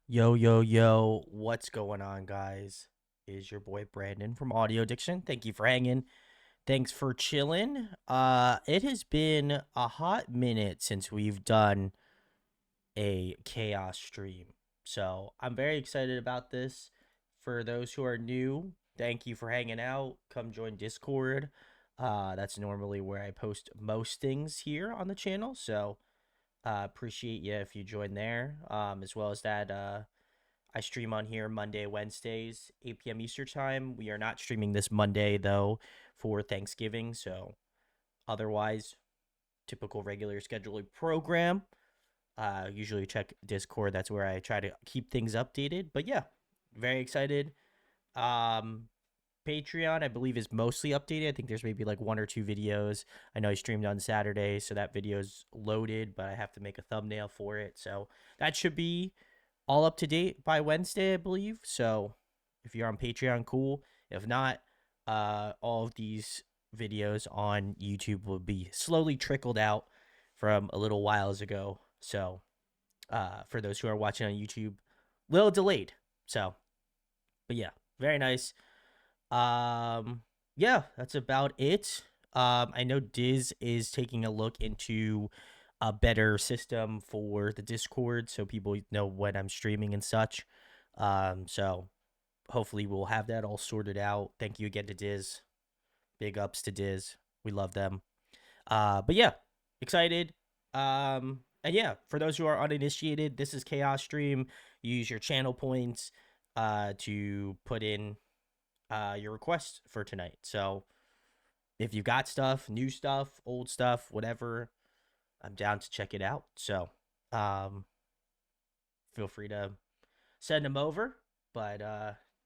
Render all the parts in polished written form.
Yo, yo, yo, what's going on, guys? Is your boy Brandon from Audio Addiction. Thank you for hanging. Thanks for chilling. It has been a hot minute since we've done a chaos stream. So I'm very excited about this. For those who are new, thank you for hanging out. Come join Discord. That's normally where I post most things here on the channel. So appreciate you if you join there. As well as that, I stream on here Monday, Wednesdays, 8 p.m. Eastern time. We are not streaming this Monday, though, for Thanksgiving. So, otherwise, typical regular scheduled program. Usually check Discord. That's where I try to keep things updated. But yeah, very excited. Um, Patreon, I believe, is mostly updated. I think there's maybe like one or two videos. I know I streamed on Saturday, so that video's loaded, but I have to make a thumbnail for it. So that should be all up to date by Wednesday, I believe. So if you're on Patreon, cool. If not, all of these videos on YouTube will be slowly trickled out from a little whiles ago. So for those who are watching on YouTube, little delayed. So, but yeah, very nice. Um, yeah, that's about it. I know Diz is taking a look into a better system for the Discord so people know when I'm streaming and such. So hopefully we'll have that all sorted out. Thank you again to Diz. Big ups to Diz. We love them. But yeah, excited. And yeah, for those who are uninitiated, this is Chaos Stream. Use your channel points to put in your request for tonight. So if you got stuff, new stuff, old stuff, whatever, I'm down to check it out. So um, feel free to send them over. But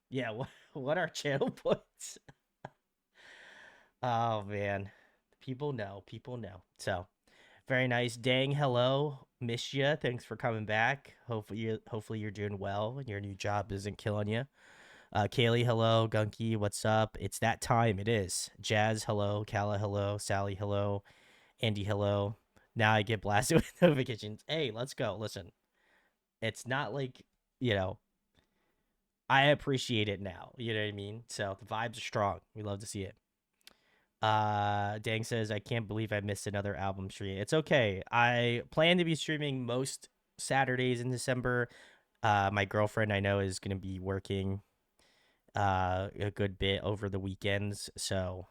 yeah, what are channel points? Oh man, people know, people know. So very nice. Dang, hello, miss ya. Thanks for coming back. Hopefully you're doing well and your new job isn't killing you. Kaylee, hello. Gunky, what's up? It's that time. It is. Jazz, hello. Kala, hello. Sally, hello. Andy, hello. Now I get blasted with notifications. Hey, let's go. Listen, it's not like, you know, I appreciate it now. You know what I mean? So the vibes are strong. We love to see it. Dang says, I can't believe I missed another album stream. It's okay. I plan to be streaming most Saturdays in December. My girlfriend I know is going to be working a good bit over the weekends, so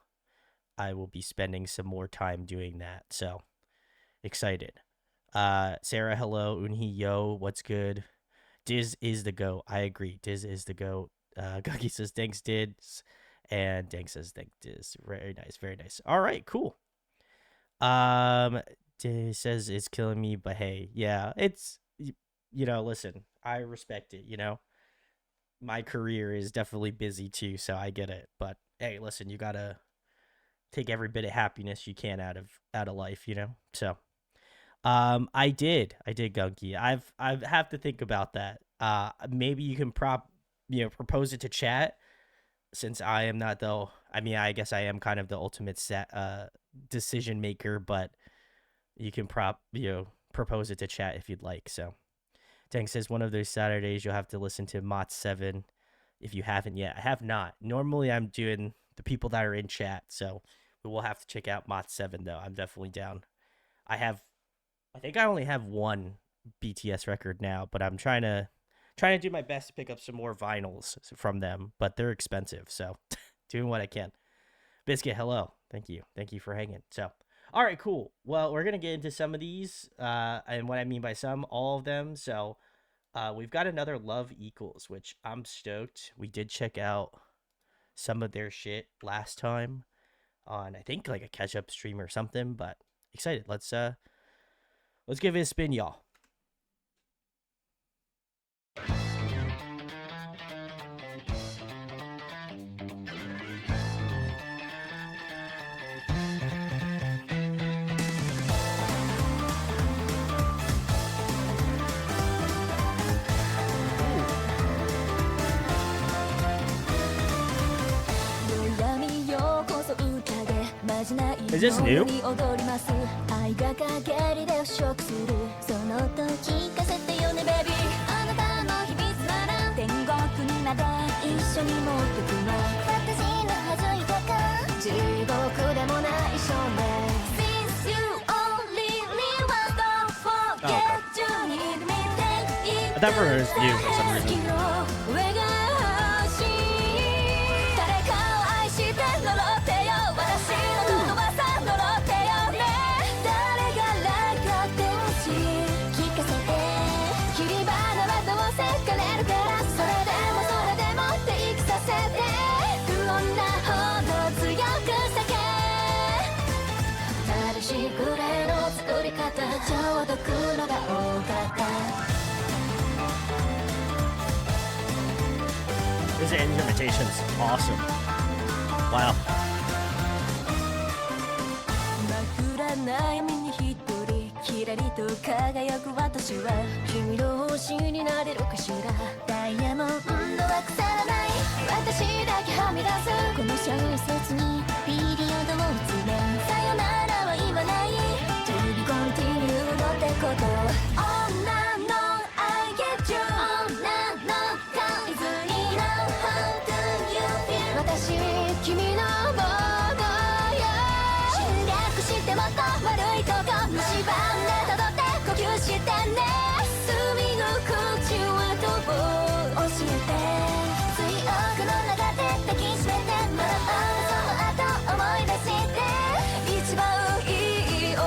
I will be spending some more time doing that. So excited. Sarah, hello. Unhi, yo, what's good? Diz is the go. I agree. Diz is the go. Guggy says thanks, Diz, and Dank says thanks, Diz. Very nice, very nice. All right, cool. Diz says it's killing me, but hey, yeah, it's listen, I respect it. My career is definitely busy too, so I get it. But hey, listen, you gotta take every bit of happiness you can out of life. So, I did, Gunky. I have to think about that. Maybe you can propose it to chat since I am not the. I mean, I guess I am kind of the ultimate decision maker, but you can propose it to chat if you'd like. So. Tank says one of those Saturdays you'll have to listen to Mott 7 if you haven't yet. I have not. Normally I'm doing the people that are in chat, so we will have to check out Mott 7 though. I'm definitely down. I think I only have one BTS record now, but I'm trying to do my best to pick up some more vinyls from them, but they're expensive, so doing what I can. Biscuit, hello. Thank you. Thank you for hanging. So all right, cool. Well, we're gonna get into some of these, and what I mean by some, all of them. So, we've got another Love Equals, which I'm stoked. We did check out some of their shit last time on, I think, like a catch-up stream or something. But excited. Let's give it a spin, y'all. Is this new? 緒に持ってくの私のはずいとか地獄でもない少年 Since you only live once don't forget you need me I thought it was you for some reason. 誰かを愛して呪ってよ私のことはさ呪ってよね誰が来かってほしい聞かせて切り花はどうせ枯れるからそれでもって生きさせて不穏なほど強く叫寂しいグレーの作り方ちょうど黒が多かった This instrumentation is awesome. Wow. 真っ暗な闇に一人キラリと輝く私は君の星になれるかしらダイヤモンドは腐らない私だけはみ出すこの小説にピリオドを打つねさよならは言わない To be continued ってこと女の I get you 女の海図に Know how do you feel 私君のものよ侵略してもっと悪いとこ蝕んでたどって呼吸してね隅の口はどう教えて水奥の中で抱きしめてまだその後思い出して一番いい女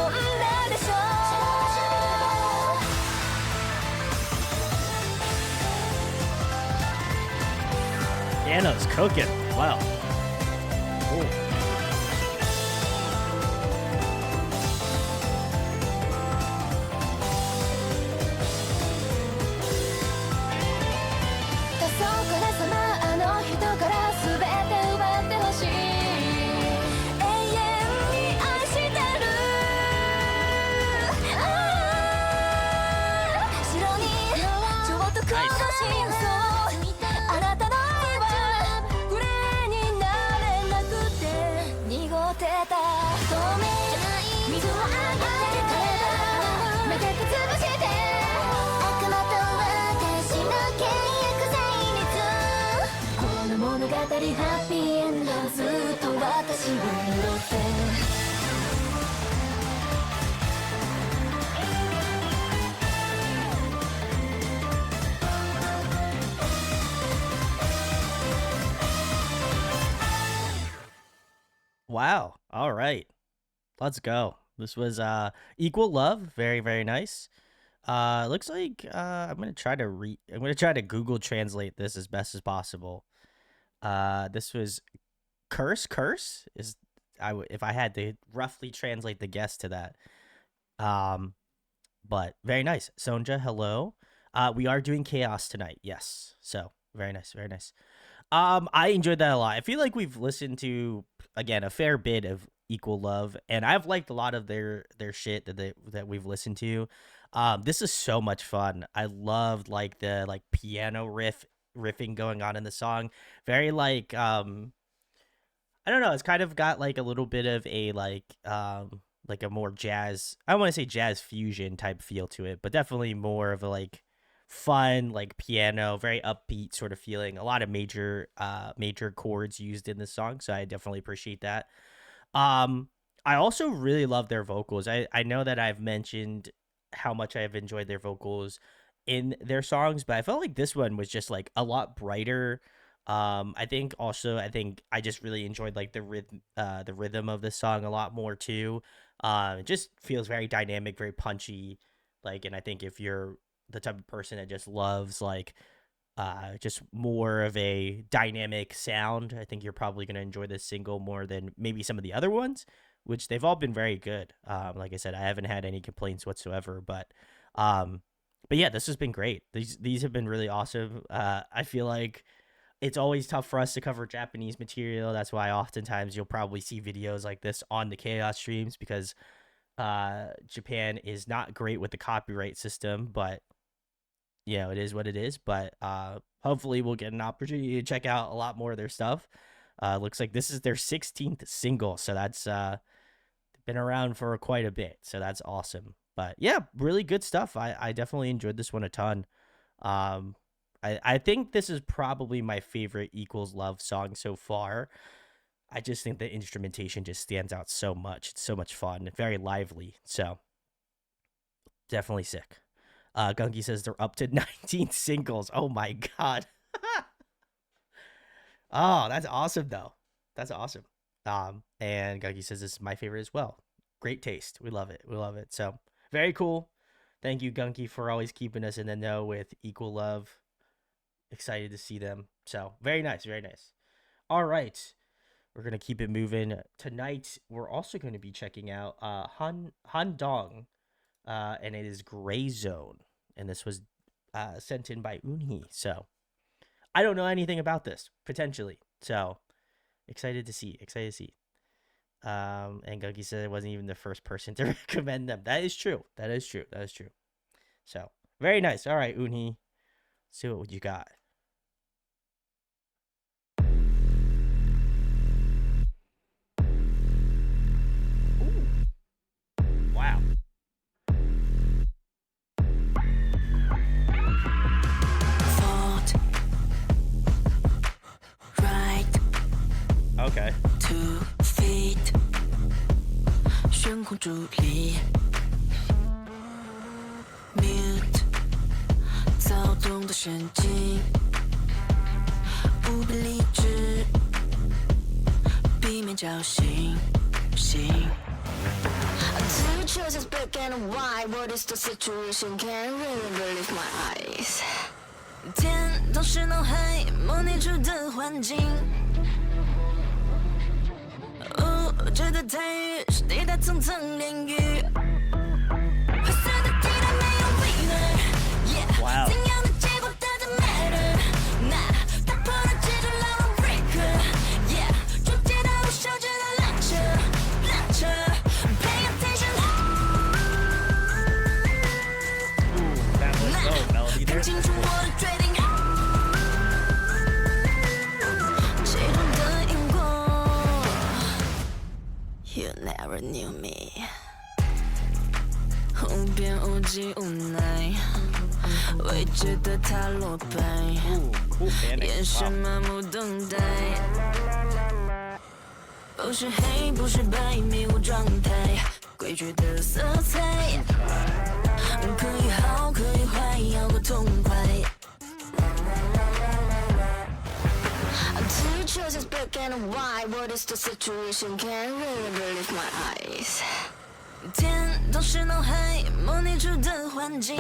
でしょ Piano's cooking. Wow. Cool. Wow. All right. Let's go. This was Equal Love. Very, very nice. Looks like I'm gonna try to Google translate this as best as possible. This was curse is if I had to roughly translate the guess to that. But very nice. Sonja, hello. We are doing chaos tonight. Yes. So very nice, very nice. I enjoyed that a lot. I feel like we've listened to again a fair bit of Equal Love, and I've liked a lot of their shit that we've listened to. This is so much fun. I loved like the piano riffing going on in the song. Very I don't know. It's kind of got like a little bit of a like a more jazz. I don't want to say jazz fusion type feel to it, but definitely more of a like fun like piano, very upbeat sort of feeling. A lot of major chords used in this song, so I definitely appreciate that. I also really love their vocals. I know that I've mentioned how much I've enjoyed their vocals in their songs, but I felt like this one was just like a lot brighter. I think I just really enjoyed like the rhythm of the song a lot more too. It just feels very dynamic, very punchy. Like, and I think if you're the type of person that just loves like just more of a dynamic sound, I think you're probably going to enjoy this single more than maybe some of the other ones, which they've all been very good. Like I said, I haven't had any complaints whatsoever, but yeah, this has been great. These have been really awesome. I feel like it's always tough for us to cover Japanese material. That's why oftentimes you'll probably see videos like this on the Chaos streams, because Japan is not great with the copyright system, but it is what it is. But hopefully we'll get an opportunity to check out a lot more of their stuff. Looks like this is their 16th single, so that's been around for quite a bit, so that's awesome. But yeah, really good stuff. I definitely enjoyed this one a ton. I think this is probably my favorite Equals Love song so far. I just think the instrumentation just stands out so much. It's so much fun, very lively. So definitely sick. Gunky says they're up to 19 singles. Oh my god. Oh, that's awesome though. That's awesome. And Gunky says this is my favorite as well. Great taste. We love it. We love it. So very cool. Thank you, Gunky, for always keeping us in the know with Equal Love. Excited to see them. So very nice, very nice. All right. We're gonna keep it moving. Tonight we're also going to be checking out Han Dong, and it is Gray Zone. And this was sent in by Unhi. So I don't know anything about this, potentially. So excited to see. Excited to see. And Gunky said it wasn't even the first person to recommend them. That is true. That is true. That is true. So very nice. All right, Unhi. See what you got. Ooh. Wow. Thought, right, Okay. 2 feet，悬空伫立，mute，躁动的神经，不必理智，避免叫醒。Two choices black and white. What is the situation? Can't really believe my eyes. 天都是脑海模拟出的环境。这的台语是地带层层连语。灰色的地带没有 winner。Yeah， 怎样的结果 doesn't matter。那打破了节奏牢笼 breaker。Yeah， 终结道路修正了浪车。Pay attention。That was so melody there. 看清楚我的决定。这种的因果。You never knew me。无边无际无奈，未知的塔罗牌， Cool 眼神麻木等待。不是黑，不是白，迷雾状态，诡谲的色彩。可以好，可以坏，要个痛快。Two choices black and white. What is the situation? Can't really believe my eyes. 天都是脑海模拟出的环境。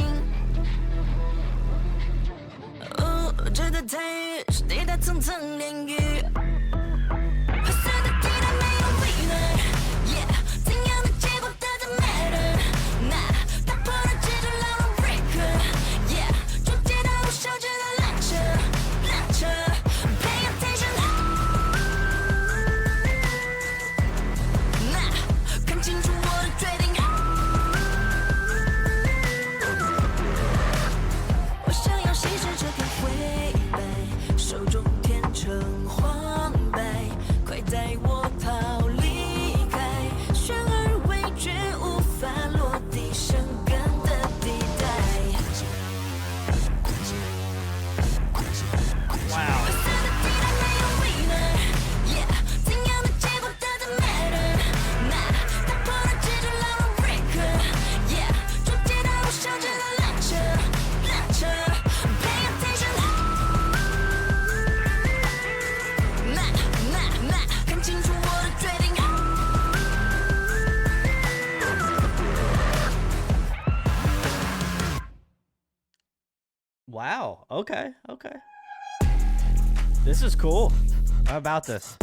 这的台语是地带层层连语。灰色的地带没有 winner。Yeah， 怎样的结果 doesn't matter。那打破了节奏牢笼 breaker。Yeah， 终结道路修正了浪车。Pay attention。那看清楚我的决定。我想要稀释这片灰白，手中天成黄白，快带我逃离开悬而未决，无法落地生根的地带。Wow. 灰色的地带没有 winner。Yeah， 怎样的结果 doesn't matter。那打破了节奏牢笼 breaker。Yeah， 终结道路修正了浪车。Pay attention。那看清楚我的决定。Wow. Okay. This is cool. How about this?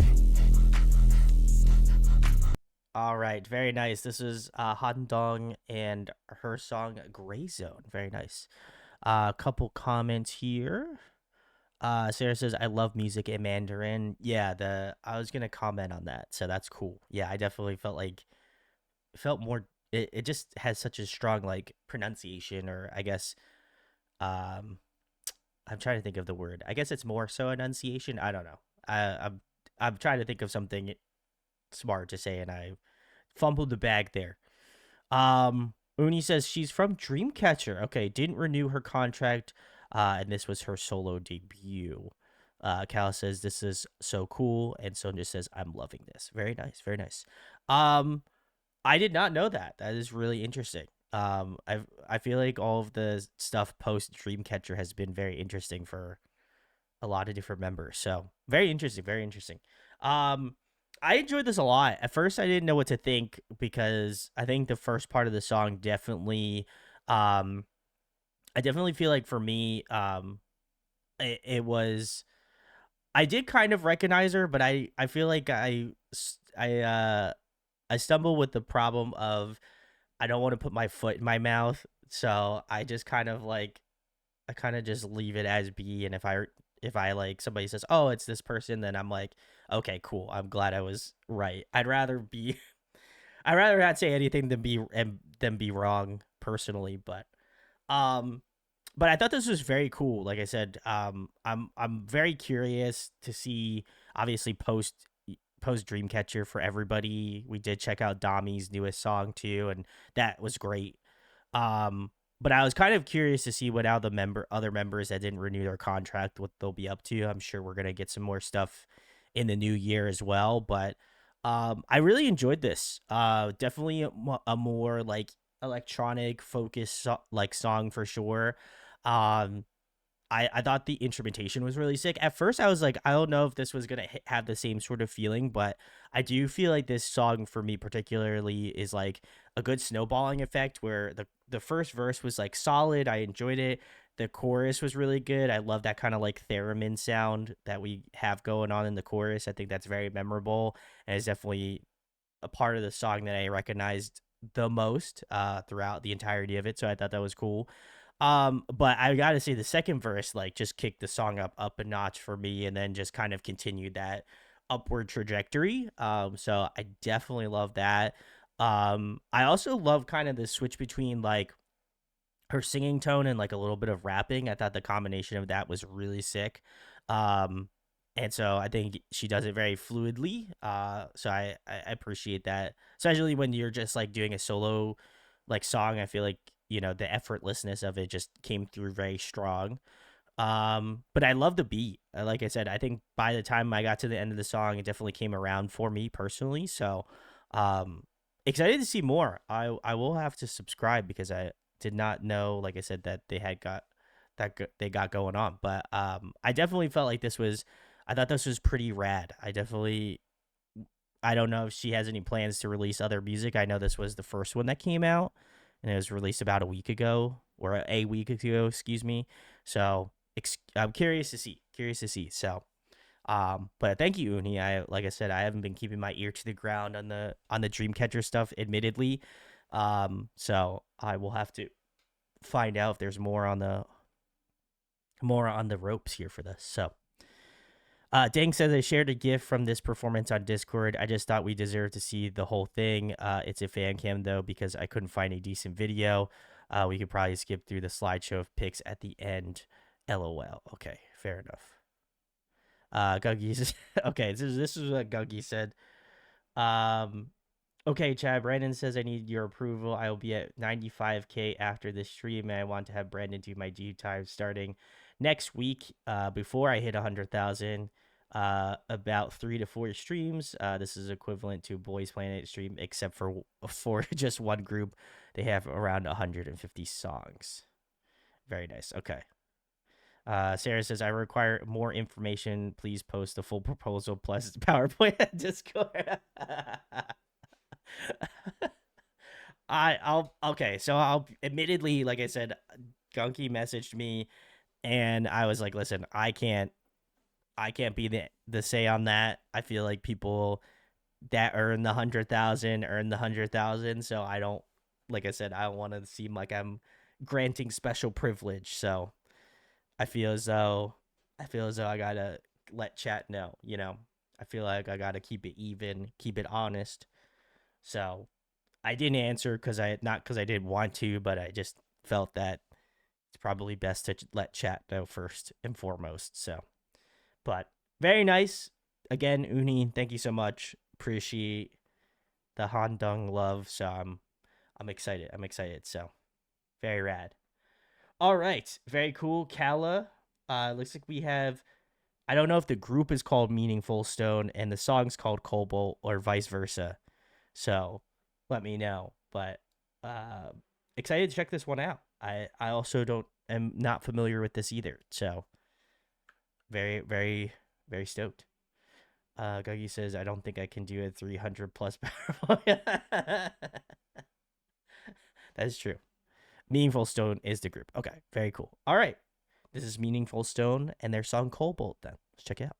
All right. Very nice. This is Han Dong and her song Gray Zone. Very nice. A couple comments here. Sarah says, I love music in Mandarin. Yeah, I was gonna comment on that, so that's cool. Yeah, I definitely felt more it just has such a strong like pronunciation, or I guess um I'm trying to think of the word. I guess it's more so enunciation. I don't know. I'm trying to think of something smart to say and I fumbled the bag there. Uni says she's from Dreamcatcher. Okay, didn't renew her contract. and this was her solo debut. Cal says this is so cool, and Sonia says I'm loving this. Very nice, very nice. Um, I did not know that. That is really interesting. I feel like all of the stuff post Dreamcatcher has been very interesting for a lot of different members. So very interesting, very interesting. Um, I enjoyed this a lot. At first, I didn't know what to think because I think the first part of the song definitely, um, I definitely feel like for me, it was. I did kind of recognize her, but I feel like I stumble with the problem of I don't want to put my foot in my mouth, so I just kind of like I kind of just leave it as B. And if I like somebody says, "Oh, it's this person," then I'm like, "Okay, cool. I'm glad I was right." I'd rather be I'd rather not say anything than be wrong personally, um but I thought this was very cool. Like I said, I'm very curious to see obviously post Dreamcatcher for everybody. We did check out Dami's newest song too, and that was great. Um, but I was kind of curious to see what other members that didn't renew their contract, what they'll be up to. I'm sure we're gonna get some more stuff in the new year as well. But I really enjoyed this. Definitely a more like electronic focused like song for sure. Um, I thought the instrumentation was really sick. At first, I was like, I don't know if this was gonna have the same sort of feeling, but I do feel like this song for me particularly is like a good snowballing effect. Where the first verse was like solid, I enjoyed it. The chorus was really good. I love that kind of like theremin sound that we have going on in the chorus. I think that's very memorable, and it's definitely a part of the song that I recognized the most throughout the entirety of it. So I thought that was cool. But I gotta say the second verse like just kicked the song up a notch for me, and then just kind of continued that upward trajectory. So I definitely love that. I also love kind of the switch between like her singing tone and like a little bit of rapping. I thought the combination of that was really sick. Um, and so I think she does it very fluidly. So I appreciate that, especially when you're just like doing a solo like song. I feel like the effortlessness of it just came through very strong. But I love the beat. Like I said, I think by the time I got to the end of the song, it definitely came around for me personally. So, um, excited to see more. I will have to subscribe because I did not know, like I said, that they had got they got going on. But I definitely felt like this was. I thought this was pretty rad. I don't know if she has any plans to release other music. I know this was the first one that came out, and it was released about a week ago or a week ago, excuse me. So I'm curious to see. Curious to see. So, but thank you, Uni. Like I said, I haven't been keeping my ear to the ground on the Dreamcatcher stuff, admittedly. So I will have to find out if there's more on the ropes here for this. So, Dang says I shared a GIF from this performance on Discord. I just thought we deserved to see the whole thing. It's a fan cam though because I couldn't find a decent video. We could probably skip through the slideshow of pics at the end. LOL. Okay, fair enough. Guggy okay. This is what Guggy said. Um, Okay, Chad. Brandon says I need your approval. I will be at 95K after this stream, and I want to have Brandon do my due time starting next week. Before I hit 100,000, about 3 to 4 streams. This is equivalent to Boys Planet stream, except for just one group. They have around 150 songs. Very nice. Okay. Sarah says I require more information. Please post the full proposal plus PowerPoint at Discord. I'll okay, so I'll admittedly, like I said, Gunky messaged me and I was like, listen, I can't be the say on that. I feel like people that earn the 100,000 earn the 100,000, so I don't like I said, I don't want to seem like I'm granting special privilege. So I feel as though I gotta let chat know. I feel like I gotta keep it even, keep it honest. So I didn't answer because I not because I didn't want to, but I just felt that it's probably best to let chat know first and foremost. So, but very nice. Again, Uni, thank you so much. Appreciate the Handong love. So I'm excited. I'm excited. So very rad. All right, very cool, Kala. Looks like we have. I don't know if the group is called Meaningful Stone and the song's called Cobalt or vice versa. So let me know. But uh, excited to check this one out. I also don't am not familiar with this either. So very very very stoked. Guggy says I don't think I can do a 300 plus power. That's true. Meaningful Stone is the group. Okay, very cool. All right, this is Meaningful Stone and their song Cobalt. Then let's check it out.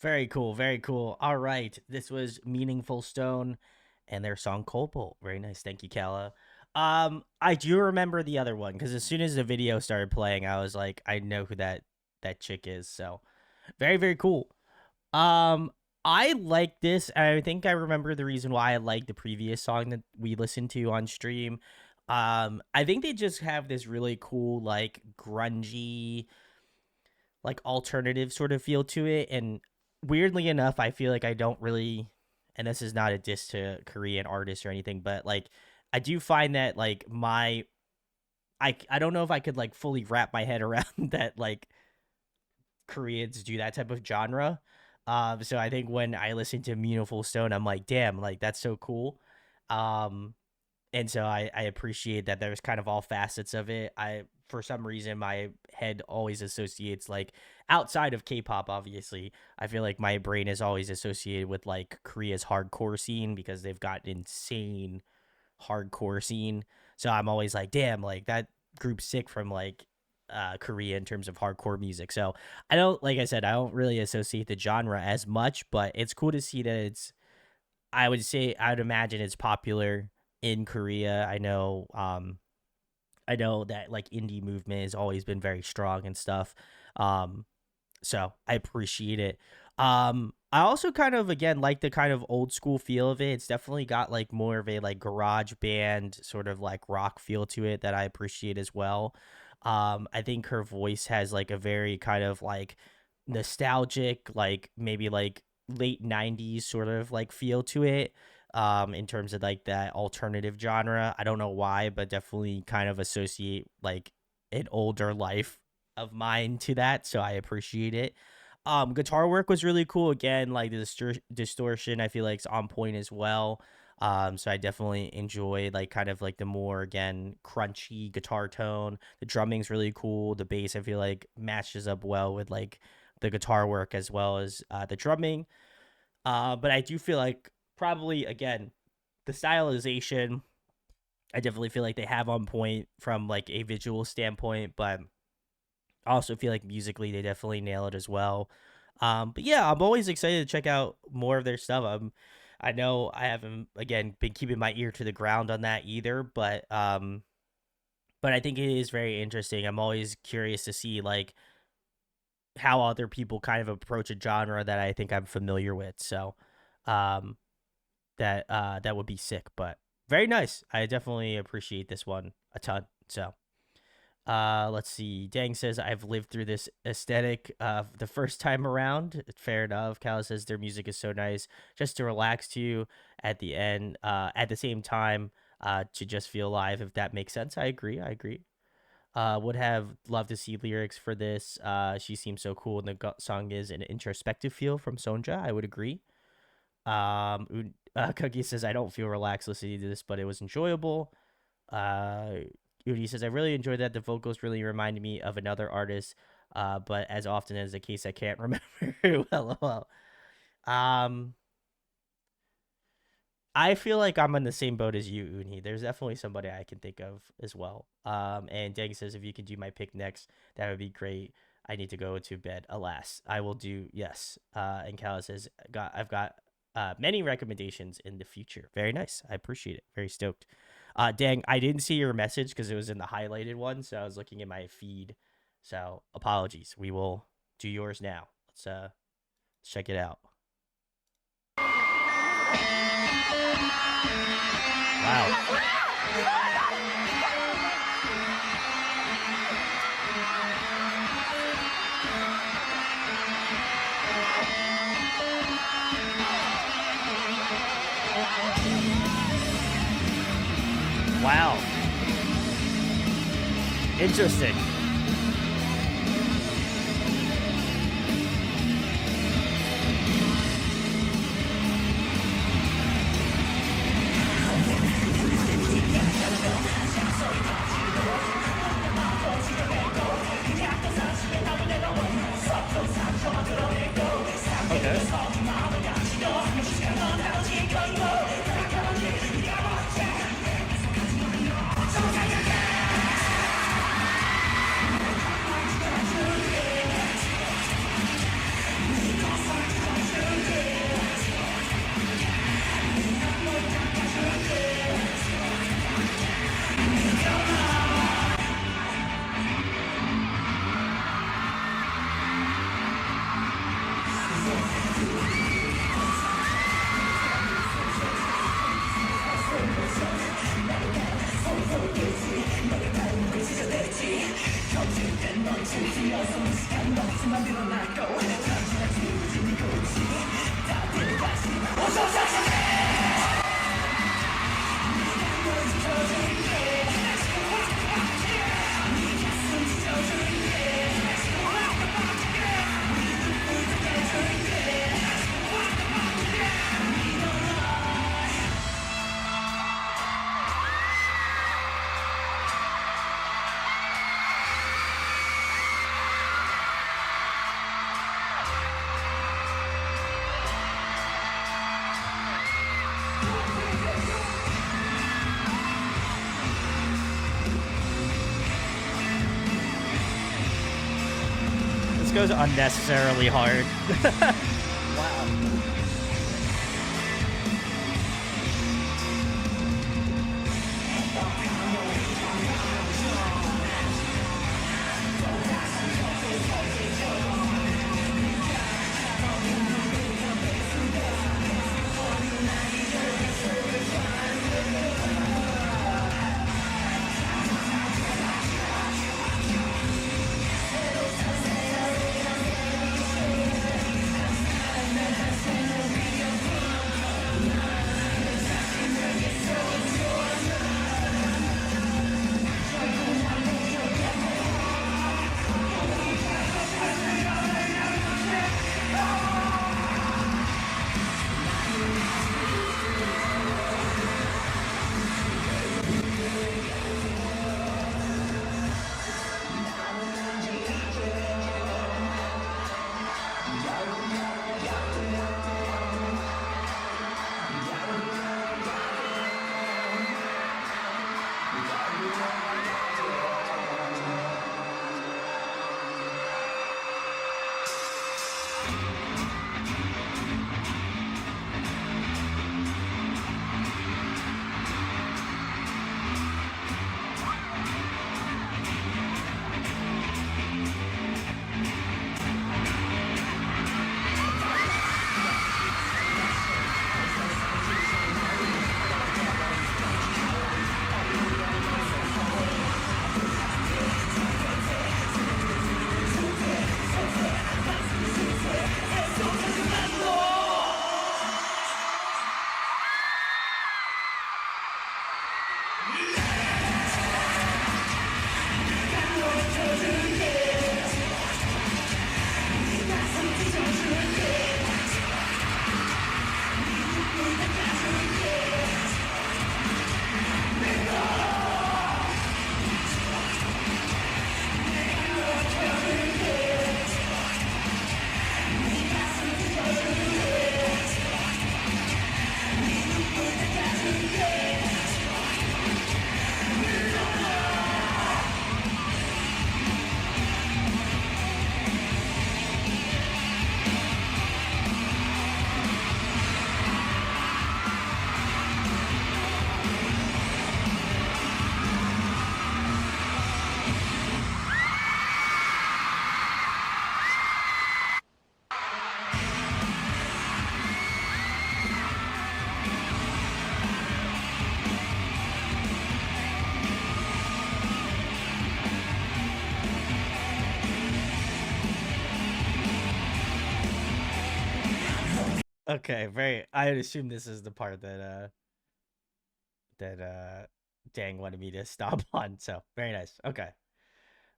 Very cool. Very cool. All right. This was Meaningful Stone and their song Copal. Very nice. Thank you, Kala. I do remember the other one because as soon as the video started playing, I was like, I know who that chick is. So very, very cool. Um, I like this. I think I remember the reason why I liked the previous song that we listened to on stream. I think they just have this really cool, like grungy, like alternative sort of feel to it. And weirdly enough, I feel like I don't really, and this is not a diss to Korean artists or anything, but like I do find that like I don't know if I could like fully wrap my head around that like Koreans do that type of genre. So I think when I listen to Meaningful Stone, I'm like, damn, like that's so cool. Um, and so I appreciate that there's kind of all facets of it. I for some reason my head always associates like outside of K-pop, obviously. I feel like my brain is always associated with like Korea's hardcore scene because they've got an insane hardcore scene. So I'm always like, damn, like that group's sick from like Korea in terms of hardcore music. So I don't like I said, I don't really associate the genre as much, but it's cool to see that it's I would imagine it's popular in Korea. I know that like indie movement has always been very strong and stuff. Um so I appreciate it. I also kind of again like the kind of old school feel of it. It's definitely got like more of a like garage band sort of like rock feel to it that I appreciate as well. I think her voice has like a very kind of like nostalgic, like maybe like late 90s sort of like feel to it. In terms of like that alternative genre. I don't know why, but definitely kind of associate like an older life of mine to that, so I appreciate it. Guitar work was really cool. Again, like the distortion, I feel like is on point as well. So I definitely enjoy like kind of like the more again crunchy guitar tone. The drumming's really cool. The bass I feel like matches up well with like the guitar work as well as the drumming. But I do feel like probably again the stylization. I definitely feel like they have on point from like a visual standpoint, but I also feel like musically they definitely nail it as well. But yeah, I'm always excited to check out more of their stuff. I know I haven't again been keeping my ear to the ground on that either, but I think it is very interesting. I'm always curious to see like how other people kind of approach a genre that I think I'm familiar with. So, um, that would be sick, but very nice. I definitely appreciate this one a ton. So, let's see. Dang says I've lived through this aesthetic the first time around. Fair enough. Cal says their music is so nice just to relax to at the end. At the same time, to just feel alive. If that makes sense, I agree. I agree. Would have loved to see lyrics for this. She seems so cool, and the song is an introspective feel from Sonja. I would agree. Cookie says I don't feel relaxed listening to this, but it was enjoyable. Uh, Udi says, I really enjoyed that. The vocals really reminded me of another artist, but as often as the case, I can't remember. LOL. Um, I feel like I'm on the same boat as you, Uni. There's definitely somebody I can think of as well. And Dang says, if you could do my pick next, that would be great. I need to go to bed. Alas, I will do yes. And Kala says, I've got many recommendations in the future. Very nice. I appreciate it. Very stoked. Dang, I didn't see your message because it was in the highlighted one, so I was looking at my feed. So apologies. We will do yours now. Let's check it out. Wow. Wow. Interesting. Okay. This goes unnecessarily hard. Wow. Okay, very. I would assume this is the part that Dang wanted me to stop on. So very nice. Okay.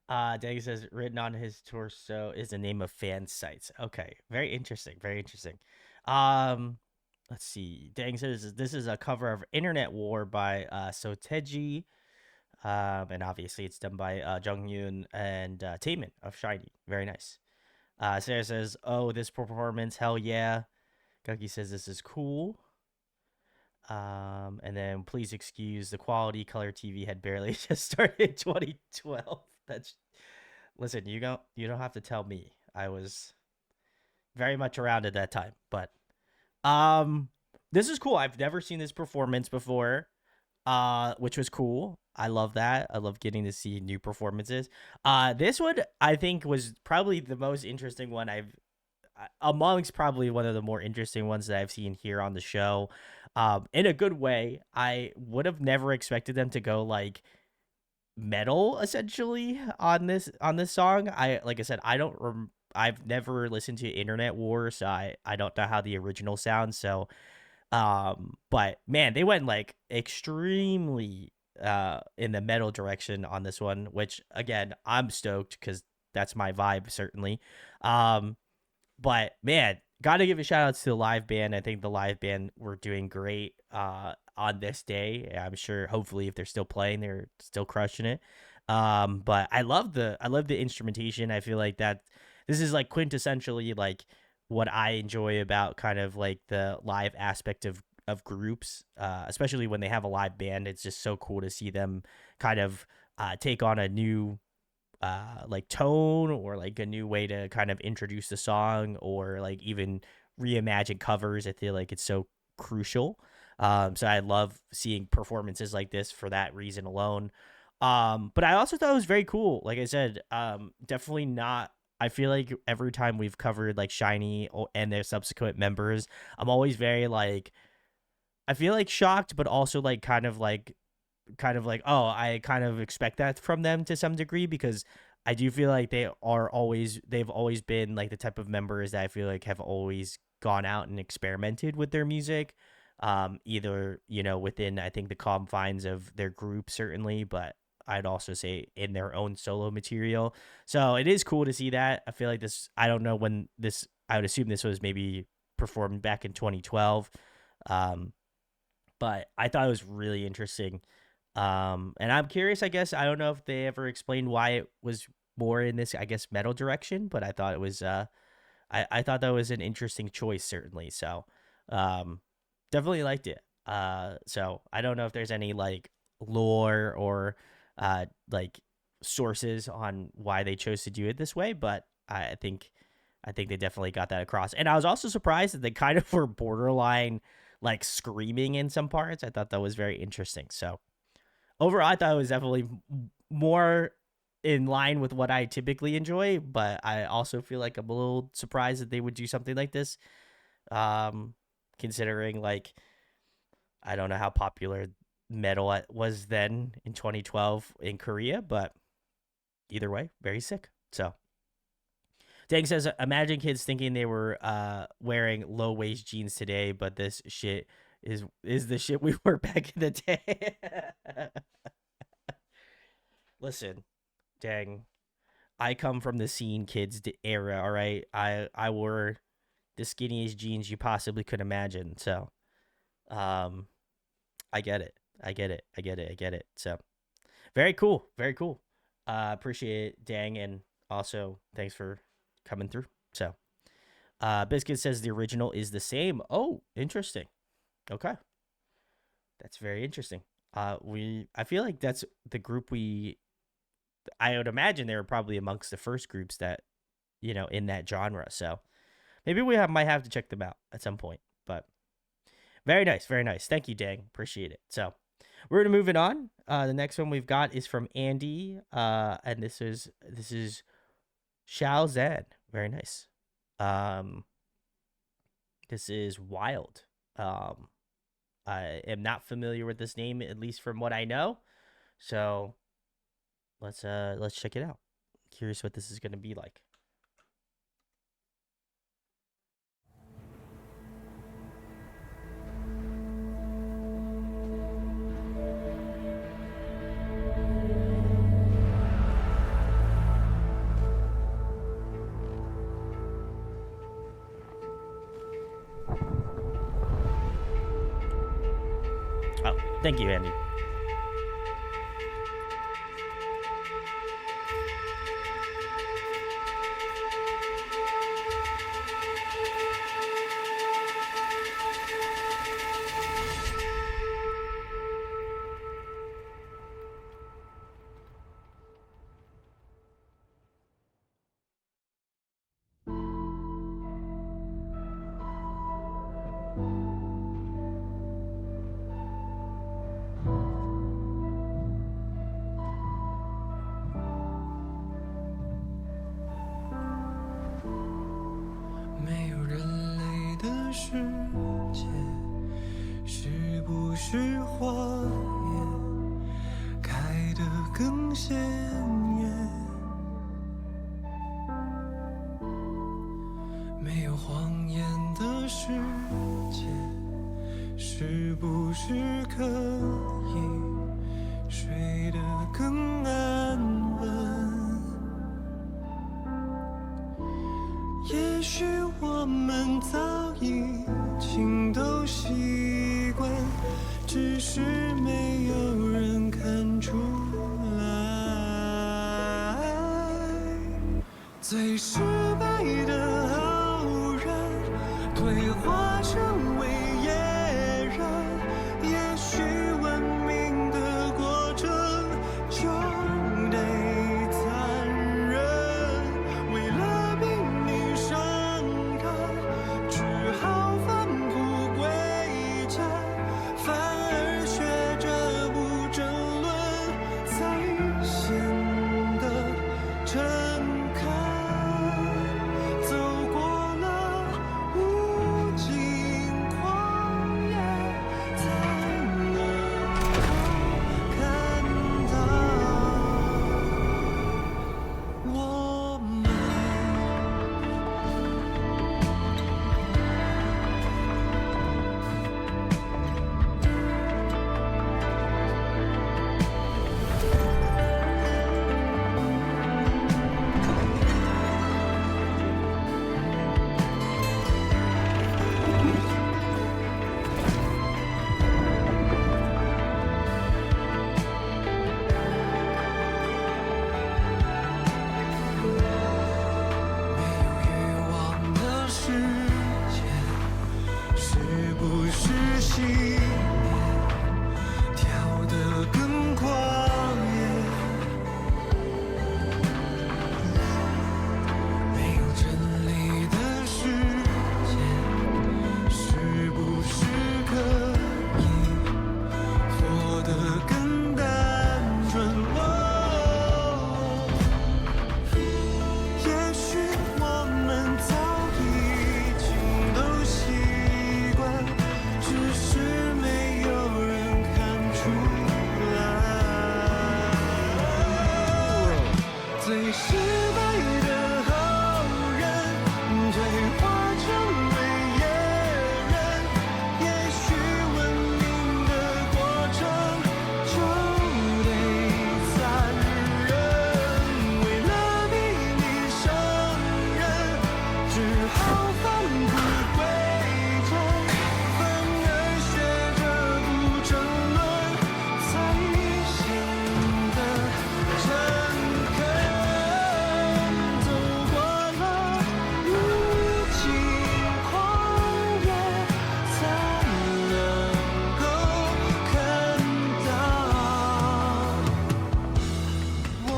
Dang says written on his torso is the name of fan sites. Okay, very interesting. Very interesting. Um, let's see. Dang says this is a cover of Internet War by Soteji. And obviously it's done by Jung Yoon and Taemin of Shiny. Very nice. Sarah says, "Oh, this performance, hell yeah." Gucky says this is cool. And then please excuse the quality. Color TV had barely just started in 2012. That's Listen. You don't have to tell me. I was very much around at that time, but um, this is cool. I've never seen this performance before, which was cool. I love that. I love getting to see new performances. This one I think was probably the most interesting one amongst probably one of the more interesting ones that I've seen here on the show. In a good way. I would have never expected them to go like metal essentially on this song. I like I said, I've never listened to Internet War, so I don't know how the original sounds. So but man, they went like extremely in the metal direction on this one, which again, I'm stoked because that's my vibe certainly. Um but man, gotta give a shout out to the live band. I think the live band were doing great on this day. I'm sure hopefully if they're still playing, they're still crushing it. But I love the instrumentation. I feel like that this is like quintessentially like what I enjoy about kind of like the live aspect of groups, especially when they have a live band. It's just so cool to see them kind of take on a new like tone or like a new way to kind of introduce the song or like even reimagine covers. I feel like it's so crucial. So I love seeing performances like this for that reason alone. But I also thought it was very cool. Like I said, definitely not. I feel like every time we've covered like Shiny and their subsequent members, I'm always very like I feel like shocked, but also like kind of like, oh, I kind of expect that from them to some degree because I do feel like they've always been like the type of members that I feel like have always gone out and experimented with their music. Either, you know, within I think the confines of their group certainly, but I'd also say in their own solo material. So it is cool to see that. I feel like this I don't know when this I would assume this was maybe performed back in 2012. Um but I thought it was really interesting. And I'm curious, I guess, I don't know if they ever explained why it was more in this, I guess, metal direction, but I thought it was, I thought that was an interesting choice, certainly. So, um, definitely liked it. So I don't know if there's any like lore or, like sources on why they chose to do it this way, but I think they definitely got that across. And I was also surprised that they kind of were borderline like screaming in some parts. I thought that was very interesting. So, overall, I thought it was definitely more in line with what I typically enjoy, but I also feel like I'm a little surprised that they would do something like this. Um, Considering like I don't know how popular metal was then in 2012 in Korea, but either way, very sick. So Dang says, imagine kids thinking they were wearing low waist jeans today, but this shit is the shit we were back in the day. Listen, dang, I come from the scene kids era. All right, I wore the skinniest jeans you possibly could imagine. So, um, I get it. I get it. I get it. I get it. So, very cool. Very cool. Appreciate it, dang, and also thanks for coming through. So, Biscuit says the original is the same. Oh, interesting. Okay, that's very interesting. I feel like that's the group I would imagine they were probably amongst the first groups that you know in that genre. So maybe might have to check them out at some point. But very nice, very nice. Thank you, Dang. Appreciate it. So we're gonna moving on. The next one we've got is from Andy, and this is Xiao Zhan. Very nice. Um, this is wild. Um, I am not familiar with this name, at least from what I know. So let's check it out. Curious what this is gonna be like. Oh, thank you, Andy. 世界，是不是花也开得更鲜艳？没有谎言的世界，是不是可以睡得更安稳？也许我们早已经都习惯，只是没有人看出来。最失败的好人，退化成为野人。也许文明的过程就得残忍，为了避免伤感，只好返璞归真，反而学着不争论，才显得诚恳。走过了无尽旷野，才能够看到我们。没有欲望的世界，是不是信念跳得更狂野？没有真理的世界，是不是可以活得更单纯？也许我们早已经都习惯，只是没有人看出来。最失败的好人，退化成为野人。也许文明的过程就得残忍，为了避免伤人，只好返璞归真，反而学着不争论，才显得诚恳。走过了无尽旷野，才能够看到我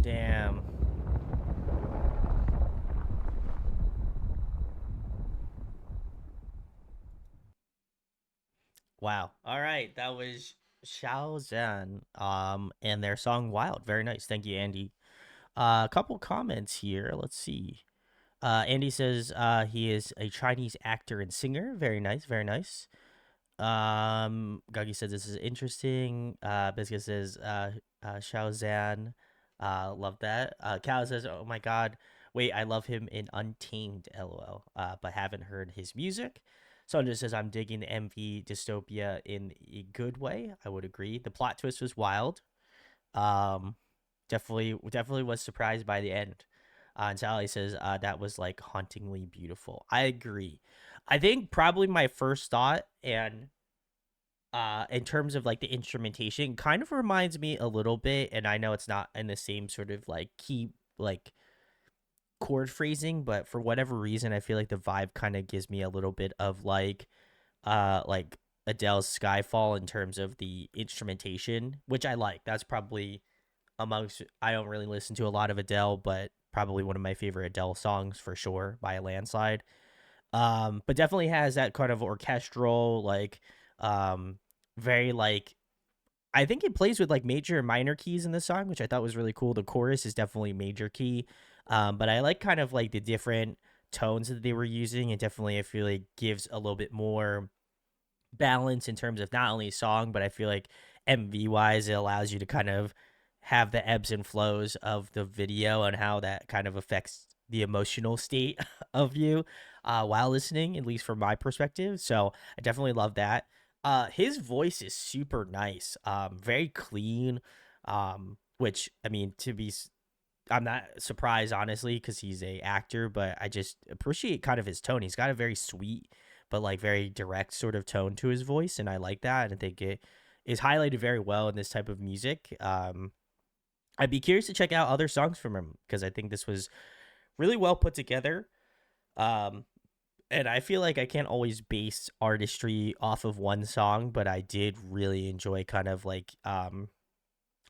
Damn. Wow. All right. That was Xiao Zhan, and their song Wild. Very nice. Thank you, Andy. A couple comments here. Let's see. Andy says he is a Chinese actor and singer. Very nice. Very nice. Gagi says this is interesting. Biscuit says Xiao Zhan. Love that. Cal says, oh my god. Wait, I love him in Untamed, lol. But haven't heard his music. Sandra says, I'm digging the MV dystopia in a good way. I would agree. The plot twist was wild. Um, Definitely was surprised by the end. And Sally says that was like hauntingly beautiful. I agree. I think probably my first thought, and in terms of like the instrumentation, kind of reminds me a little bit, and I know it's not in the same sort of like key like chord phrasing, but for whatever reason I feel like the vibe kind of gives me a little bit of like Adele's Skyfall in terms of the instrumentation, which I like. That's probably amongst, I don't really listen to a lot of Adele, but probably one of my favorite Adele songs for sure by a landslide. But definitely has that kind of orchestral, like, um, very like, I think it plays with like major and minor keys in the song, which I thought was really cool. The chorus is definitely major key, but I like kind of like the different tones that they were using, and definitely I feel like gives a little bit more balance in terms of not only song, but I feel like MV wise, it allows you to kind of have the ebbs and flows of the video and how that kind of affects the emotional state of you while listening, at least from my perspective. So I definitely love that. His voice is super nice, very clean, which I mean, I'm not surprised honestly because he's a actor, but I just appreciate kind of his tone. He's got a very sweet but like very direct sort of tone to his voice, and I like that. And I think it is highlighted very well in this type of music. I'd be curious to check out other songs from him because I think this was really well put together. Um, and I feel like I can't always base artistry off of one song, but I did really enjoy kind of like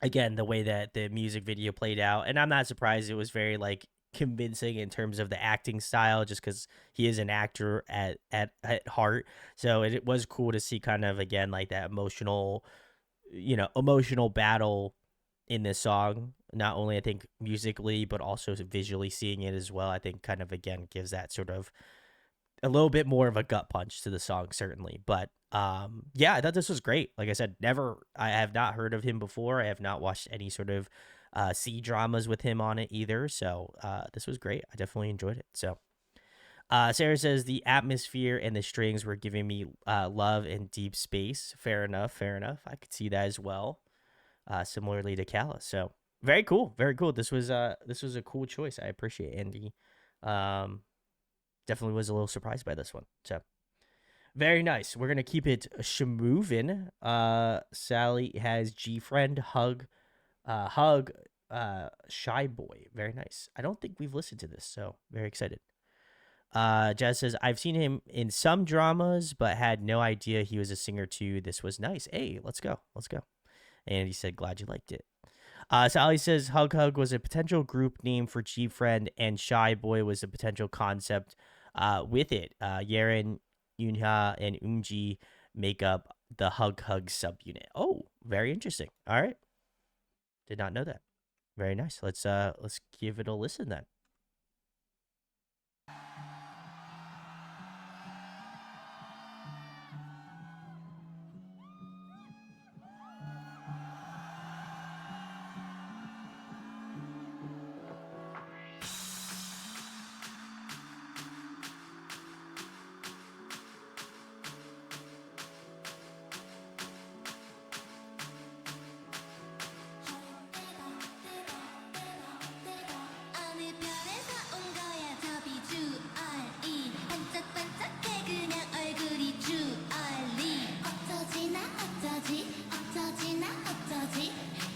again the way that the music video played out, and I'm not surprised it was very like convincing in terms of the acting style just because he is an actor at heart. So it was cool to see kind of again like that emotional battle in this song, not only I think musically but also visually seeing it as well. I think kind of again gives that sort of a little bit more of a gut punch to the song, certainly. But yeah, I thought this was great. Like I said, I have not heard of him before. I have not watched any sort of C dramas with him on it either. So this was great. I definitely enjoyed it. So Sarah says the atmosphere and the strings were giving me love and deep space. Fair enough. Fair enough. I could see that as well. Similarly to Kala. So very cool. Very cool. This was a cool choice. I appreciate it, Andy. Um, Definitely was a little surprised by this one. So very nice. We're gonna keep it shamovin. Sally has G friend hug shy boy. Very nice. I don't think we've listened to this, so very excited. Jazz says I've seen him in some dramas, but had no idea he was a singer too. This was nice. Hey, let's go. Let's go. And he said, glad you liked it. Sally says Hug Hug was a potential group name for G Friend, and Shy Boy was a potential concept with it. Yaren, Yunha, and Unji make up the Hug Hug subunit. Oh, very interesting. All right. Did not know that. Very nice. Let's give it a listen then. 어느 별에서 온 거야 더 비주얼이 반짝반짝해 그냥 얼굴이 주얼리 어쩌지 나 어쩌지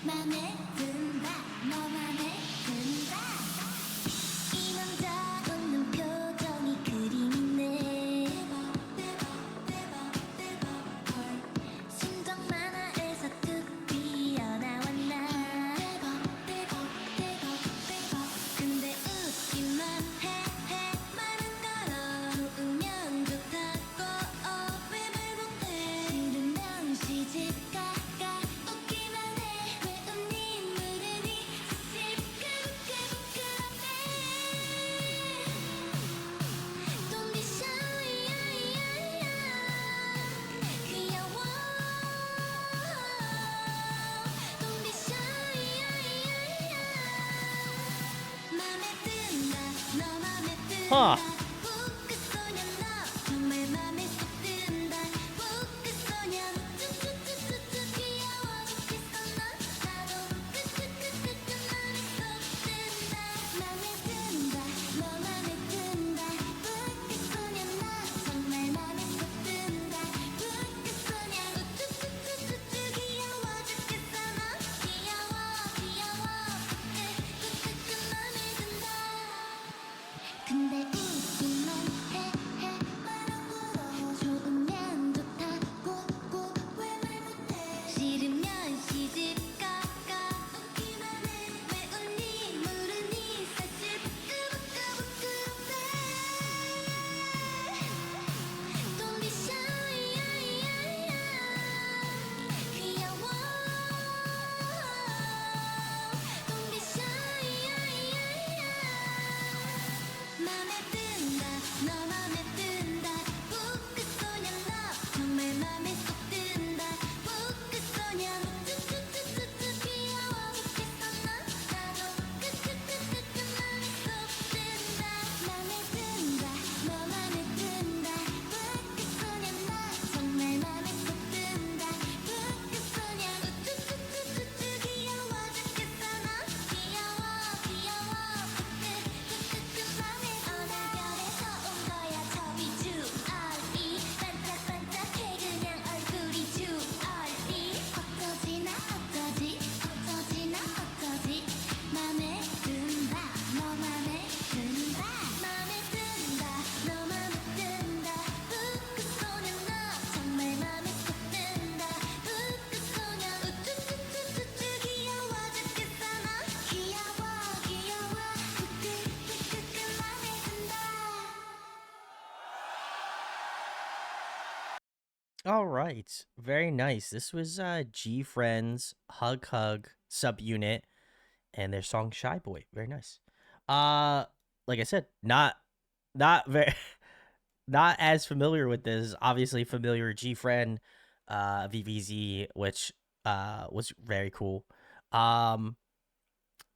맘에 든다 너 맘에 든다 이 남자 웃는 표정이 그림이네 심장 만화에서 툭 튀어나왔나 근데 웃기만 해 많은 걸 어놓으면 좋다고 왜 말 못해 싫으면 시집가 웃기만 해 왜 웃니 물으니 사실 부끄럽네 Don't be shy 귀여워 Don't be shy 맘에 든다 너 맘에 Huh. 든다 그 소녀 너 정말 맘에 쏙 든다 그 소녀 쭈쭈쭈쭈쭈 귀여워 죽겠어 너 나도 끄끄끄끄끄 All right. Very nice. This was G Friends Hug Hug subunit and their song Shy Boy. Very nice. Uh like I said, not very not as familiar with this. Obviously familiar with G Friend VVZ, which was very cool. Um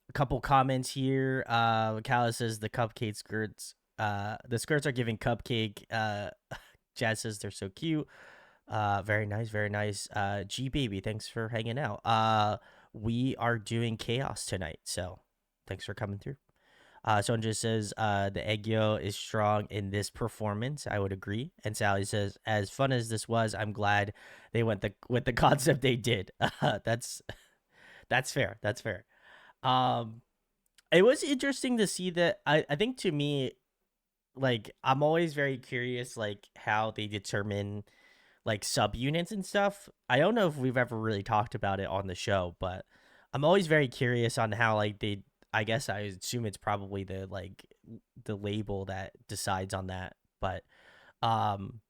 a couple comments here. Calla says the cupcake skirts the skirts are giving cupcake. Jazz says they're so cute. Very nice, very nice. G baby, thanks for hanging out. We are doing chaos tonight, so thanks for coming through. Someone just says, the Eggyo is strong in this performance. I would agree. And Sally says, as fun as this was, I'm glad they went with the concept they did. That's fair. That's fair. Um, it was interesting to see that. I think to me, like I'm always very curious, like how they determine like subunits and stuff. I don't know if we've ever really talked about it on the show, but I'm always very curious on how like they I guess I assume it's probably the label that decides on that. But um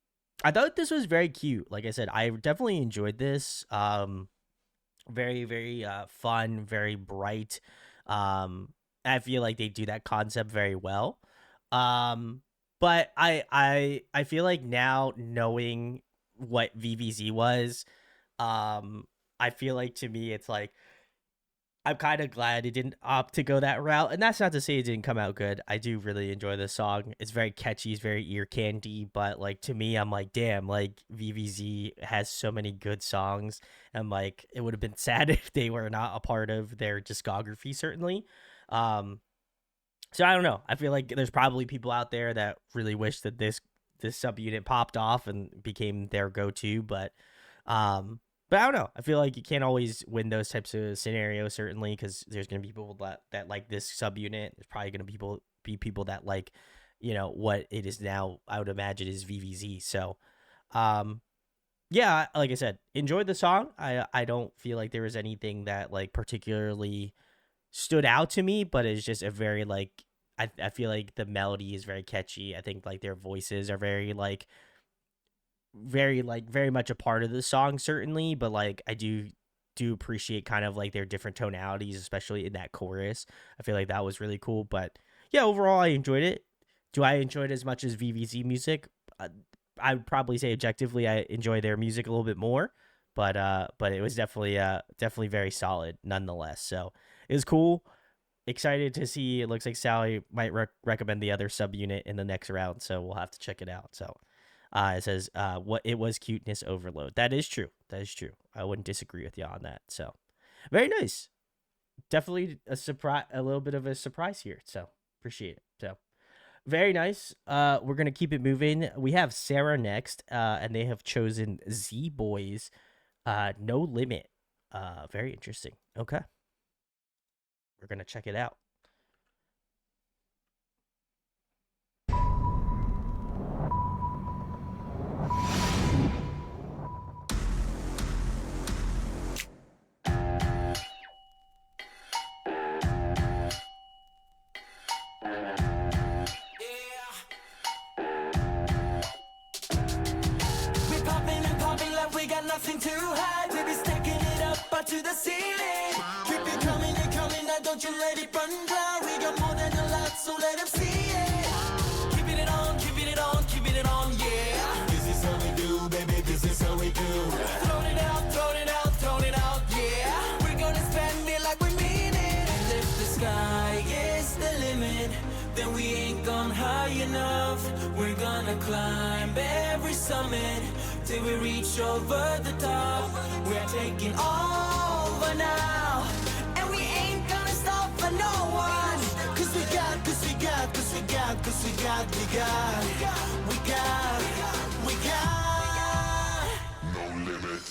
I thought this was very cute. Like I said, I definitely enjoyed this. Very very fun, very bright. I feel like they do that concept very well. Um but I feel like now knowing what VVZ was, um I feel like to me it's like I'm kind of glad it didn't opt to go that route. And that's not to say it didn't come out good. I do really enjoy this song. It's very catchy, it's very ear candy, but like to me, I'm like, damn, like VVZ has so many good songs. And like it would have been sad if they were not a part of their discography, certainly. Um, so I don't know. I feel like there's probably people out there that really wish that this subunit popped off and became their go-to, um but I don't know. I feel like you can't always win those types of scenarios, certainly, because there's gonna be people that like this subunit. There's probably gonna be people that like, what it is now. I would imagine is VVZ. So, um, yeah, like I said, enjoyed the song. I don't feel like there was anything that like particularly stood out to me, but it's just a very like I feel like the melody is very catchy. I think like their voices are very much a part of the song, certainly, but like I do appreciate kind of like their different tonalities, especially in that chorus. I feel like that was really cool. But yeah, overall I enjoyed it. Do I enjoy it as much as VVZ music? I would probably say objectively I enjoy their music a little bit more, but it was definitely very solid nonetheless. So it was cool. Excited to see. It looks like Sally might recommend the other subunit in the next round, so we'll have to check it out. So it says, what it was cuteness overload. That is true. That is true. I wouldn't disagree with you on that. So very nice. Definitely a surprise, a little bit of a surprise here. So appreciate it. So very nice. We're gonna keep it moving. We have Sarah next, and they have chosen Z Boys, No Limit. Very interesting. Okay, we're gonna check it out. Nothing to hide, we be stacking it up onto the ceiling. Keep it coming and coming, now don't you let it run dry. We got more than a lot, so let them see it. Keeping it on, keeping it on, keeping it on, yeah. This is how we do, baby, this is how we do. Throwing it out, throwing it out, throwing it out, yeah. We're gonna spend it like we mean it. And if the sky is the limit, then we ain't gone high enough. We're gonna climb every summit till we reach over the top. We're taking over now, and we ain't gonna stop for no one. Cause we got, cause we got, cause we got, cause we got, we got, we got, we got no limit.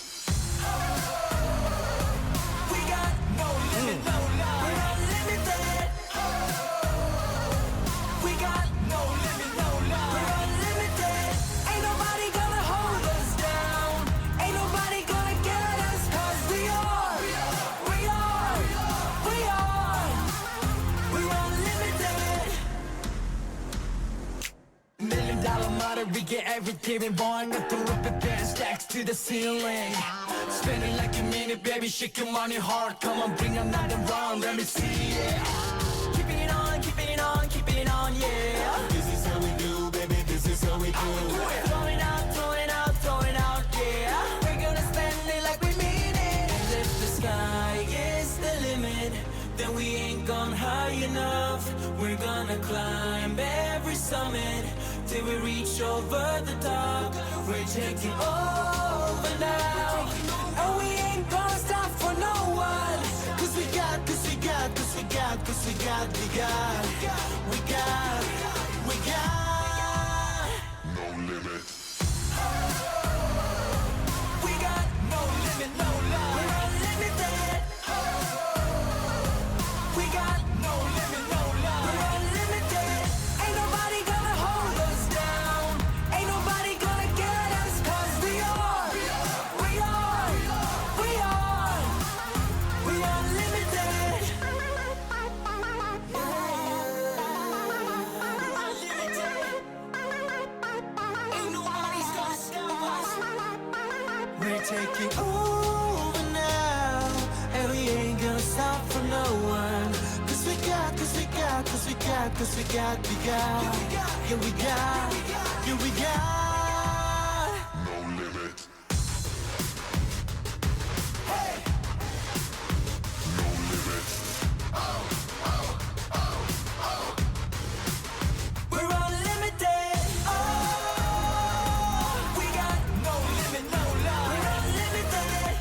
We got no limit, no limit. We're unlimited. We got no limit, no limit. We're unlimited. Ain't nobody gonna hold us down. Ain't nobody gonna get us, cause we are, we're unlimited. $1 million we get everything we want. Got the rubber band stacks to the ceiling. Spinning like a minute, baby, shake your money hard. Come on, bring another round, let me see it. Keeping it on, keeping it on, keeping it on, yeah. This is how we do, baby, this is how we do. Throwing out, throwing out, throwing out, yeah. We're gonna spend it like we mean it. And if the sky is the limit, then we ain't gone high enough. We're gonna climb every summit till we reach over the top. We're taking over now, and we ain't gonna stop for no one. Cause we got, cause we got, cause we got, cause we got, we got, we got, we got no limit. We got no limit, no lie. We're unlimited. We got no limit, no lie. We're unlimited. Ain't nobody gonna hold us down. Ain't nobody gonna get us, cause we are, we are, we are, we unlimited. Ain't nobody's gonna stop us. We're taking over now, and we ain't gonna stop for no one. Cause we got, cause we got, cause we got, cause we got, we got, yeah we got, yeah we got no limit. Hey, no limit. We're unlimited. Oh, we got no limit, no lie. We're unlimited.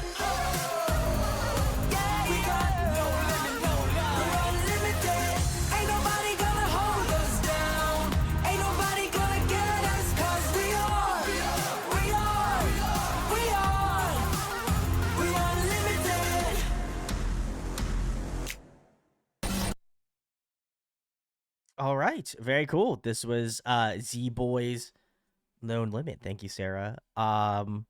Yeah, we got no limit, no lie. We're unlimited. Ain't nobody gonna hold us down. Ain't nobody gonna get us, cause we are, we are, we are, we unlimited. All right, very cool. This was Z Boy's Known Limit. Thank you, Sarah. Let's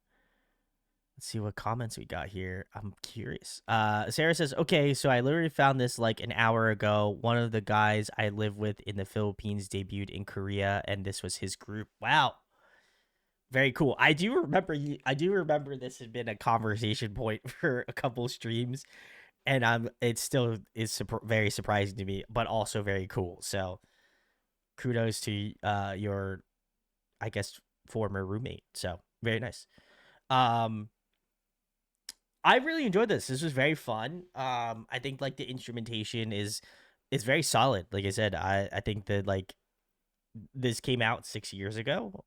see what comments we got here. I'm curious. Sarah says, okay, so I literally found this like an hour ago. One of the guys I live with in the Philippines debuted in Korea, and this was his group. Wow. Very cool. I do remember this had been a conversation point for a couple streams, and it still is very surprising to me, but also very cool. So kudos to your, I guess, former roommate. So very nice. Um, I really enjoyed this. This was very fun. I think like the instrumentation is very solid. Like I said, I think that like this came out 6 years ago,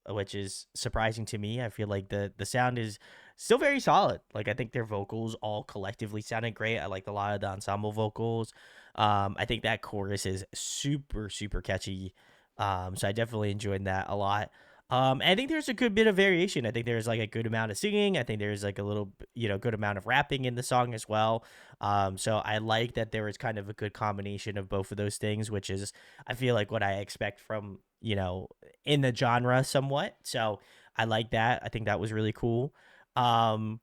which is surprising to me. I feel like the sound is still very solid. Like I think their vocals all collectively sounded great. I liked a lot of the ensemble vocals. I think that chorus is super super catchy. So I definitely enjoyed that a lot. And I think there's a good bit of variation. I think there's like a good amount of singing. I think there's like a little, good amount of rapping in the song as well. So I like that there was kind of a good combination of both of those things, which is, I feel like what I expect from, in the genre somewhat. So I like that. I think that was really cool. Um,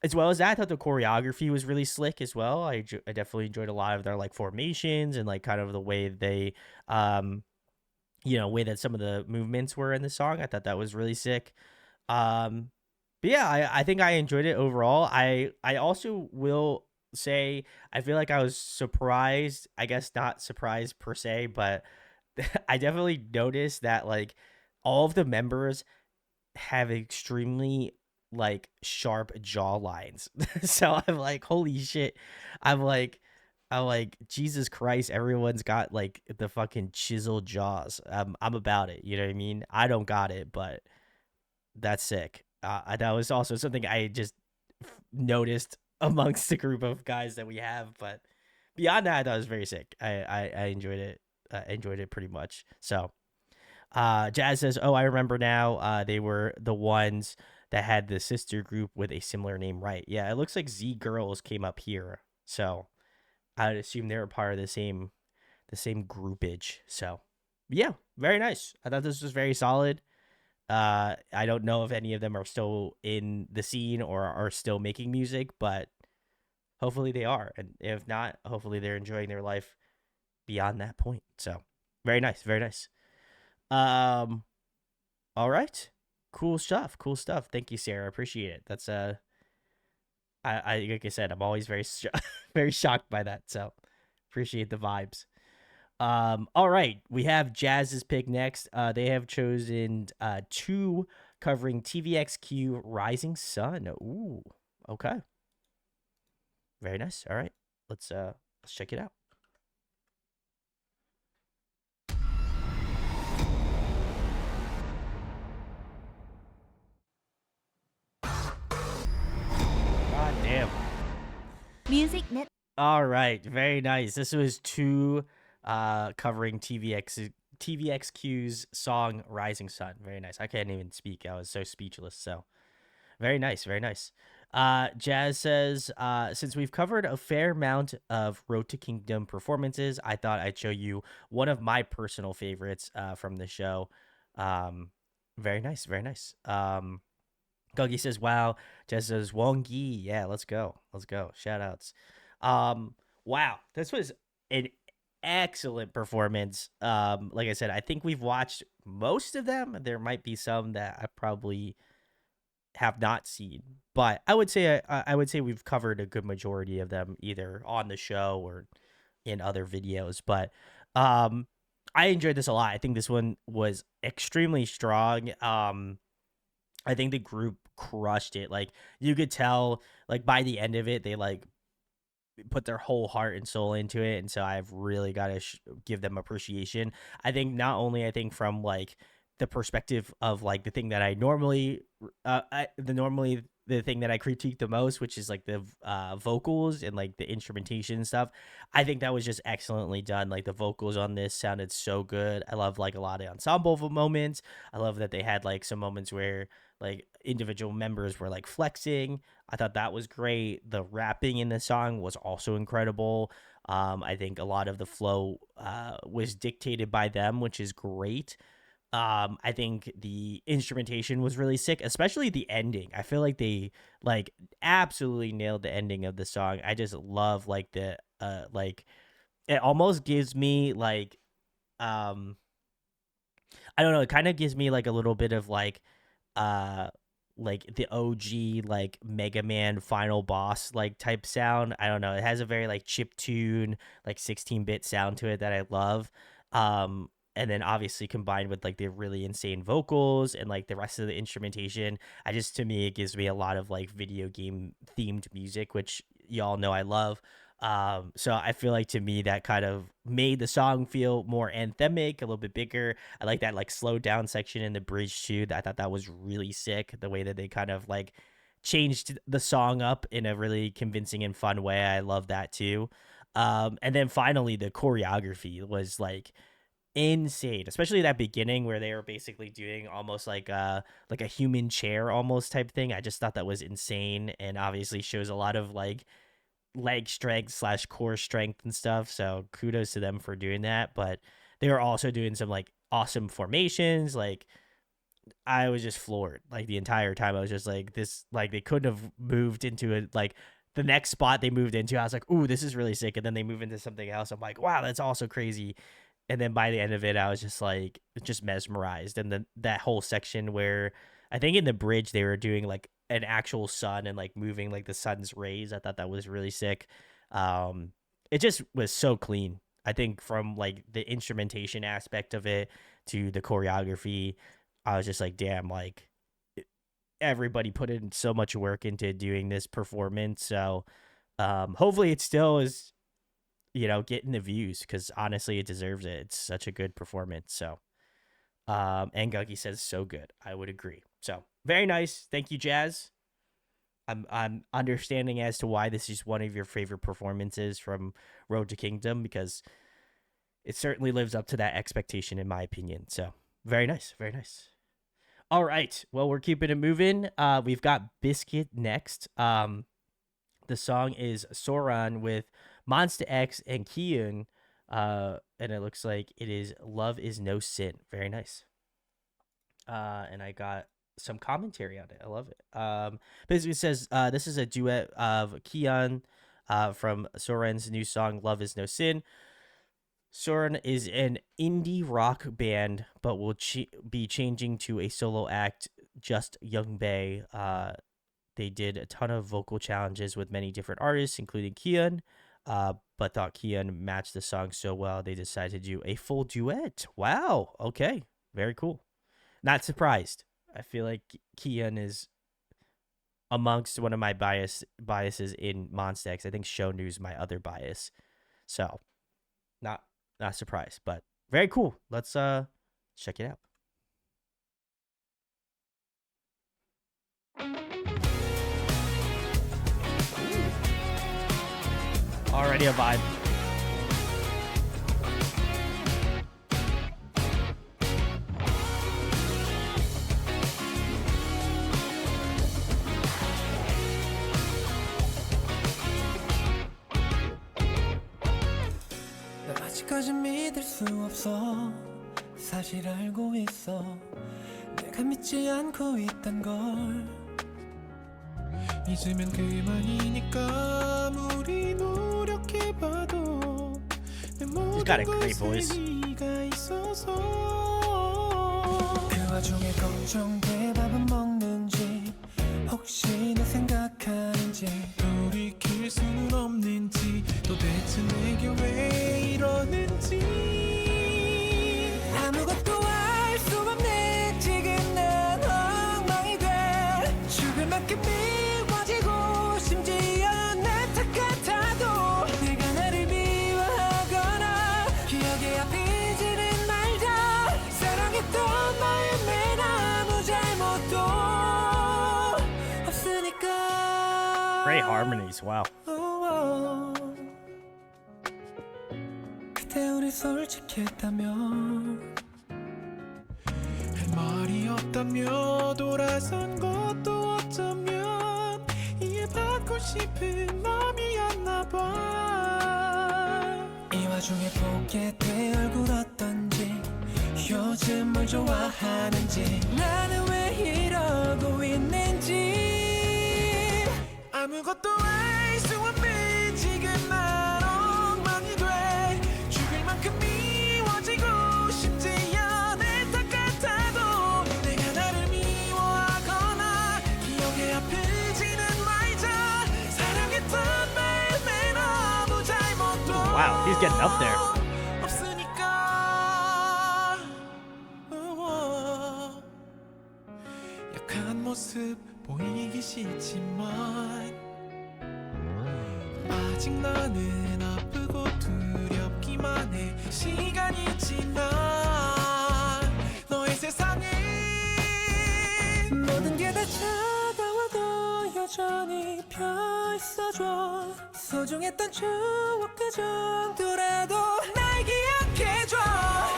as well as that, I thought the choreography was really slick as well. I definitely enjoyed a lot of their like formations and like kind of the way they, um, way that some of the movements were in the song. I thought that was really sick. Um, but yeah, I think I enjoyed it overall. I also will say I feel like I was surprised. I guess not surprised per se, but I definitely noticed that like all of the members have extremely like sharp jaw lines. So I'm like, holy shit. I'm like I'm like, Jesus Christ, everyone's got like the fucking chiseled jaws. I'm about it. You know what I mean? I don't got it, but that's sick. That was also something I just noticed amongst the group of guys that we have. But beyond that, I thought it was very sick. I enjoyed it. Enjoyed it pretty much. So Jazz says, "Oh, I remember now. They were the ones that had the sister group with a similar name, right? Yeah, it looks like Z Girls came up here, so I'd assume they were part of the same groupage. So, yeah, very nice. I thought this was very solid. I don't know if any of them are still in the scene or are still making music, but hopefully they are, and if not, hopefully they're enjoying their life beyond that point. So, very nice, very nice. Um, All right. Cool stuff. Cool stuff. Thank you, Sarah. I appreciate it. That's I like I said, I'm always very very shocked by that. So appreciate the vibes. All right, we have Jazz's pick next. They have chosen two covering TVXQ Rising Sun. Ooh, okay, very nice. All right, let's check it out. God damn. Music net. All right, very nice. This was two covering TVXQ's song Rising Sun. Very nice. I can't even speak. I was so speechless. So very nice, very nice. Jazz says, since we've covered a fair amount of Road to Kingdom performances, I thought I'd show you one of my personal favorites from the show. Um, very nice, very nice. Gogi says, wow. Jazz says, Wongi. Yeah, let's go. Let's go. Shout outs. Wow. This was an excellent performance. Like I said, I think we've watched most of them. There might be some that I probably have not seen, but I would say we've covered a good majority of them either on the show or in other videos. But um, I enjoyed this a lot. I think this one was extremely strong. I think the group crushed it. Like you could tell, like by the end of it, they like put their whole heart and soul into it, and so I've really got to give them appreciation. I think not only I think from like the perspective of like the thing that I normally the thing that I critique the most, which is like the vocals and like the instrumentation stuff. I think that was just excellently done. Like the vocals on this sounded so good. I love like a lot of ensemble moments. I love that they had like some moments where like individual members were like flexing. I thought that was great. The rapping in the song was also incredible. I think a lot of the flow was dictated by them, which is great. I think the instrumentation was really sick, especially the ending. I feel like they like absolutely nailed the ending of the song. I just love like the like it almost gives me um I don't know, it kind of gives me like a little bit of uh like the OG like Mega Man final boss like type sound. I don't know. It has a very like chip tune, like 16-bit sound to it that I love. And then obviously combined with like the really insane vocals and like the rest of the instrumentation, I just to me it gives me a lot of like video game themed music, which y'all know I love. So I feel like to me that kind of made the song feel more anthemic, a little bit bigger. I like that like slowed down section in the bridge too. I thought that was really sick. The way that they kind of like changed the song up in a really convincing and fun way. I love that too. And then finally the choreography was like insane, especially that beginning where they were basically doing almost like a human chair almost type thing. I just thought that was insane and obviously shows a lot of like leg strength slash core strength and stuff. So kudos to them for doing that. But they were also doing some like awesome formations. Like I was just floored. Like the entire time I was just like this like they couldn't have moved into it like the next spot they moved into, I was like, ooh, this is really sick. And then they move into something else. I'm like, wow, that's also crazy. And then by the end of it, I was just like, just mesmerized. And then that whole section where I think in the bridge they were doing like an actual sun and like moving like the sun's rays. I thought that was really sick. Um, it just was so clean. I think from like the instrumentation aspect of it to the choreography, I was just like, damn, like everybody put in so much work into doing this performance. So hopefully it still is, you know, getting the views because honestly it deserves it. It's such a good performance. So and Guggy says so good. I would agree. So very nice. Thank you, Jazz. I'm understanding as to why this is one of your favorite performances from Road to Kingdom because it certainly lives up to that expectation in my opinion. So very nice, very nice. All right. Well, we're keeping it moving. We've got Biscuit next. The song is Soran with Monsta X and Kiyun. And it looks like it is Love is No Sin. Very nice. And I got some commentary on it. I love it. Basically it says this is a duet of Kian from Soren's new song Love is No Sin. Soren is an indie rock band, but will be changing to a solo act. Just Young Bae. They did a ton of vocal challenges with many different artists, including Kian. But thought Kian matched the song so well, they decided to do a full duet. Wow. Okay. Very cool. Not surprised. I feel like Kian is amongst one of my biases in Monsta X. I think show news my other bias. So not not surprised, but very cool. Let's check it out. Already a vibe. 난 아직까진 믿을 수 없어. 사실 알고 있어. 내가 믿지 않고 있단 걸. 잊으면 그만이니까 아무리 노력해봐도 내 He's got a 모든 great 것에 voice. 네가 있어서. 그 와중에 걱정돼 밥은 먹는지 혹시 내 생각하는지 돌이킬 수는 없는지 도대체 내게 왜 이러는지 아무것도 알 수 없네 지금 난 엉망이 돼 죽을 만큼 미워지고 심지어 내 탓 같아도 내가 나를 미워하거나 기억에 아프지는 말자 사랑했던 마음엔 아무 잘못도 없으니까 Great harmonies. Wow. 그때 우리 솔직했다면 할 말이 없다며 돌아선 것도 어쩌면 이해받고 싶은 맘이었나봐 이 와중에 보게 돼 얼굴 어떤지 요즘 뭘 좋아하는지 나는 왜 이러고 있는지 아무것도 알 수 없는 지금 난 엉망이 돼 죽을 만큼 미워지고 심지어 내 탓 같아도 내가 나를 미워하거나 기억에 아프지는 말자 사랑했던 마음엔 아무 잘못도 Wow, he's getting up there. 없으니까 약한 모습 보이기 싫지만 아직 나는 아프고 두렵기만 해 시간이 지나 너의 세상에 모든 게 다 차가워도 여전히 펴있어줘 소중했던 추억 그 정도라도 날 기억해줘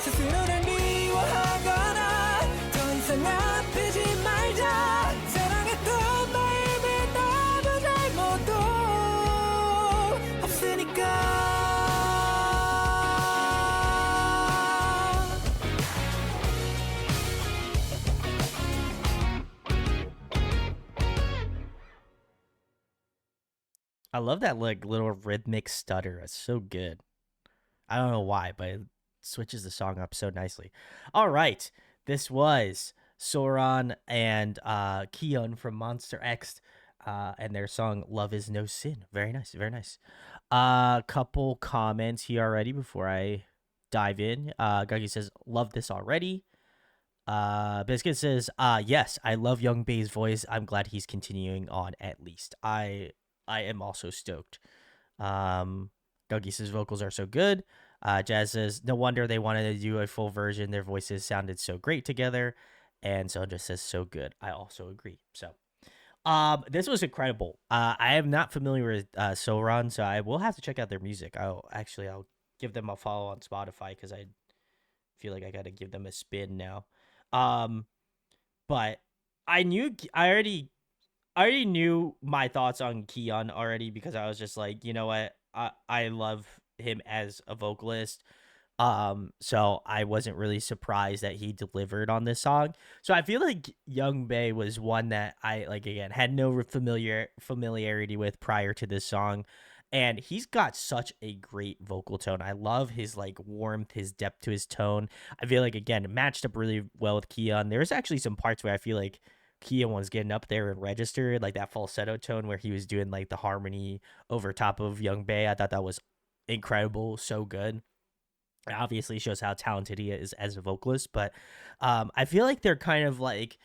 스스로를 미워하거나 더 이상 아프지 말자 사랑했던 마음에 아무 잘못도 없으니까 I love that like little rhythmic stutter. It's so good. I don't know why, but it switches the song up so nicely. All right. This was Soran and Keon from Monster X and their song Love Is No Sin. Very nice, very nice. Couple comments here already before I dive in. Guggy says, love this already. Biscuit says, yes, I love Young Bae's voice. I'm glad he's continuing on at least. I am also stoked. Guggy says vocals are so good. Jazz says, no wonder they wanted to do a full version. Their voices sounded so great together. And Sandra says, so good. I also agree. So, this was incredible. I am not familiar with Soran, so I will have to check out their music. I'll give them a follow on Spotify because I feel like I got to give them a spin now. But I already knew my thoughts on Keon already because I was just like, you know what, I love him as a vocalist. So I wasn't really surprised that he delivered on this song. So I feel like Young Bae was one that I like again had no familiarity with prior to this song, And he's got such a great vocal tone. I love his like warmth, his depth to his tone. I feel like again it matched up really well with Keon. There's actually some parts where I feel like Keon was getting up there and registered, like that falsetto tone where he was doing like the harmony over top of Young Bae. I thought that was incredible, so good. It obviously shows how talented he is as a vocalist, but I feel like they're kind of like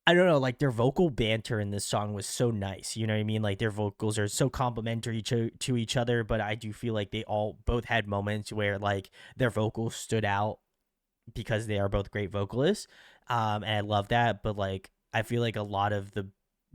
I don't know, like their vocal banter in this song was so nice. You know what I mean? Like their vocals are so complimentary to each other, but I do feel like they all both had moments where like their vocals stood out because they are both great vocalists. And I love that. But like, I feel like a lot of the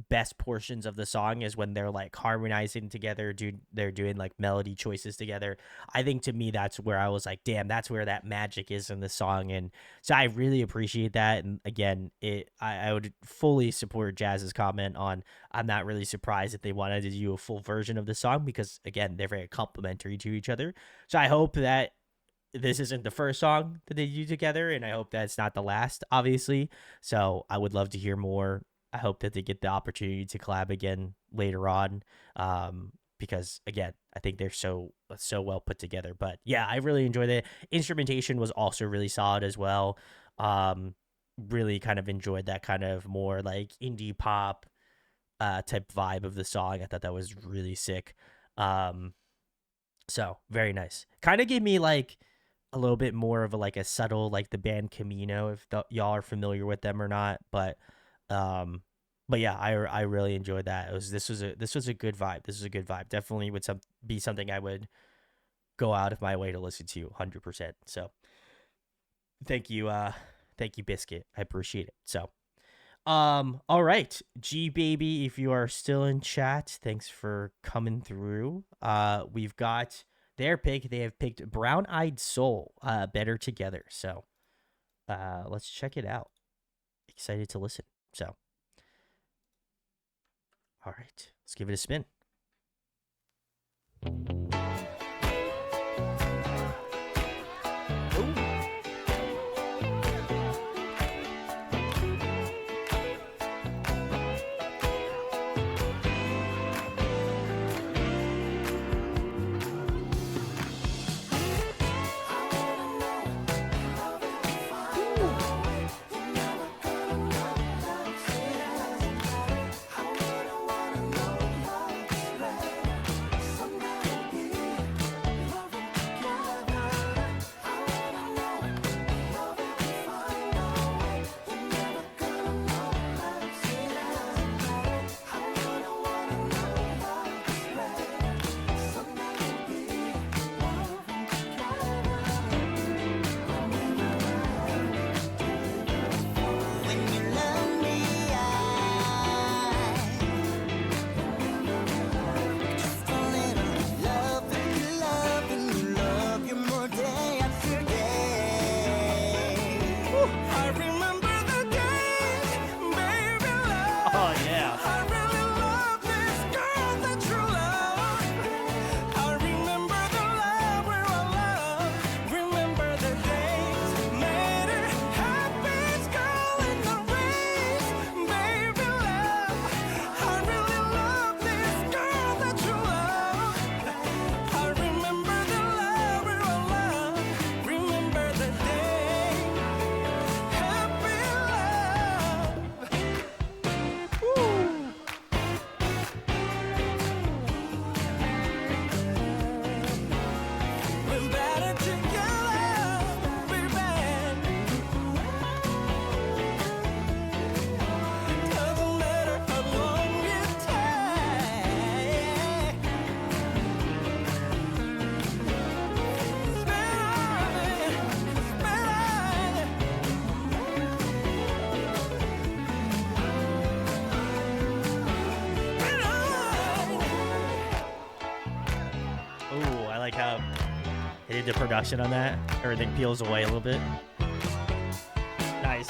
best portions of the song is when they're like harmonizing together, they're doing like melody choices together. I think to me that's where I was like, damn, that's where that magic is in the song. And so I really appreciate that. And again, I would fully support Jazz's comment on I'm not really surprised if they wanted to do a full version of the song because again, they're very complimentary to each other. So I hope that this isn't the first song that they do together, and I hope that's not the last, obviously. So I would love to hear more. I hope that they get the opportunity to collab again later on, because again, I think they're so well put together. But yeah, I really enjoyed it. Instrumentation was also really solid as well. Really kind of enjoyed that kind of more like indie pop type vibe of the song. I thought that was really sick. Um, so very nice. Kind of gave me like a little bit more of a like a subtle like the band Camino if y'all are familiar with them or not, um but yeah, I really enjoyed that. This was a good vibe. This is a good vibe. Definitely would be something I would go out of my way to listen to 100%. So thank you Biscuit. I appreciate it. So all right, G baby, if you are still in chat, thanks for coming through. We've got their pick. They have picked Brown Eyed Soul, Better Together. So let's check it out. Excited to listen. So, all right, let's give it a spin. Oh yeah. Ooh, I like how they did the production on that. Everything peels away a little bit. Nice.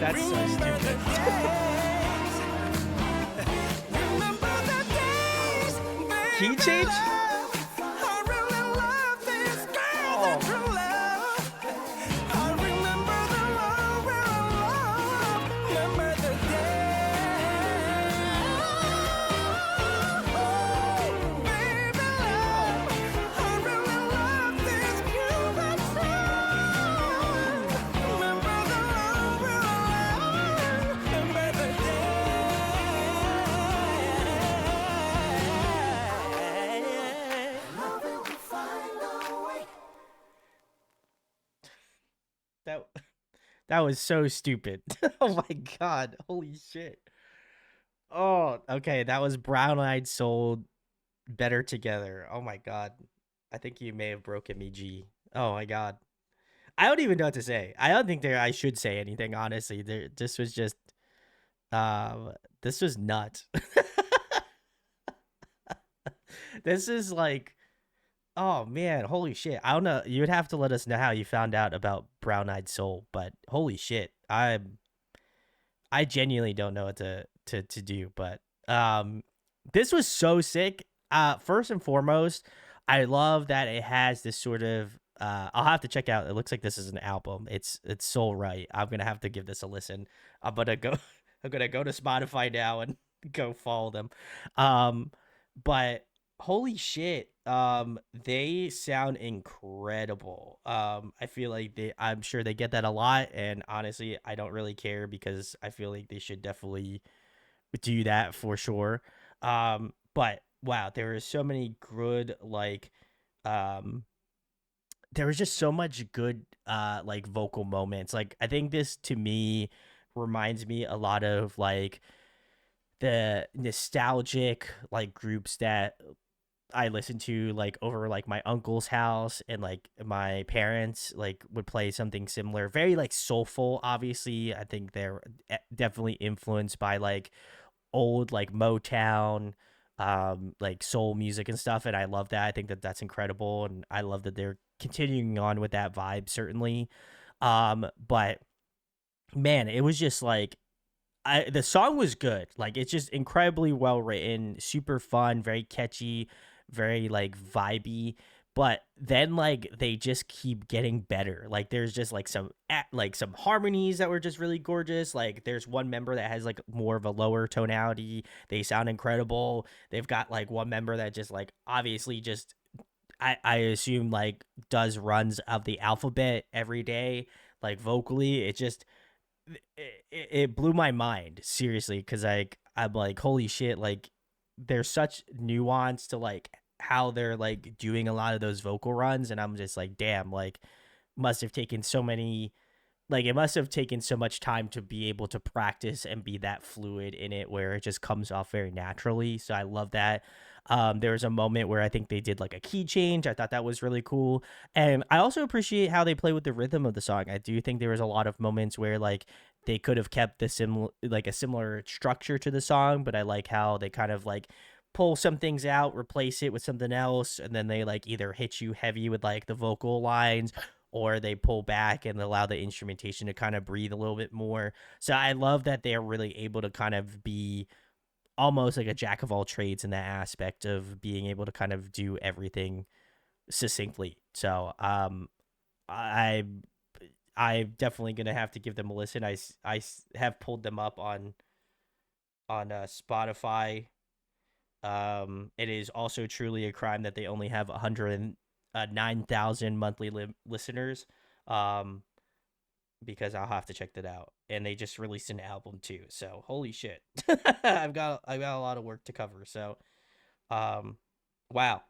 That's so stupid. Key change? Oh. That that was so stupid. Oh my god. Holy shit. Oh, okay. That was Brown Eyed Soul Better Together. Oh my god. I think you may have broken me, G. Oh my god. I don't even know what to say. I don't think I should say anything, honestly. This was just this was nuts. This is like, oh man, holy shit. I don't know. You would have to let us know how you found out about Brown Eyed Soul, but holy shit. I genuinely don't know what to do, but this was so sick. First and foremost, I love that it has this sort of I'll have to check out. It looks like this is an album. It's Soul Right. I'm gonna have to give this a listen. I'm gonna go I'm gonna go to Spotify now and go follow them. But holy shit, they sound incredible. I feel like I'm sure they get that a lot, and honestly I don't really care because I feel like they should definitely do that for sure. But wow, there are so many good like um there was just so much good like vocal moments. Like I think this to me reminds me a lot of like the nostalgic like groups that I listened to like over like my uncle's house, and like my parents like would play something similar, very like soulful. Obviously, I think they're definitely influenced by like old like Motown, like soul music and stuff, and I love that. I think that that's incredible, and I love that they're continuing on with that vibe certainly. But man, it was just like the song was good. Like it's just incredibly well written, super fun, very catchy, very like vibey. But then like they just keep getting better. Like there's just like some harmonies that were just really gorgeous. Like there's one member that has like more of a lower tonality. They sound incredible. They've got like one member that just like obviously just I assume like does runs of the alphabet every day, like vocally. It just it blew my mind seriously, because like I'm like holy shit, like there's such nuance to like how they're like doing a lot of those vocal runs, and I'm just like damn, like must have taken so many, like it must have taken so much time to be able to practice and be that fluid in it where it just comes off very naturally. So I love that. There was a moment where I think they did like a key change. I thought that was really cool. And I also appreciate how they play with the rhythm of the song. I do think there was a lot of moments where like they could have kept the similar structure to the song, but I like how they kind of like pull some things out, replace it with something else, and then they like either hit you heavy with like the vocal lines, or they pull back and allow the instrumentation to kind of breathe a little bit more. So I love that they're really able to kind of be almost like a jack of all trades in that aspect of being able to kind of do everything succinctly. So I I'm definitely gonna have to give them a listen. I have pulled them up on Spotify. It is also truly a crime that they only have 109,000 monthly listeners. Um, because I'll have to check that out. And they just released an album too. So holy shit. I've got a lot of work to cover. So um wow.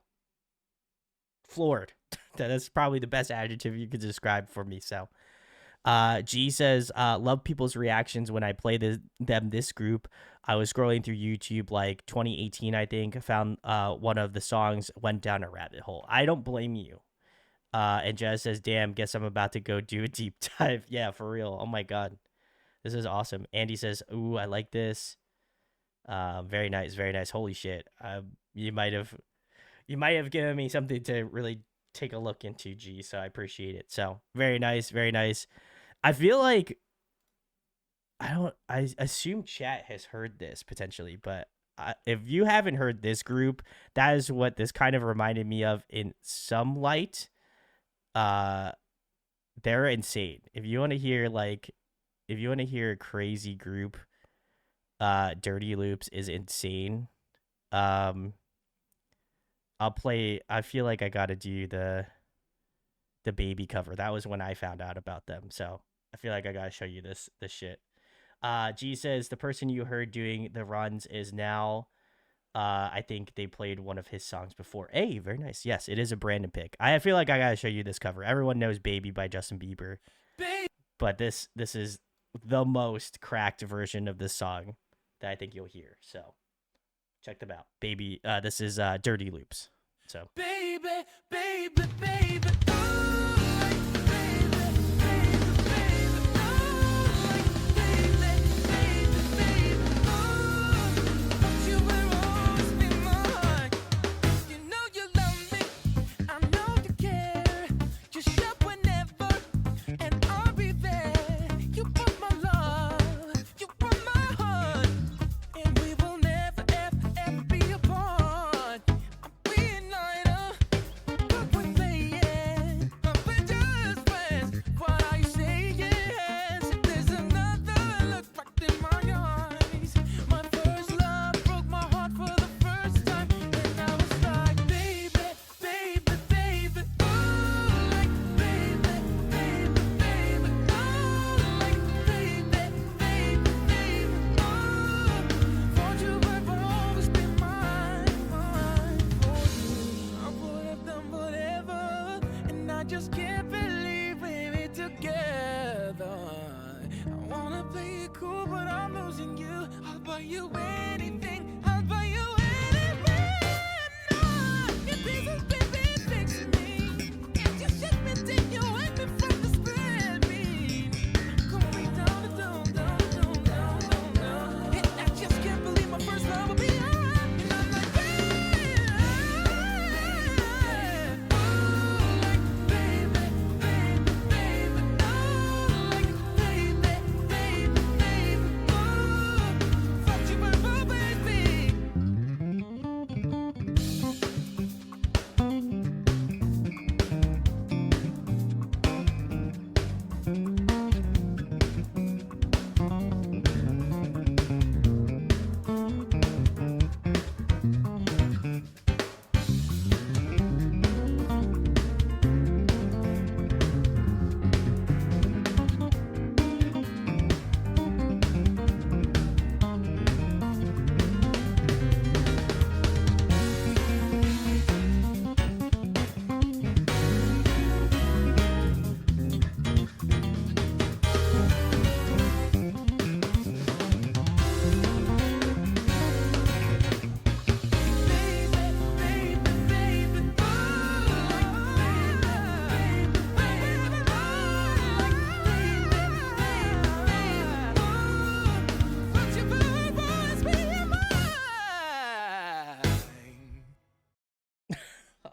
Floored. That's probably the best adjective you could describe for me. So G says, love people's reactions when I play this group. I was scrolling through YouTube like 2018, I think, found one of the songs, went down a rabbit hole. I don't blame you. And Jazz says, damn, guess I'm about to go do a deep dive. Yeah, for real. Oh my God. This is awesome. Andy says, ooh, I like this. Very nice, very nice. Holy shit. You might have given me something to really take a look into, G, so I appreciate it. So very nice, very nice. I feel like I don't. I assume chat has heard this potentially, but if you haven't heard this group, that is what this kind of reminded me of in some light. Uh, they're insane. If you want to hear a crazy group, Dirty Loops is insane. Um, I'll play. I feel like I got to do the baby cover. That was when I found out about them. So I feel like I gotta show you this shit. G says the person you heard doing the runs is now. I think they played one of his songs before. Hey, very nice. Yes, it is a Brandon pick. I feel like I gotta show you this cover. Everyone knows "Baby" by Justin Bieber, but this is the most cracked version of this song that I think you'll hear. So check them out. Baby, this is Dirty Loops. So Baby, baby, baby, oh, baby, baby, baby, oh, baby, baby, baby, oh, you will always be mine. You know you love me, I know you care. You shop whenever, and I'll be there. You put my love, you put my heart, and we will never, ever, ever be apart. I'm being lighter. Just can't believe we're together. I wanna play it cool, but I'm losing you. I'll buy you anything. I'll buy you anything. No, your pieces, baby, fix me. If you shake me, then you wake me from the spread me. Come way down, down, down, down, down, down, down. And I just can't believe my first love will be on. And I'm like,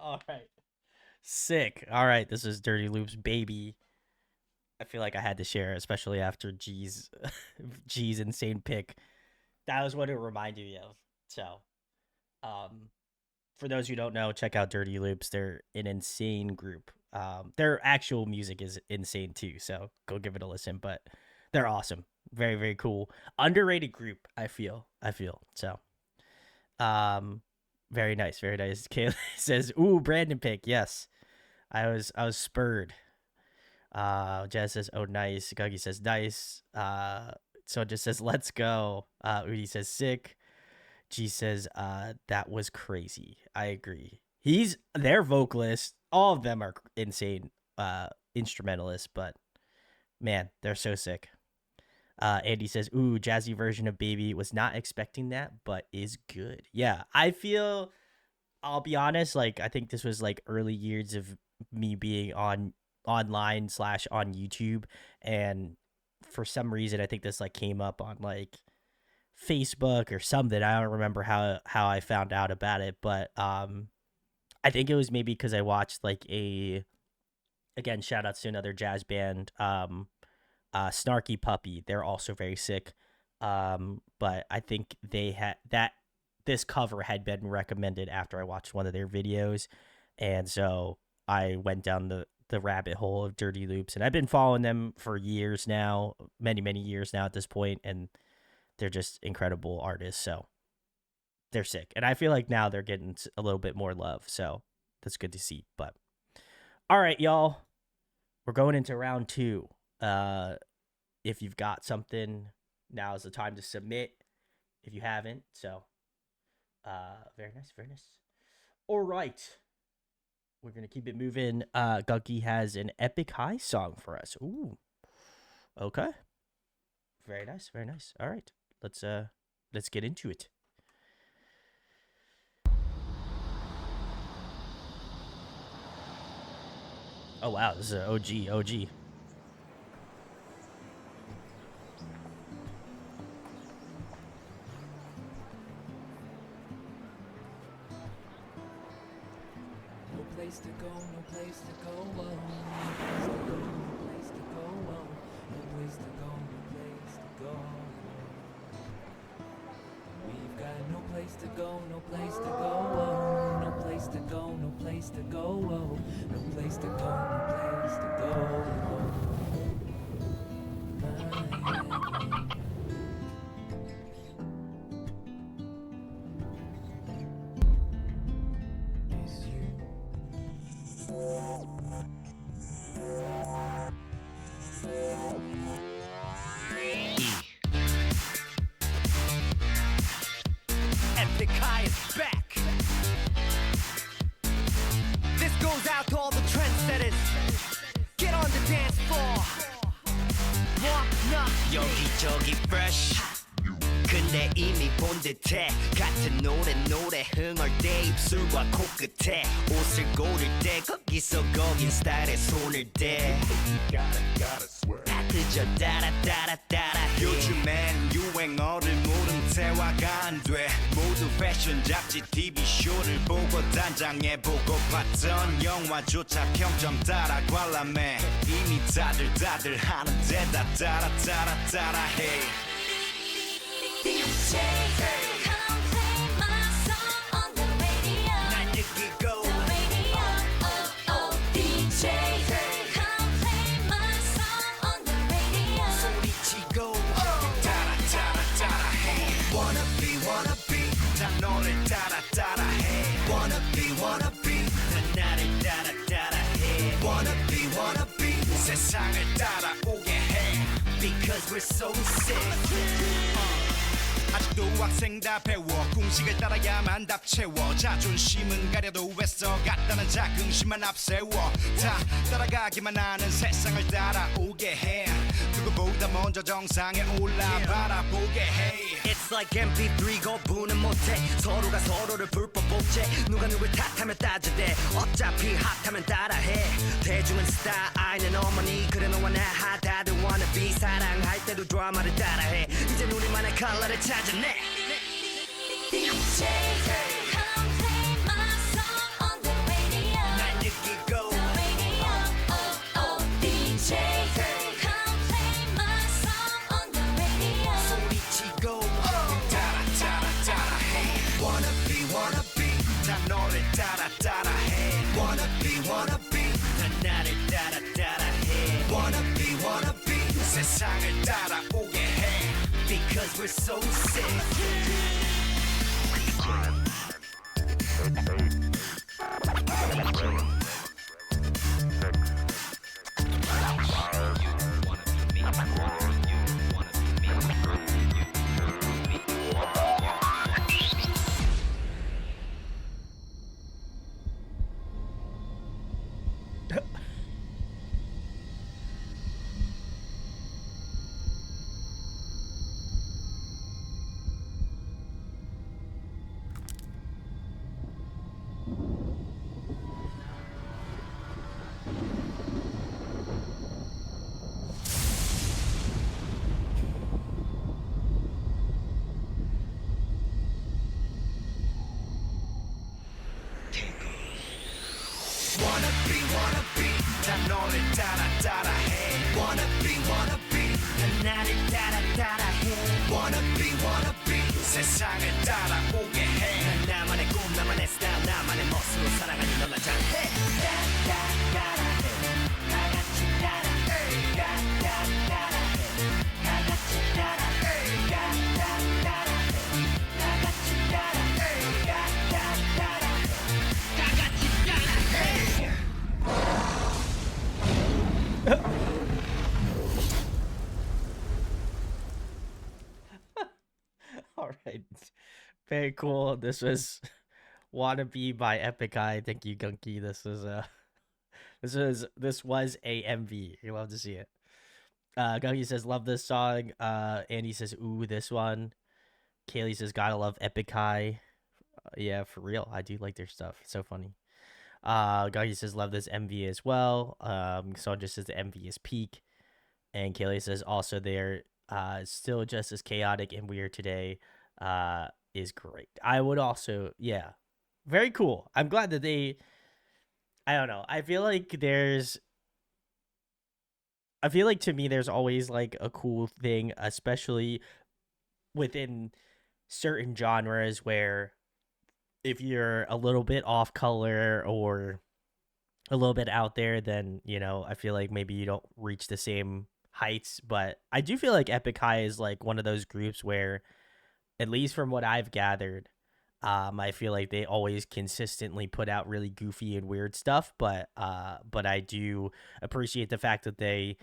all right. Sick. All right, this is Dirty Loops, baby. I feel like I had to share, especially after G's G's insane pick. That was what it reminded me of. So, um, for those who don't know, check out Dirty Loops. They're an insane group. Their actual music is insane too. So go give it a listen. But they're awesome. Very very cool. Underrated group. I feel so. Um, very nice. Very nice. Kayla says, "Ooh, Brandon pick. Yes, I was spurred." Jazz says, "Oh, nice." Guggy says, "Nice." So just says, "Let's go." Udi says, "Sick." G says, "That was crazy." I agree. He's their vocalist. All of them are insane instrumentalists, but man, they're so sick. Andy says, "Ooh, jazzy version of Baby. Was not expecting that, but is good." Yeah, I feel. I'll be honest. Like, I think this was like early years of me being on online slash on YouTube, and for some reason, I think this like came up on like Facebook or something. I don't remember how I found out about it, but I think it was maybe because I watched like a again shout outs to another jazz band Snarky Puppy, they're also very sick. But I think they had that this cover had been recommended after I watched one of their videos, and so I went down the rabbit hole of Dirty Loops, and I've been following them for years now, many years now at this point, and they're just incredible artists. So they're sick, and I feel like now they're getting a little bit more love, so that's good to see. But all right, y'all, we're going into round two. If you've got something, now is the time to submit. If you haven't, so very nice, very nice. All right, we're gonna keep it moving. Gunky has an epic high song for us. Ooh, okay, very nice, very nice. All right, let's get into it. Oh wow, this is an OG. No place to go, no place to go, oh. No place to go, oh. No place to go, no place to go. We've got no place to go, no place to go, oh. No place to go, no place to go, oh. No place to go, no place to go, oh. Is you. Epic High is back. This goes out to all the trendsetters. Get on the dance floor. Walk not 여기저기 fresh. 근데 이미 본 듯해 같은 노래 흥얼 대 입술과 코끝에 옷을 고를 때 거기서 거긴 스타일에 손을 대 다 그저 따라 요즘엔 유행어를 모른 대화가 안 돼 모두 패션 잡지 TV쇼를 보고 단장해보고 봤던 영화조차 평점 따라 관람해 이미 다들 하는데 다 따라해 DJ, come play my song on the radio. 날 느끼고 The radio, oh oh. DJ, come play my song on the radio. 소리치고 따라해 Wanna be 다 너를 따라해 Wanna be 난 나를 따라해 Wanna be 세상을 따라오게 해 Because we're so sick 아직도 학생다 배워 공식을 따라야만 답 채워 자존심은 가려도 애써 같다는 자긍심만 앞세워 다 따라가기만 하는 세상을 따라오게 해 누구보다 먼저 정상에 올라 바라보게 해 It's like MP3 거부는 못해 서로가 서로를 불법 복제 누가 누굴 탓하면 따져대 어차피 핫하면 따라해 대중은 스타 아이는 어머니 그래 너와 나 다들 wannabe 사랑할 때도 드라마를 따라해 이제 우리만의 컬러를 찾았네 DJ, come play my song on the radio. 날 느끼고 The radio, oh oh. DJ, come play my song on the radio. 소리치고 따라해 Wanna be 다 너를 따라해 Wanna be 난 나를 따라해 Wanna be 세상을 따라오게 해 Because we're so sick Wanna be 다 너를 따라해 Wanna be 세상을 따라오게 해 나만의 꿈 나만의 스타일 나만의 멋으로 살아가는 너나 잘해 따라해 다 같이 따라해 따라해 다 같이 따라해 따라해 다 같이 따라해 따라해 다 같이 따라해 All right. Very cool. This was Wannabe by Epic Eye. Thank you, Gunky. This was a MV. You love to see it. Gunky says, love this song. Andy says, ooh, this one. Kaylee says, gotta love Epic Eye. Yeah, for real. I do like their stuff. It's so funny. Gunky says, love this MV as well. Sandra says the MV is peak. And Kaylee says, also they're still just as chaotic and weird today. Is great. I would also, yeah, very cool. I'm glad that I don't know. I feel like to me, there's always like a cool thing, especially within certain genres where if you're a little bit off color or a little bit out there, then, I feel like maybe you don't reach the same heights. But I do feel like Epic High is like one of those groups where, at least from what I've gathered, I feel like they always consistently put out really goofy and weird stuff, but I do appreciate the fact that they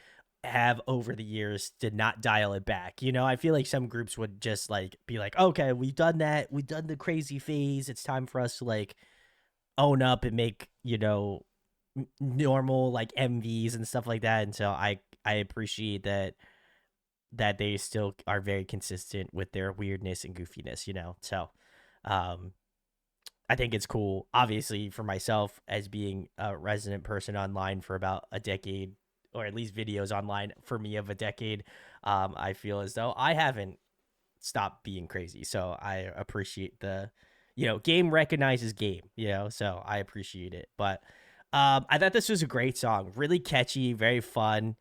have over the years did not dial it back. I feel like some groups would just like be like, okay, we've done that, we've done the crazy phase. It's time for us to like own up and make normal like MVs and stuff like that. And so I appreciate that they still are very consistent with their weirdness and goofiness, So, I think it's cool. Obviously, for myself, as being a resident person online for about a decade, or at least videos online for me of a decade, I feel as though I haven't stopped being crazy. So I appreciate game recognizes game, so I appreciate it. But I thought this was a great song, really catchy, very fun.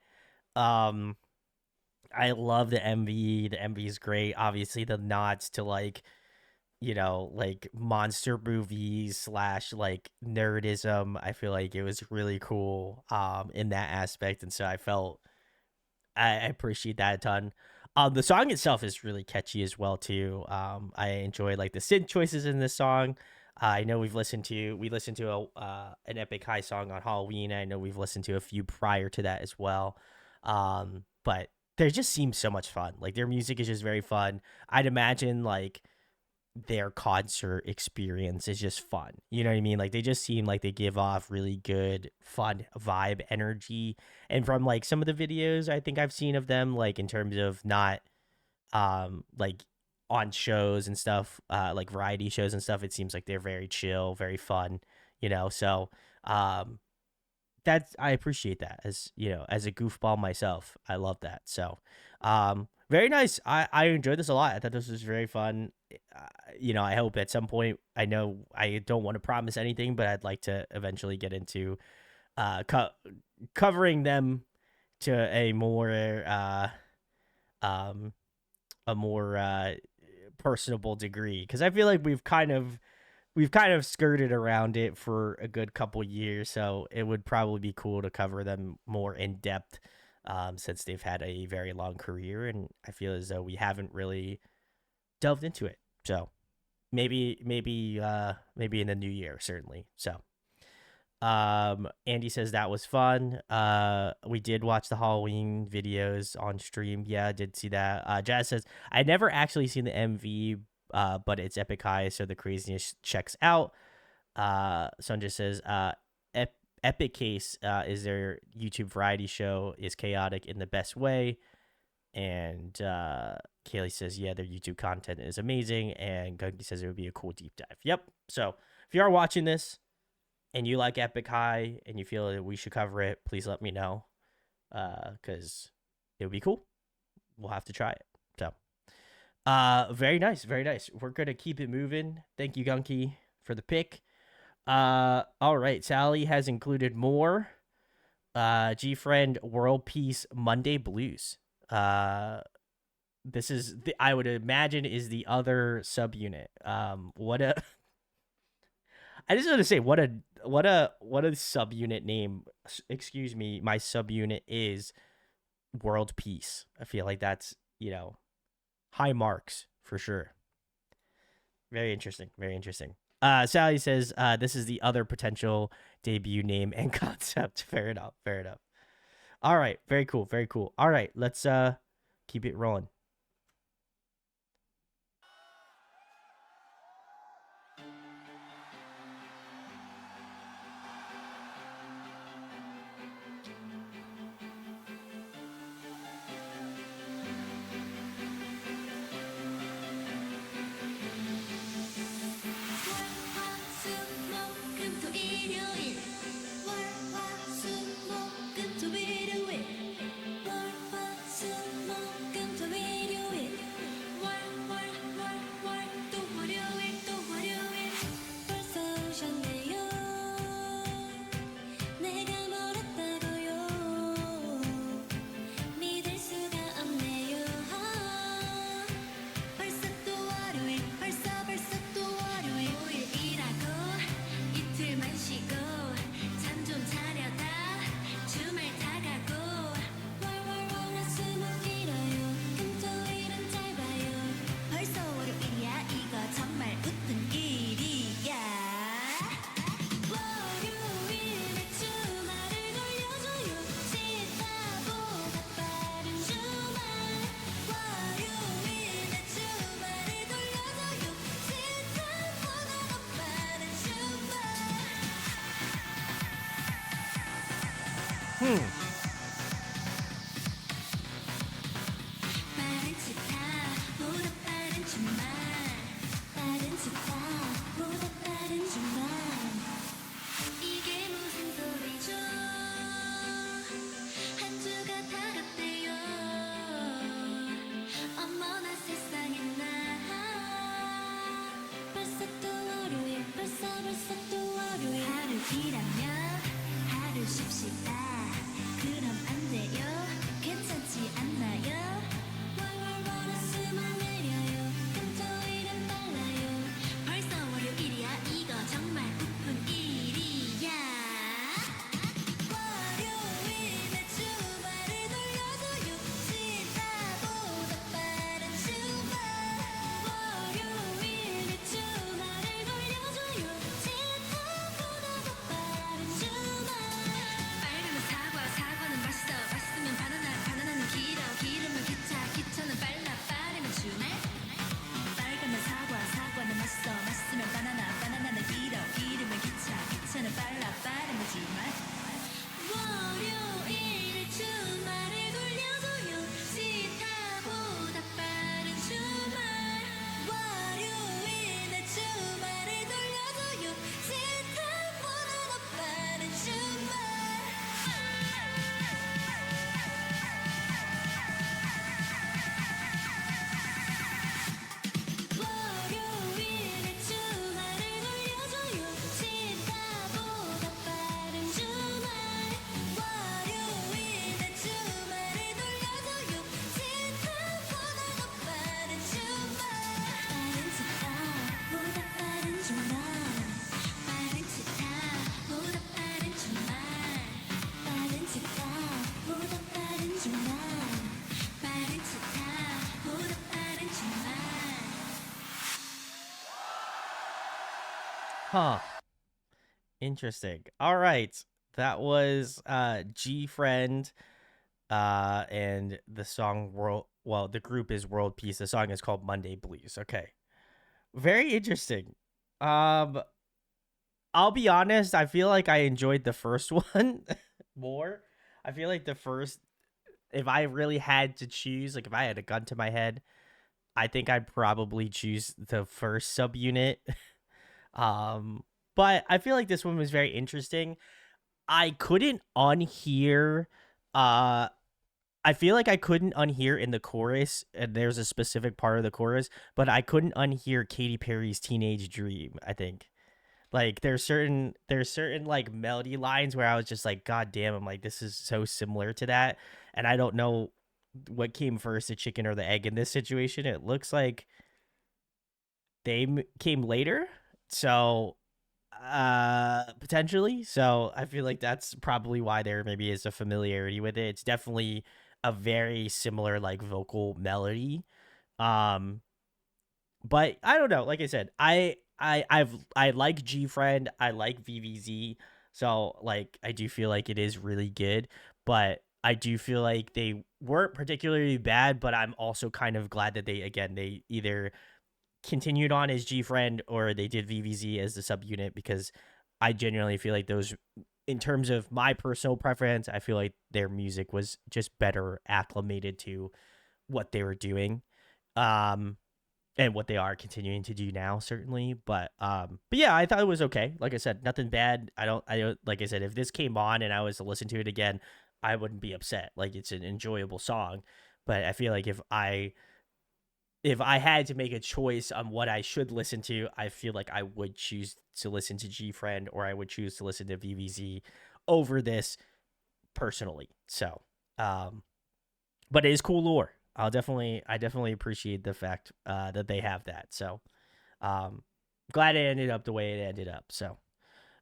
I love the MV. The MV is great. Obviously, the nods to like monster movies / like nerdism. I feel like it was really cool in that aspect. And so I appreciate that a ton. The song itself is really catchy as well too. I enjoy like the synth choices in this song. I know we listened to an Epic High song on Halloween. I know we've listened to a few prior to that as well. But they just seem so much fun. Like their music is just very fun. I'd imagine like their concert experience is just fun. You know what I mean? Like they just seem like they give off really good, fun vibe energy. And from like some of the videos I think I've seen of them, like in terms of not like on shows and stuff, like variety shows and stuff, it seems like they're very chill, very fun, So I appreciate that as a goofball myself. I love that. So very nice. I enjoyed this a lot. I thought this was very fun. I hope at some point, I know I don't want to promise anything, but I'd like to eventually get into covering them to a more personable degree, because I feel like we've kind of skirted around it for a good couple years, so it would probably be cool to cover them more in depth, since they've had a very long career, and I feel as though we haven't really delved into it. So maybe in the new year, certainly. So Andy says that was fun. We did watch the Halloween videos on stream. Yeah, I did see that. Jazz says I never actually seen the MV, but it's Epic High, so the craziness checks out. Sunja says Epic Case is their YouTube variety show, is chaotic in the best way. And Kaylee says, yeah, their YouTube content is amazing. And Gunky says it would be a cool deep dive. Yep. So if you are watching this and you like Epic High and you feel that we should cover it, please let me know, because it would be cool. We'll have to try it. So very nice. Very nice. We're going to keep it moving. Thank you, Gunky, for the pick. All right. Sally has included more G-Friend World Peace Monday Blues. this is I would imagine is the other subunit. What a I just want to say what a subunit name. Excuse me, my subunit is world peace. I feel like that's high marks for sure. Very interesting. Very interesting. Sally says this is the other potential debut name and concept. Fair enough. Fair enough. All right. Very cool. Very cool. All right. Let's keep it rolling. Huh. Interesting. All right. That was G Friend and the song the group is World Peace. The song is called Monday Blues. Okay. Very interesting. Um I'll be honest, I feel like I enjoyed the first one more. I feel like the first if I really had to choose, like if I had a gun to my head, I think I'd probably choose the first subunit. um but I feel like this one was very interesting. I couldn't unhear uh I feel like I couldn't unhear in the chorus, and there's a specific part of the chorus, but I couldn't unhear Katy Perry's Teenage Dream, I think. Like there's certain like melody lines where I was just like, God damn, I'm like, this is so similar to that. And I don't know what came first, the chicken or the egg in this situation. It looks like they came later. So potentially. So I feel like that's probably why there maybe is a familiarity with it. It's definitely a very similar like vocal melody. Um but I don't know. Like I said, I like G Friend. I like VVZ. So like I do feel like it is really good, but I do feel like they weren't particularly bad, but I'm also kind of glad that they either continued on as G Friend or they did VVZ as the subunit, because I genuinely feel like those, in terms of my personal preference, I feel like their music was just better acclimated to what they were doing. Um and what they are continuing to do now, certainly. But yeah, I thought it was okay. Like I said, nothing bad. I don't like I said, if this came on and I was to listen to it again, I wouldn't be upset. Like, it's an enjoyable song. But I feel like if I had to make a choice on what I should listen to, I feel like I would choose to listen to G Friend, or I would choose to listen to VVZ over this personally. So, um, but it is cool lore. I definitely appreciate the fact that they have that. So, um, glad it ended up the way it ended up. So,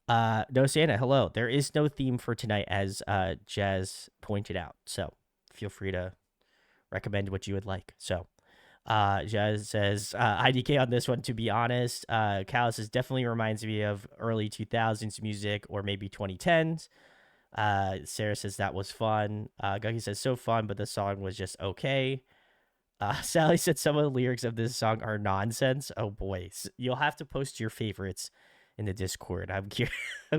no Santa, hello. There is no theme for tonight, as Jazz pointed out. So, feel free to recommend what you would like. So, Jazz says, IDK on this one, to be honest. Callus definitely reminds me of early 2000s music, or maybe 2010s. Sarah says that was fun. Guggy says so fun, but the song was just okay. Sally said some of the lyrics of this song are nonsense. Oh boy, you'll have to post your favorites in the Discord. I'm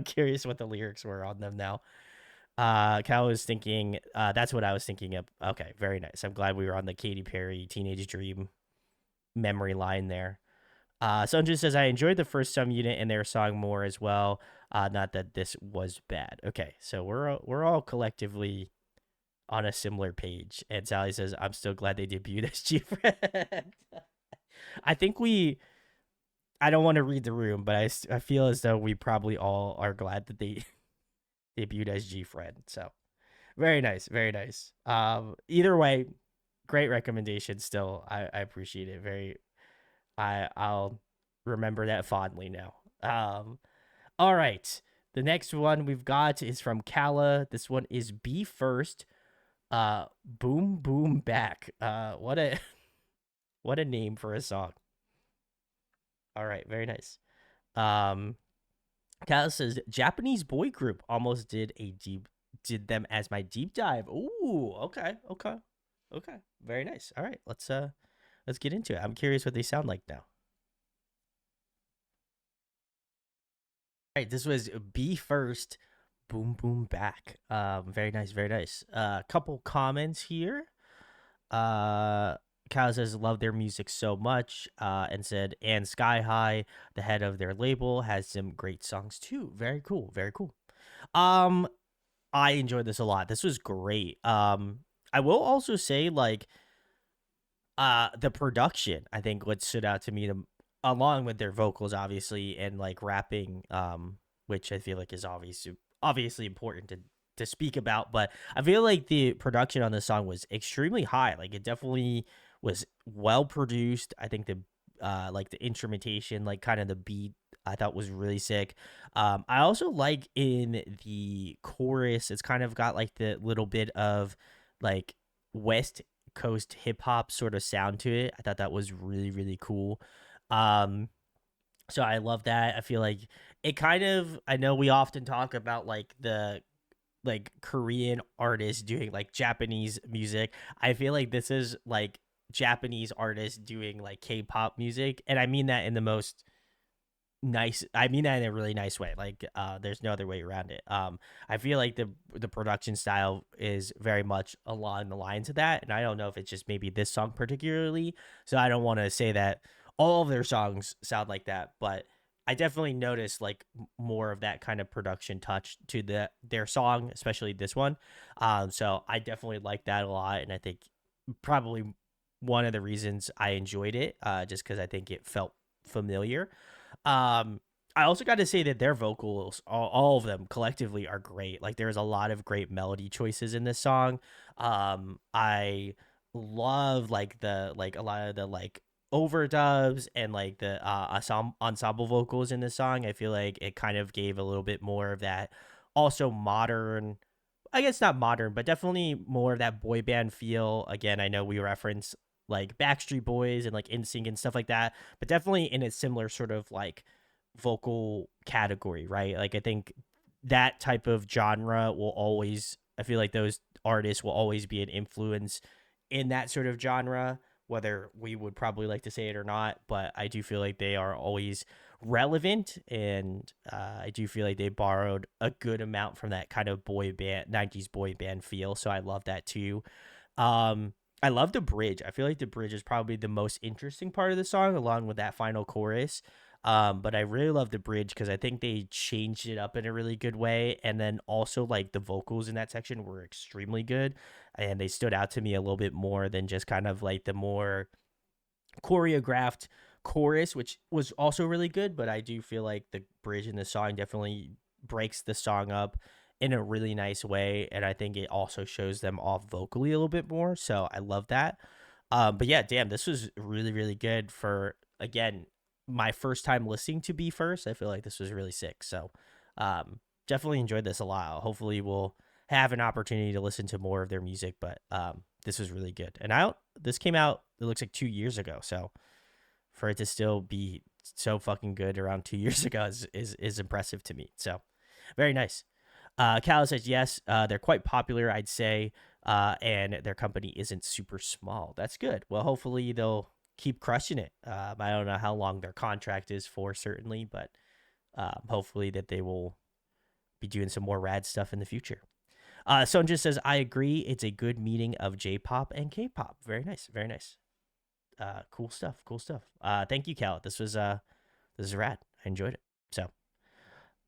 curious what the lyrics were on them now. Cal was thinking, that's what I was thinking of. Okay, very nice. I'm glad we were on the Katy Perry Teenage Dream memory line there. Sunjin says, I enjoyed the first Sum Unit and their song more as well. Not that this was bad. Okay, so we're all collectively on a similar page. And Sally says, I'm still glad they debuted as G Friend. I think I don't want to read the room, but I feel as though we probably all are glad that they debuted as G Friend. So very nice, very nice. Either way, great recommendation. Still, I appreciate it. I'll remember that fondly now. All right. The next one we've got is from Kala. This one is Be First. Boom Boom Back. What a what a name for a song. All right, very nice. Um, Kala says Japanese boy group, almost did them as my deep dive. Ooh, okay, okay, okay. Very nice. All right, let's get into it. I'm curious what they sound like now. All right, this was Be First, Boom Boom Back. Very nice, very nice. Couple comments here. Kyle says love their music so much, and said, and Sky High, the head of their label, has some great songs too. Very cool, very cool. Um, I enjoyed this a lot. This was great. I will also say, like, the production, I think what stood out to me, along with their vocals, obviously, and like rapping, which I feel like is obviously important to speak about. But I feel like the production on this song was extremely high. Like, it definitely was well produced. I think the instrumentation, like kind of the beat, I thought was really sick. I also like in the chorus, it's kind of got like the little bit of like West Coast hip hop sort of sound to it. I thought that was really, really cool. Um, so I love that. I feel like it kind of, I know we often talk about like the like Korean artists doing like Japanese music. I feel like this is like Japanese artists doing like K-pop music, and I mean that in the most nice, I mean that in a really nice way. Like, there's no other way around it. I feel like the production style is very much along the lines of that, and I don't know if it's just maybe this song particularly, so I don't want to say that all of their songs sound like that, but I definitely noticed like more of that kind of production touch to their song, especially this one. So I definitely like that a lot, and I think probably one of the reasons I enjoyed it, just because I think it felt familiar. um I also got to say that their vocals, all of them collectively, are great. Like there's a lot of great melody choices in this song. I love like the like a lot of the like overdubs and like the ensemble vocals in this song. I feel like it kind of gave a little bit more of that also modern, I guess not modern, but definitely more of that boy band feel. Again, I know we reference like Backstreet Boys and like NSYNC and stuff like that, but definitely in a similar sort of like vocal category, right? Like I think that type of genre will always, I feel like those artists will always be an influence in that sort of genre, whether we would probably like to say it or not. But I do feel like they are always relevant, and I do feel like they borrowed a good amount from that kind of boy band, 90s boy band feel. So I love that too. I love the bridge. I feel like the bridge is probably the most interesting part of the song, along with that final chorus. But I really love the bridge because I think they changed it up in a really good way. And then also, like, the vocals in that section were extremely good. And they stood out to me a little bit more than just kind of like the more choreographed chorus, which was also really good. But I do feel like the bridge in the song definitely breaks the song up in a really nice way. And I think it also shows them off vocally a little bit more. So I love that. But yeah, damn, this was really, really good for, again, my first time listening to Be First. I feel like this was really sick. So definitely enjoyed this a lot. Hopefully we'll have an opportunity to listen to more of their music, but this was really good. And this came out, it looks like 2 years ago. So for it to still be so fucking good around 2 years ago is impressive to me. So very nice. Cal says, yes, they're quite popular, I'd say, and their company isn't super small. That's good. Well, hopefully they'll keep crushing it. I don't know how long their contract is for, certainly, but hopefully that they will be doing some more rad stuff in the future. Son just says, I agree. It's a good meeting of J-pop and K-pop. Very nice. Very nice. Cool stuff. Cool stuff. Thank you, Cal. This is rad. I enjoyed it. So,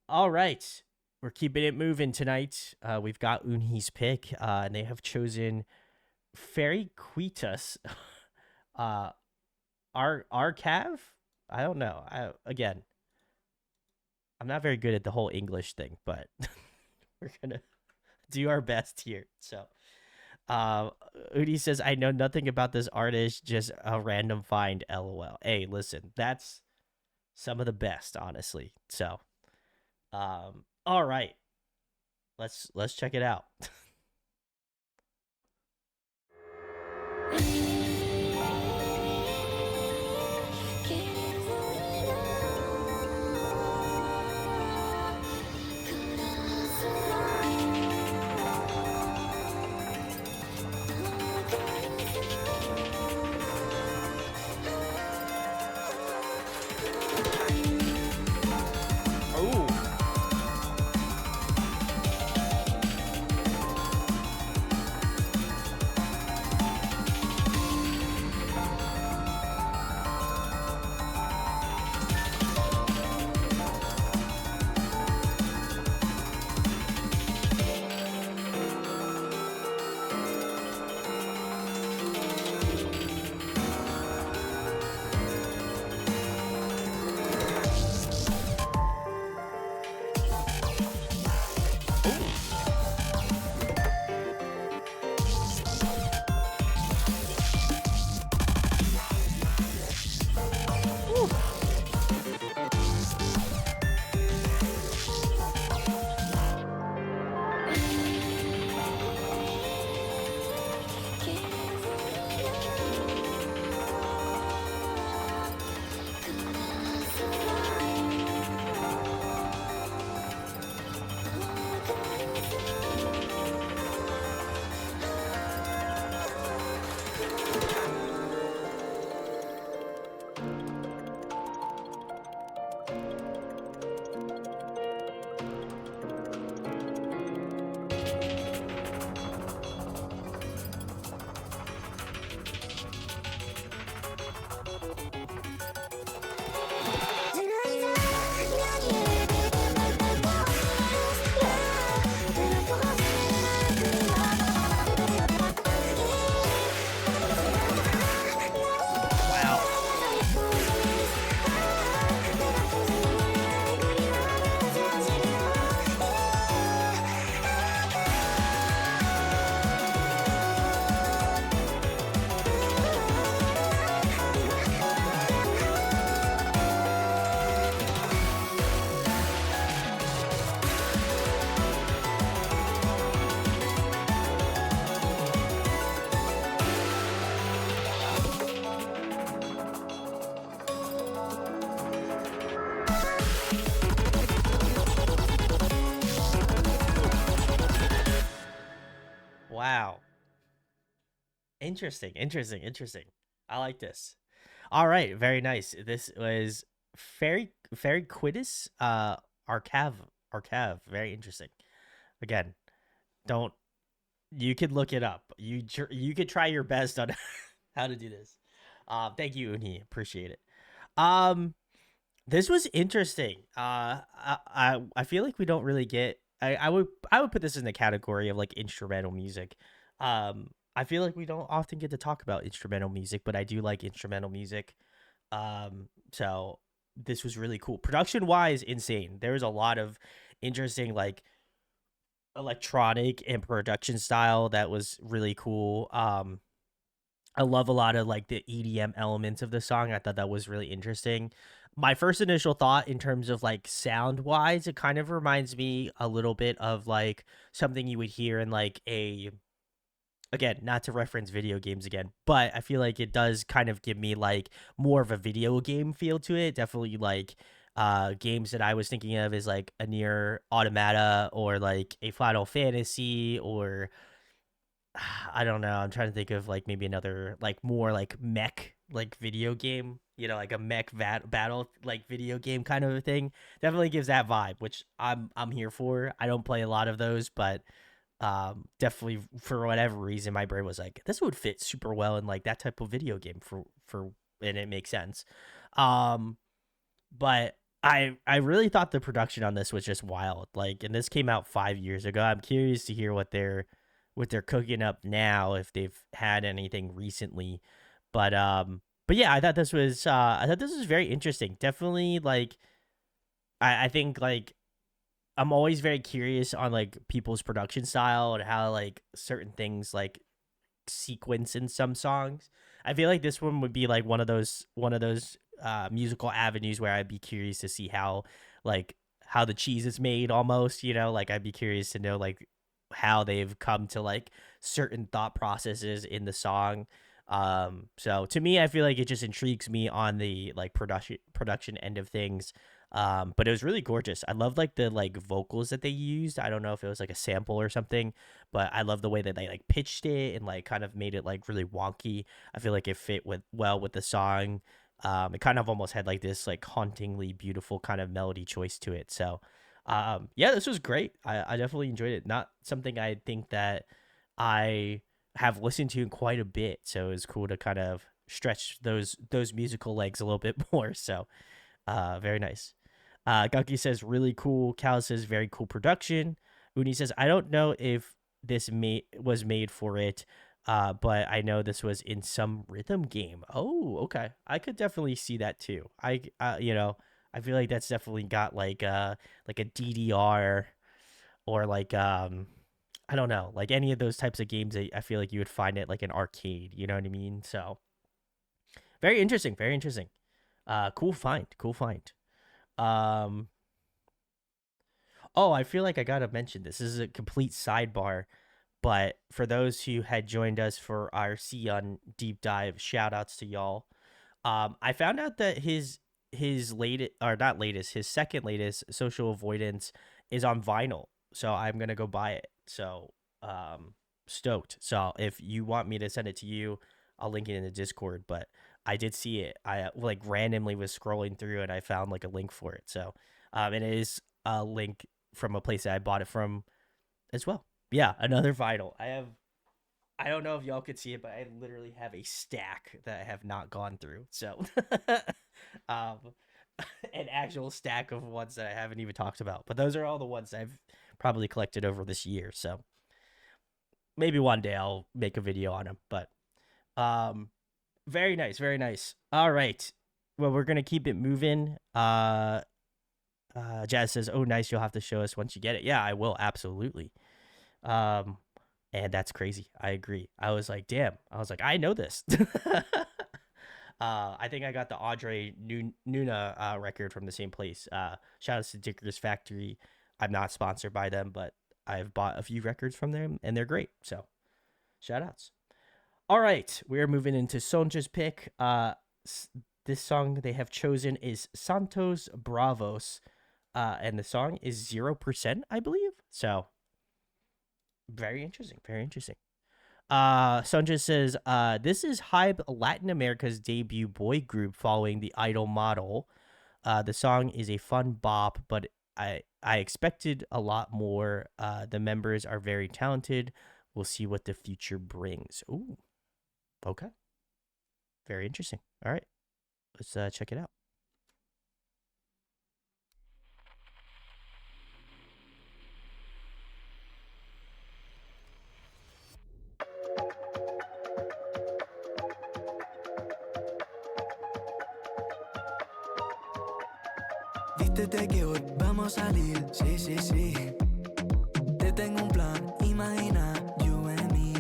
all right. We're keeping it moving tonight. We've got Unhi's pick, and they have chosen Fairy Quitas. Arcav? I don't know. Again, I'm not very good at the whole English thing, but we're gonna do our best here. So, Udi says, I know nothing about this artist, just a random find, LOL. Hey, listen, that's some of the best, honestly. So, all right. Let's check it out. Oh. Interesting, interesting, interesting. I like this. All right, very nice. This was very quitus arcav arcav. Very interesting. Again, don't you could look it up. You could try your best on how to do this. Thank you, Uni. Appreciate it. Um, this was interesting. I feel like we don't really get. I would put this in the category of like instrumental music. I feel like we don't often get to talk about instrumental music, but I do like instrumental music. So this was really cool. Production wise, insane. There was a lot of interesting like electronic and production style that was really cool. I love a lot of like the EDM elements of the song. I thought that was really interesting. My first initial thought in terms of like sound wise, it kind of reminds me a little bit of like something you would hear in like a, again, not to reference video games again, but I feel like it does kind of give me like more of a video game feel to it. Definitely like games that I was thinking of is like a near automata or like a Final Fantasy or I don't know. I'm trying to think of like maybe another like more like mech like video game, like a mech battle like video game kind of a thing. Definitely gives that vibe, which I'm here for. I don't play a lot of those, but definitely for whatever reason my brain was like this would fit super well in like that type of video game for and it makes sense. Um but I really thought the production on this was just wild. Like, and this came out 5 years ago. I'm curious to hear what they're cooking up now if they've had anything recently. But yeah, I thought this was very interesting. Definitely like I think like I'm always very curious on like people's production style and how like certain things like sequence in some songs. I feel like this one would be like one of those musical avenues where I'd be curious to see like how the cheese is made almost, like I'd be curious to know like how they've come to like certain thought processes in the song. So to me I feel like it just intrigues me on the like production end of things. But it was really gorgeous. I love like the like vocals that they used. I don't know if it was like a sample or something, but I love the way that they like pitched it and like kind of made it like really wonky. I feel like it fit well with the song. It kind of almost had like this like hauntingly beautiful kind of melody choice to it. So, yeah, this was great. I definitely enjoyed it. Not something I think that I have listened to in quite a bit. So it was cool to kind of stretch those musical legs a little bit more. So, very nice. Gunky says really cool. Cal says very cool production. Uni says I don't know if this was made for it, but I know this was in some rhythm game. Oh, okay. I could definitely see that too. I feel like that's definitely got like a DDR or like I don't know, like any of those types of games that I feel like you would find it like an arcade. You know what I mean? So very interesting. Very interesting. Cool find. Cool find. Um, oh, I feel like I gotta mention this. This is a complete sidebar, but for those who had joined us for our Sion deep dive, shout outs to y'all. I found out that his latest or not latest, his second latest social avoidance is on vinyl. So I'm gonna go buy it. So stoked. So if you want me to send it to you, I'll link it in the Discord. But I did see it. I like randomly was scrolling through and I found like a link for it. So and it is a link from a place that I bought it from as well. Yeah, another vinyl. I don't know if y'all could see it, but I literally have a stack that I have not gone through. So, um, an actual stack of ones that I haven't even talked about. But those are all the ones I've probably collected over this year. So maybe one day I'll make a video on them. But um, very nice, very nice. All right. Well, we're gonna keep it moving. Jazz says, "Oh, nice. You'll have to show us once you get it." Yeah, I will absolutely. Um, and that's crazy. I agree. I was like, damn. I was like, I know this. I think I got the Audrey Nuna record from the same place. Shout out to Dicker's Factory. I'm not sponsored by them, but I've bought a few records from them and they're great. So shout outs. All right, we're moving into Sonja's pick. This song they have chosen is Santos Bravos, and the song is 0%, I believe. So very interesting, very interesting. Sanjay says, this is Hybe Latin America's debut boy group following the Idol model. The song is a fun bop, but I expected a lot more. The members are very talented. We'll see what the future brings. Ooh, okay. Very interesting. All right, let's check it out. Vístete que hoy vamos a salir, sí, sí, sí. Te tengo un plan, imagina, you and me.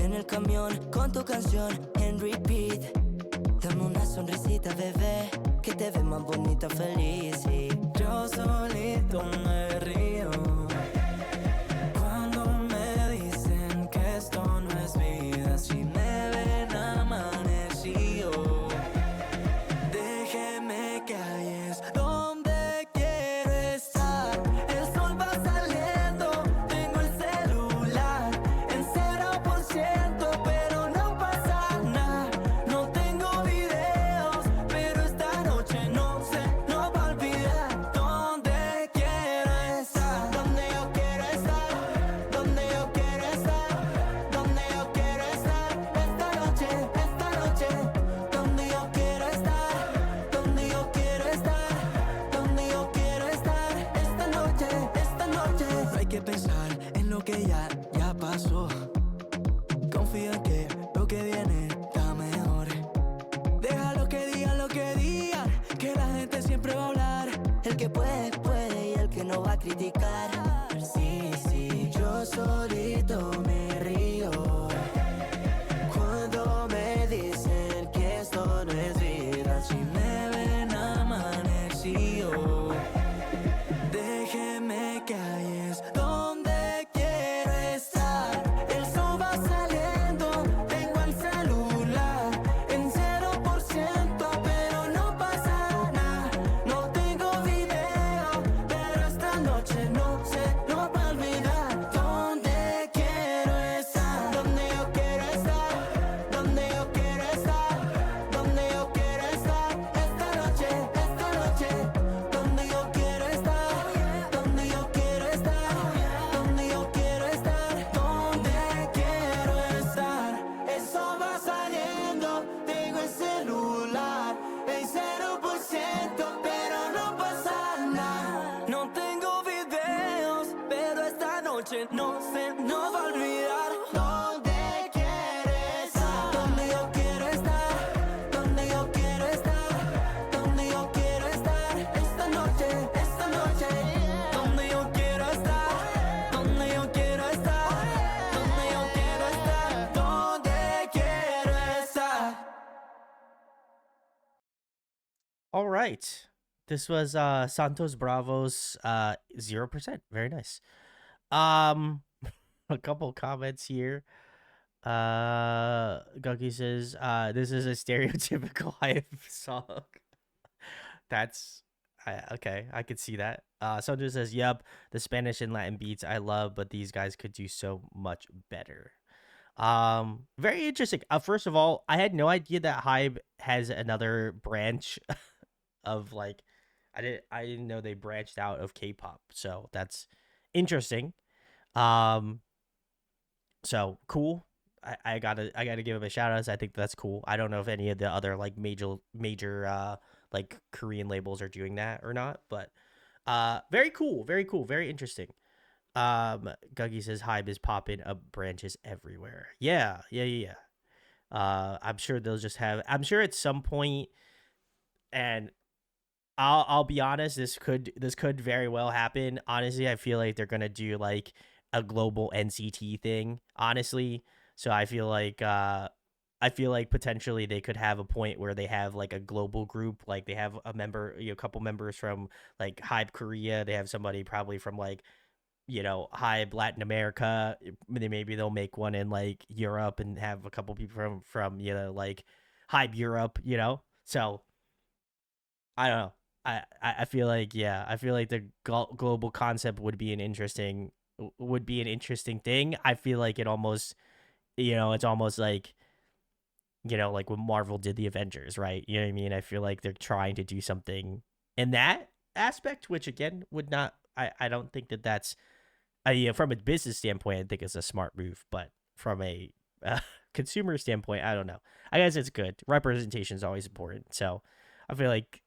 En el camión con tu canción en repeat. Dame una sonrisita, bebé, que te ve más bonita, feliz. Sí. Yo solito me río cuando me dicen que esto no es vida. Si me ven amanecido, déjeme que ahí es donde quiero estar. El sol va saliendo, tengo el celular en 0%, pero no pasa nada. No tengo videos, pero esta noche no se nos va a olvidar. Donde quiero estar, donde yo quiero estar, donde yo quiero estar, donde yo quiero estar. Esta noche, donde yo quiero estar, donde yo quiero estar, donde yo quiero estar. Esta noche. No hay que pensar en lo que ya pasó. Confío en que lo que viene está mejor. Deja lo que digan, que la gente siempre va a hablar. El que puede, puede y el que no va a criticar. Sí, sí, yo solito me río cuando me dicen que esto no es vida. Si me ven amanecido, déjeme que ahí es donde quiero estar. El sol va saliendo, tengo el celular en 0%, pero no pasa nada. No tengo video, pero esta noche no se nos va a olvidar. Donde quiero estar, donde yo quiero estar, donde yo quiero estar, donde yo quiero estar. Esta noche, donde yo quiero estar, donde yo quiero estar, donde yo quiero estar, donde quiero estar. Eso va saliendo, tengo el celular en 0%, pero no pasa nada. No tengo videos, pero esta noche no se nos va a olvidar. Donde quiero estar, donde yo quiero estar, donde yo quiero estar, donde yo quiero estar. Esta noche, donde yo quiero estar, donde yo quiero estar, donde yo quiero estar, donde quiero estar. All right, this was Santos Bravos 0%. Very nice. A couple comments here. Guggy says, this is a stereotypical hype song. That's okay. I could see that. Sandra says, "Yep, the Spanish and Latin beats I love, but these guys could do so much better." Very interesting. First of all, I had no idea that Hybe has another branch of like, I didn't know they branched out of K-pop. So that's interesting. Um, so cool. I gotta give him a shout out. I think that's cool. I don't know if any of the other like major like Korean labels are doing that or not, but very cool, very interesting. Guggy says Hybe is popping up branches everywhere. Yeah. I'm sure they'll just have. I'm sure at some point, and I'll be honest. This could very well happen. Honestly, I feel like they're gonna do like a global NCT thing. Honestly, so I feel like potentially they could have a point where they have like a global group, like they have a member, a couple members from like Hybe Korea. They have somebody probably from like Hybe Latin America. Maybe they'll make one in like Europe and have a couple people from like Hybe Europe. So I don't know. I feel like I feel like the global concept would be an interesting thing. I feel like it almost it's almost like, like when Marvel did the Avengers, right? You know what I mean? I feel like they're trying to do something in that aspect, which again would not. I don't think that that's. From a business standpoint, I think it's a smart move, but from a uh, consumer standpoint, I don't know. I guess it's good. Representation is always important, so I feel like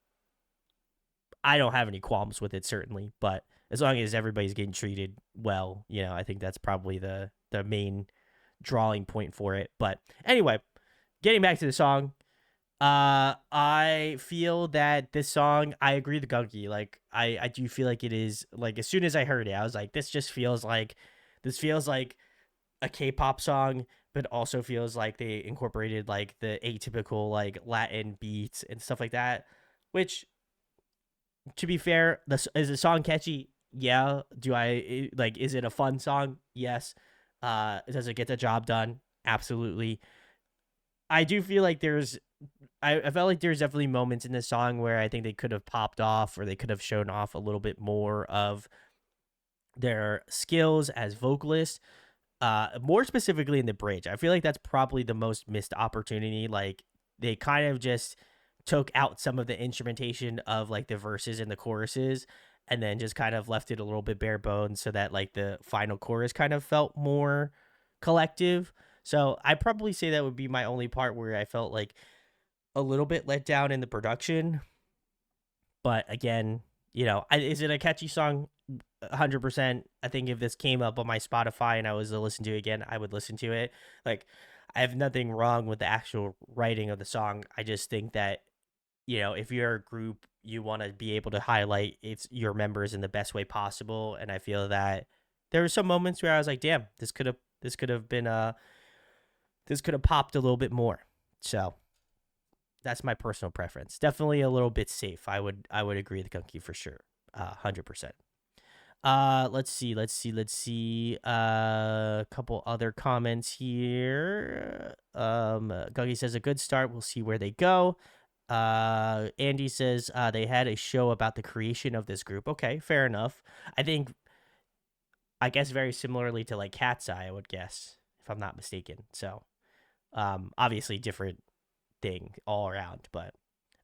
I don't have any qualms with it, certainly. But as long as everybody's getting treated well, I think that's probably the main drawing point for it. But anyway, getting back to the song, I feel that this song, I agree with Gunky. Like, I do feel like it is like, as soon as I heard it, I was like, this feels like a K-pop song, but also feels like they incorporated like the atypical like Latin beats and stuff like that. Which, to be fair, is the song catchy? Yeah. Like? Is it a fun song? Yes. Does it get the job done? Absolutely. I do feel like I felt like there's definitely moments in this song where I think they could have popped off, or they could have shown off a little bit more of their skills as vocalists. More specifically in the bridge, I feel like that's probably the most missed opportunity. Like, they kind of just took out some of the instrumentation of like the verses and the choruses, and then just kind of left it a little bit bare bones, so that like the final chorus kind of felt more collective. So I probably say that would be my only part where I felt like a little bit let down in the production. But again, is it a catchy song? 100%. I think if this came up on my Spotify and I was to listen to it again, I would listen to it. Like, I have nothing wrong with the actual writing of the song. I just think that, if you're a group, you want to be able to highlight your members in the best way possible. And I feel that there were some moments where I was like, damn, this could have popped a little bit more. So that's my personal preference. Definitely a little bit safe. I would agree with Gunky for sure. 100%. Let's see. A couple other comments here. Gunky says a good start. We'll see where they go. Andy says they had a show about the creation of this group. Okay, fair enough. I guess very similarly to like Cat's Eye, I would guess, if I'm not mistaken. So, obviously different thing all around, but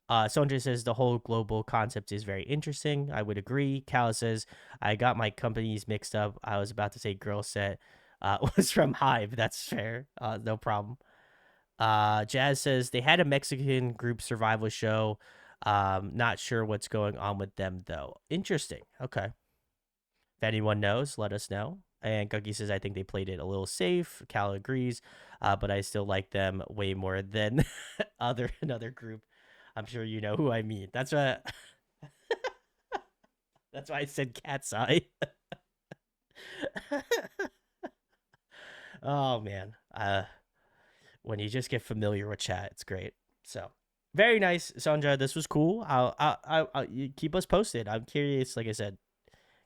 Sondra says the whole global concept is very interesting. I would agree. Cal says I got my companies mixed up. I was about to say Girl Set was from Hive. That's fair. No problem. Jazz says they had a Mexican group survival show. Not sure what's going on with them though. Interesting. Okay. If anyone knows, let us know. And Gunky says I think they played it a little safe. Cal agrees, but I still like them way more than another group. I'm sure you know who I mean. That's why I said Cat's Eye. Oh man, when you just get familiar with chat, it's great. So very nice, Sandra. This was cool. I'll you keep us posted. I'm curious. Like I said,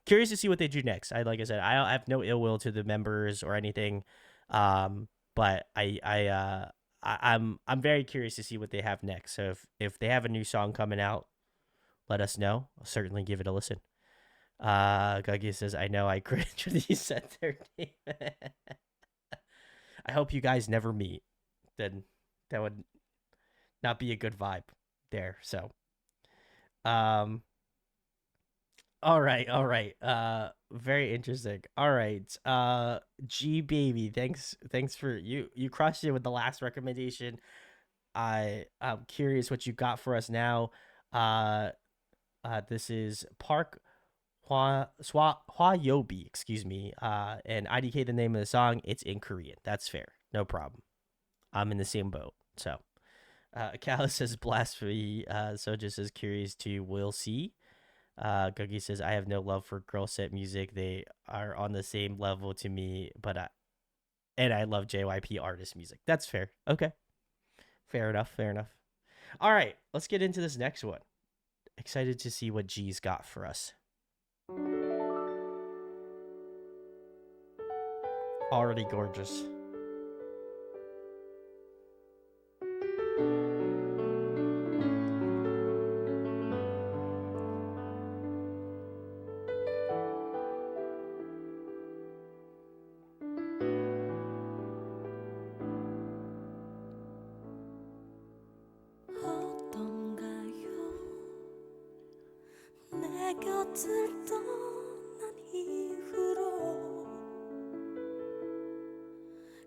curious to see what they do next. Like I said, I have no ill will to the members or anything. But I'm very curious to see what they have next. So if they have a new song coming out, let us know. I'll certainly give it a listen. Guggy says, I know I cringe when you said their name. I hope you guys never meet. Then that would not be a good vibe there. So, um, all right, all right. Very interesting. All right. G baby, thanks for you crushed it with the last recommendation. I'm curious what you got for us now. Uh, this is Park Hwa Yobi, excuse me. And IDK the name of the song. It's in Korean. That's fair. No problem. I'm in the same boat. So, Callus says blasphemy. Soja says curious to we'll see. Guggy says I have no love for girl set music. They are on the same level to me, and I love JYP artist music. That's fair. Okay. Fair enough. Fair enough. All right, let's get into this next one. Excited to see what G's got for us. Already gorgeous. 곁을 떠난 이후로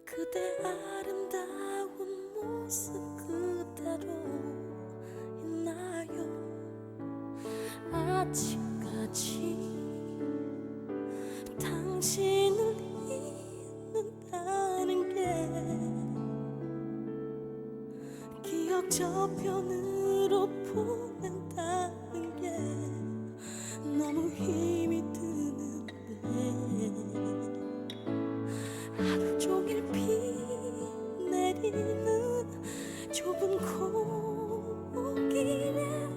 그대 아름다운 모습 그대로 있나요? 아직까지 당신을 잊는다는 게 기억 저편으로 보낸다는 게 너무 힘이 드는데 하루 종일 비 내리는 좁은 골길에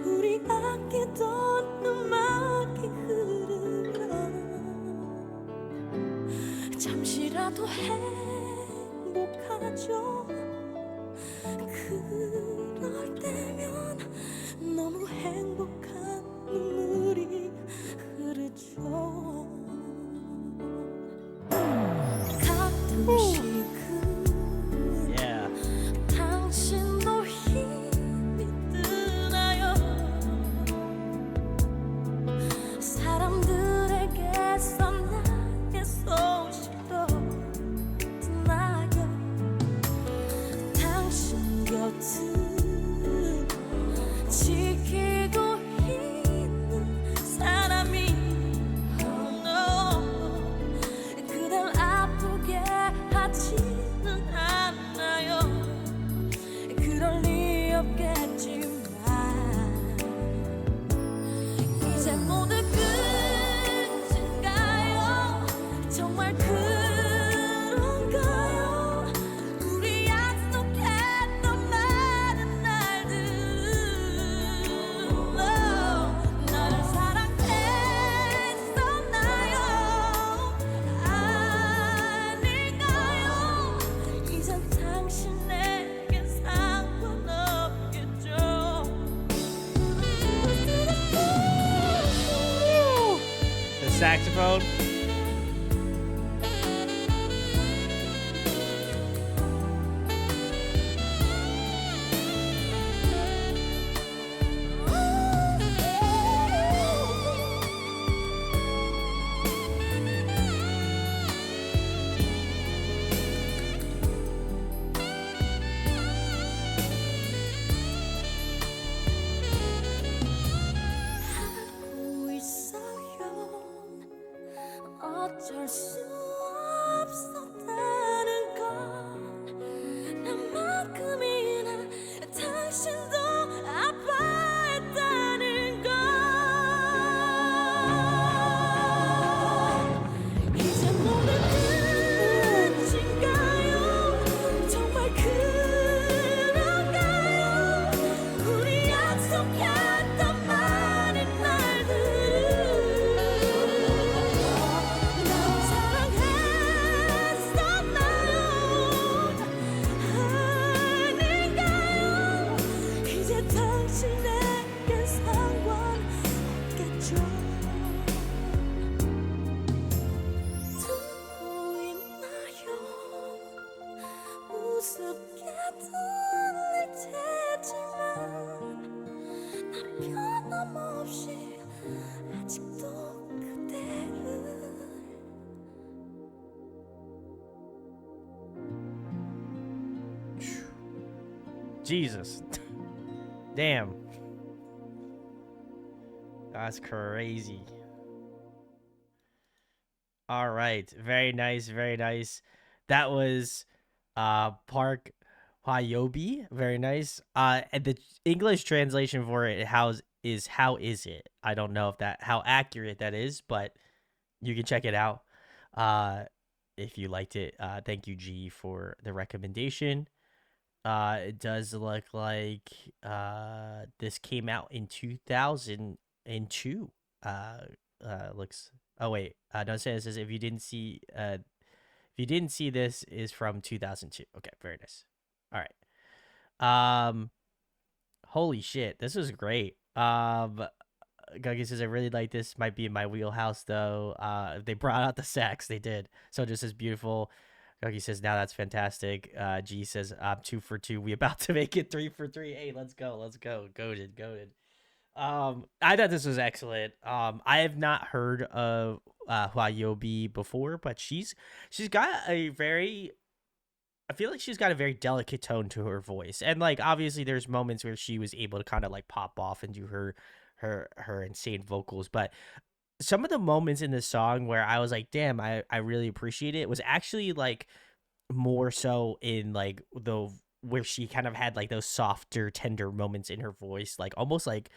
우리 아끼던 음악이 흐르면 잠시라도 행복하죠. 그럴 때면 너무 행복한 눈물이 흐르죠. 가끔씩은 Yeah. 당신도 힘이 드나요? 사람들에게서 나의 소식도 듣나요? 당신 곁을 지키고 있는 사람이 그댈 아프게 하지는 않아요. 그럴 리 없겠지만 이제 모두 끝인가요? 정말 그런가요? 우리 약속했던 많은 날들 나를 사랑했었나요? 아닐까요? 이젠 당신에겐 상관없겠죠. The saxophone. 하고 있어요. 어쩔 수 없었다는 건 나만큼이나 당신도 아파했다는 건 이제 모두 끝인가요? 정말 그런가요? 우리 약속했던 많은 날들 나를 사랑했었나요? 아닌가요? 이제 당신에겐 상관없겠죠. 듣고 있나요? 우습게 들릴 테지만 나 변함없이 아직도 그대를 Jesus. Damn. That's crazy. All right. Very nice. Very nice. That was Park Hyobi. Very nice. And the English translation for it how is it? I don't know if that how accurate that is, but you can check it out. If you liked it. Thank you, G, for the recommendation. It does look like this came out in 2002. Looks. Oh wait, no, it says if you didn't see this is from 2002. Okay, very nice. All right. Holy shit, this was great. Guggy says I really like this. Might be in my wheelhouse though. They brought out the sax. They did. So just as beautiful. Guggy says now that's fantastic. G says I'm 2 for 2. We about to make it 3 for 3. Hey, let's go. Let's go. Goated. I thought this was excellent. I have not heard of Hwayobi before, but she's got a very I feel like she's got a very delicate tone to her voice. And like obviously there's moments where she was able to kind of like pop off and do her insane vocals, but some of the moments in this song where I was like, "Damn, I really appreciate it." It was actually like more so in like the where she kind of had like those softer, tender moments in her voice, like almost like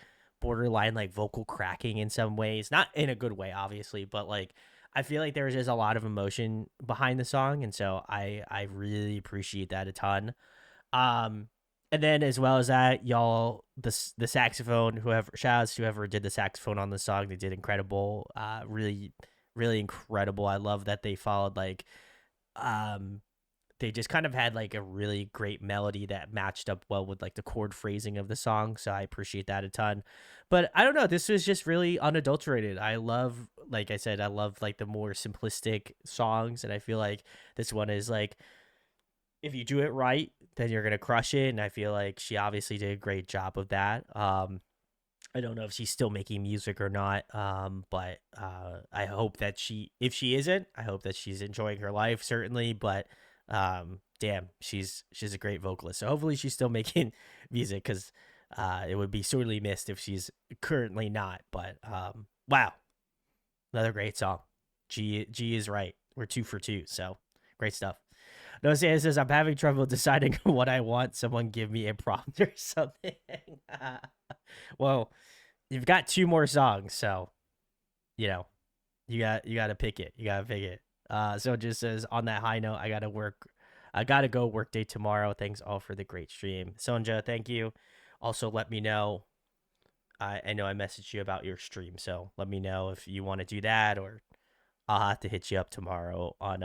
borderline like vocal cracking in some ways. Not in a good way, obviously, but like I feel like there was just a lot of emotion behind the song, and so I really appreciate that a ton. Um, and then as well as that, y'all, the saxophone, whoever shout outs to whoever did the saxophone on the song, they did incredible. Really incredible. I love that they followed like um they just kind of had like a really great melody that matched up well with like the chord phrasing of the song. So I appreciate that a ton. But I don't know, this was just really unadulterated. I love, like I said, I love like the more simplistic songs, and I feel like this one is like if you do it right, then you're gonna crush it. And I feel like she obviously did a great job of that. I don't know if she's still making music or not. But I hope that if she isn't, I hope that she's enjoying her life certainly. But damn, she's a great vocalist. So hopefully she's still making music because it would be sorely missed if she's currently not. But wow, another great song. G is right. We're 2 for 2. So great stuff. No, it says I'm having trouble deciding what I want. Someone give me a prompt or something. Well, you've got 2 more songs, so you know you got to pick it. You got to pick it. So it just says on that high note, I gotta work. I gotta go work day tomorrow. Thanks all for the great stream, Sonja. Thank you. Also, let me know. I know I messaged you about your stream, so let me know if you want to do that, or I'll have to hit you up tomorrow on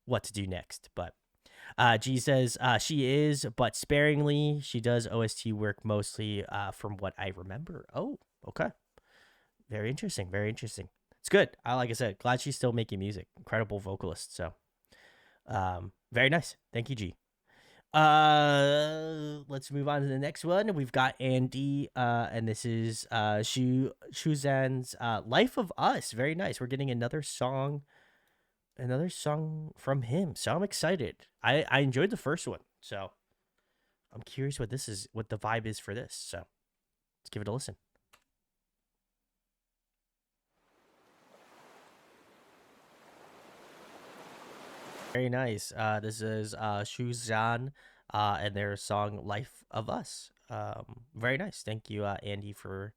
what to do next. But G says she is, but sparingly. She does OST work mostly, from what I remember. Oh, okay. Very interesting. Very interesting. It's good. Like I said, glad she's still making music. Incredible vocalist. So, very nice. Thank you, G. Let's move on to the next one. We've got Andy, and this is Shuzan's "Life of Us." Very nice. We're getting another song from him. So I'm excited. I enjoyed the first one. So I'm curious what the vibe is for this. So let's give it a listen. Very nice. This is Shuzan, and their song "Life of Us." Very nice. Thank you, Andy, for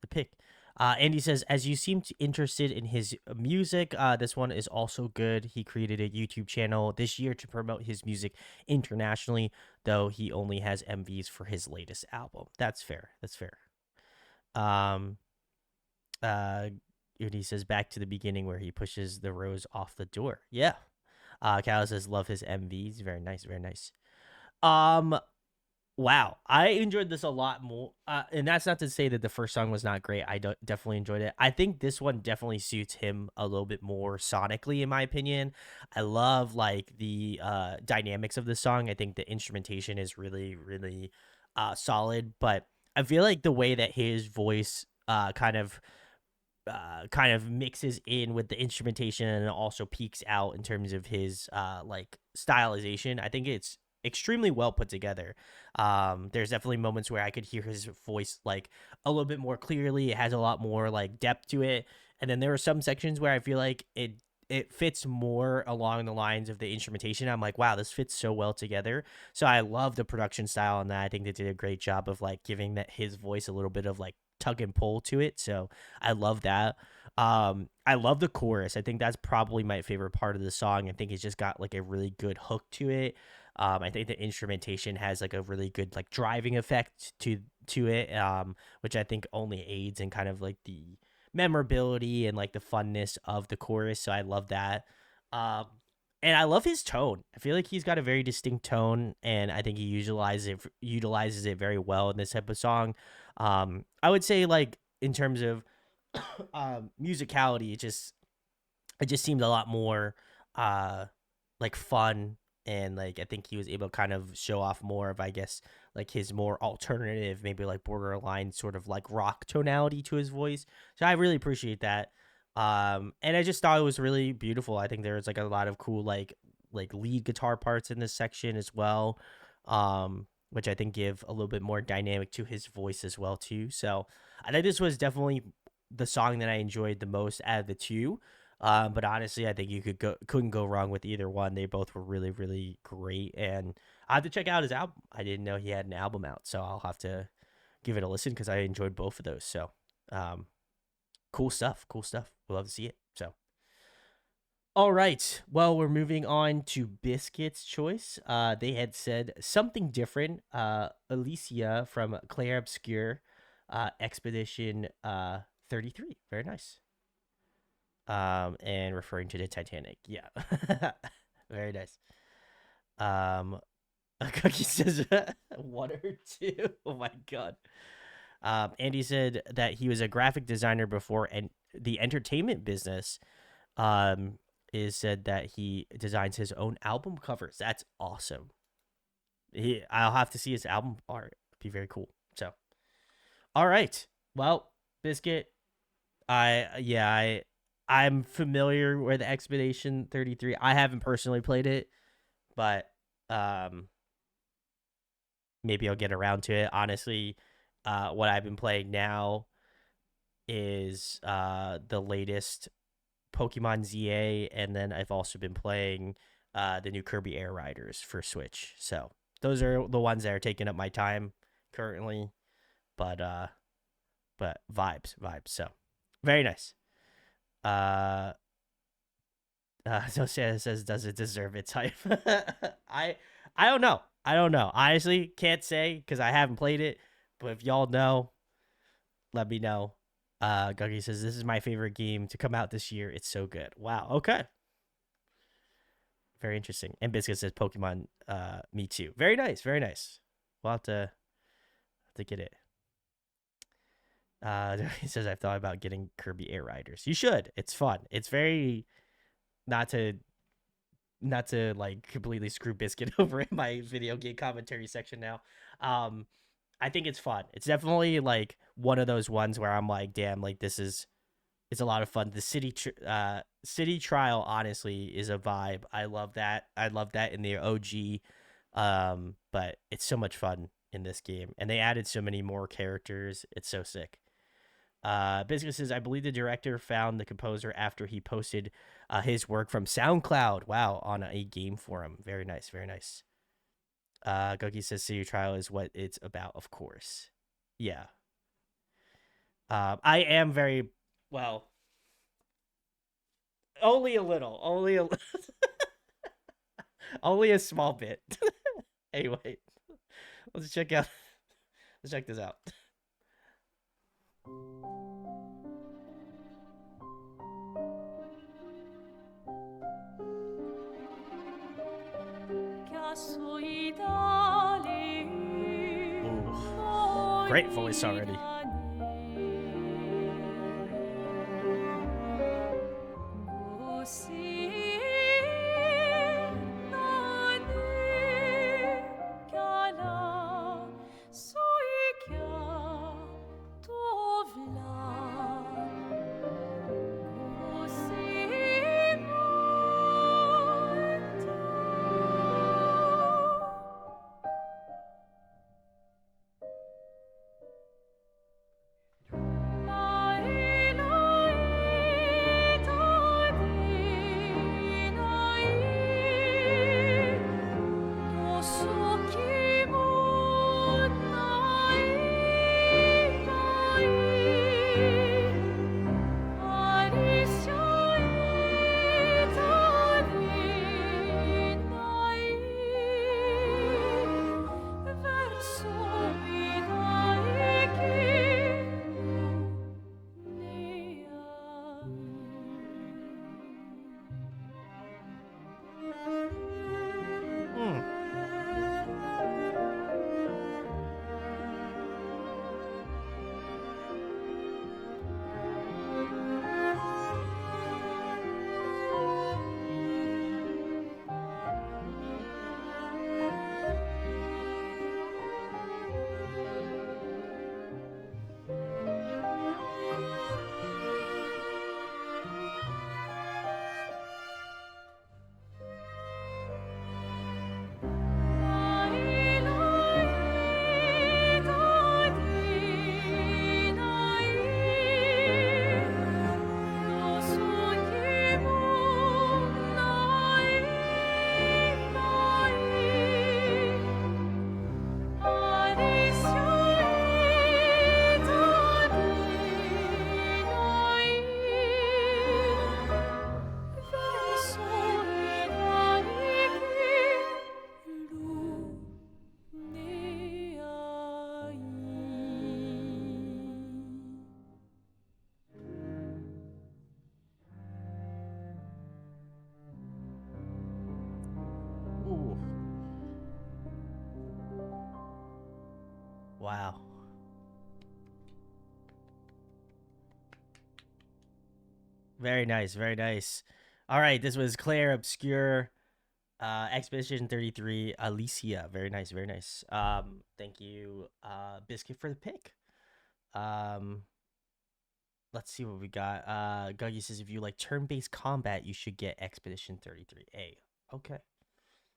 the pick. Andy says, as you seem interested in his music, this one is also good. He created a YouTube channel this year to promote his music internationally, though he only has MVs for his latest album. That's fair. That's fair. Um, he says, back to the beginning where he pushes the rose off the door. Yeah. Cal says, love his MVs. Very nice. Very nice. Um, Wow, I enjoyed this a lot more, and that's not to say that the first song was not great. Definitely enjoyed it. I think this one definitely suits him a little bit more sonically, in my opinion. I love like the dynamics of the song. I think the instrumentation is really, really solid, but I feel like the way that his voice kind of mixes in with the instrumentation and also peaks out in terms of his like stylization. I think it's extremely well put together. There's definitely moments where I could hear his voice like a little bit more clearly. It has a lot more like depth to it. And then there are some sections where I feel like it fits more along the lines of the instrumentation. I'm like, wow, this fits so well together. So I love the production style on that. I think they did a great job of like giving that his voice a little bit of like tug and pull to it. So I love that. I love the chorus. I think that's probably my favorite part of the song. I think it's just got like a really good hook to it. I think the instrumentation has like a really good like driving effect to it, which I think only aids in kind of like the memorability and like the funness of the chorus. So I love that. And I love his tone. I feel like he's got a very distinct tone, and I think he utilizes it very well in this type of song. I would say like in terms of musicality, it just seemed a lot more like fun and like I think he was able to kind of show off more of, I guess, like his more alternative, maybe like borderline sort of like rock tonality to his voice. So I really appreciate that. And I just thought it was really beautiful. I think there was like a lot of cool like lead guitar parts in this section as well, which I think give a little bit more dynamic to his voice as well too. So I think this was definitely the song that I enjoyed the most out of the two. But honestly, I think you couldn't go wrong with either one. They both were really, really great, and I have to check out his album. I didn't know he had an album out, so I'll have to give it a listen because I enjoyed both of those. So, um, cool stuff. Cool stuff. We'll love to see it. So, all right. Well, we're moving on to Biscuit's choice. They had said something different. Alicia from Claire Obscure, Expedition 33. Very nice. And referring to the Titanic. Yeah. Very nice. Cookie says one or two. Oh my god. Andy said that he was a graphic designer before and the entertainment business. Is said that he designs his own album covers. That's awesome. I'll have to see his album art. It'd be very cool. So, all right. Well, Biscuit, I'm familiar with Expedition 33. I haven't personally played it, but maybe I'll get around to it. Honestly, what I've been playing now is the latest Pokemon ZA, and then I've also been playing the new Kirby Air Riders for Switch. So those are the ones that are taking up my time currently. But vibes. So very nice. So says, does it deserve its hype? I I don't know. I don't know. I honestly can't say because I haven't played it. But if y'all know, let me know. Guggy says this is my favorite game to come out this year. It's so good. Wow. Okay. Very interesting. And Biscuit says Pokemon. Me too. Very nice. Very nice. We'll have to get it. He says I've thought about getting Kirby Air Riders. You should. It's fun. It's very not to like completely screw Biscuit over in my video game commentary section now. I think it's fun. It's definitely like one of those ones where I'm like, damn, like it's a lot of fun. The city trial honestly is a vibe. I love that. I love that in the OG. But it's so much fun in this game, and they added so many more characters. It's so sick. Biscuit says, I believe the director found the composer after he posted his work from SoundCloud. Wow, on a game forum. Very nice, very nice. Goki says City Trial is what it's about, of course. Yeah. I am very, well, only a little. Only a small bit. Anyway, let's check this out. Ooh, great voice already. Very nice, very nice. All right, this was Claire Obscure, Expedition 33, Alicia. Very nice, very nice. Thank you, Biscuit, for the pick. Um, let's see what we got. Guggy says if you like turn-based combat, you should get Expedition 33A. Okay,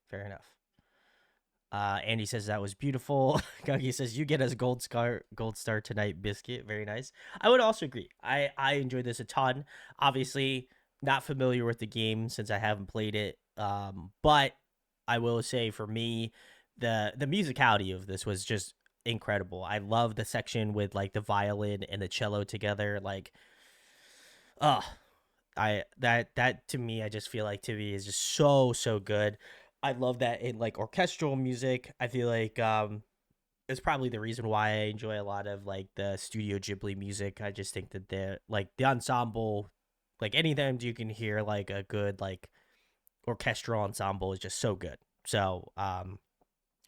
fair enough. Andy says that was beautiful. Guggy says you get us gold star tonight, Biscuit. Very nice. I would also agree. I enjoyed this a ton. Obviously, not familiar with the game since I haven't played it. But I will say for me, the musicality of this was just incredible. I love the section with like the violin and the cello together. Like, oh, that to me, I just feel like to me is just so good. I love that in like orchestral music. I feel like it's probably the reason why I enjoy a lot of like the Studio Ghibli music. I just think that the ensemble, like anytime you can hear like a good like orchestral ensemble is just so good. So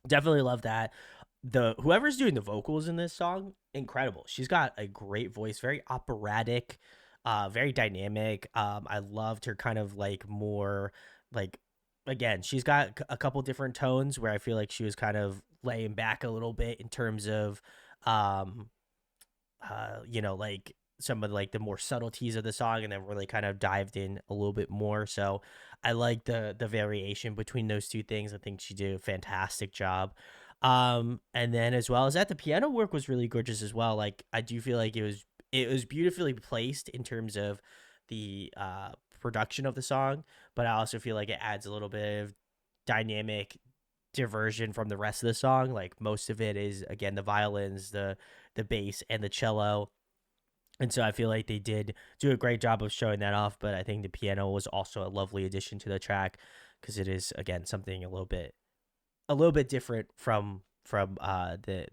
definitely love that. The whoever's doing the vocals in this song, incredible. She's got a great voice, very operatic, very dynamic. I loved her kind of like more like, again, she's got a couple different tones where I feel like she was kind of laying back a little bit in terms of like some of like the more subtleties of the song, and then really kind of dived in a little bit more. So I like the variation between those two things. I think she did a fantastic job. And then as well as that, the piano work was really gorgeous as well. Like I do feel like it was beautifully placed in terms of the production of the song, but I also feel like it adds a little bit of dynamic diversion from the rest of the song. Like most of it is again the violins, the bass, and the cello. And so I feel like they did do a great job of showing that off, but I think the piano was also a lovely addition to the track because it is again something a little bit different from the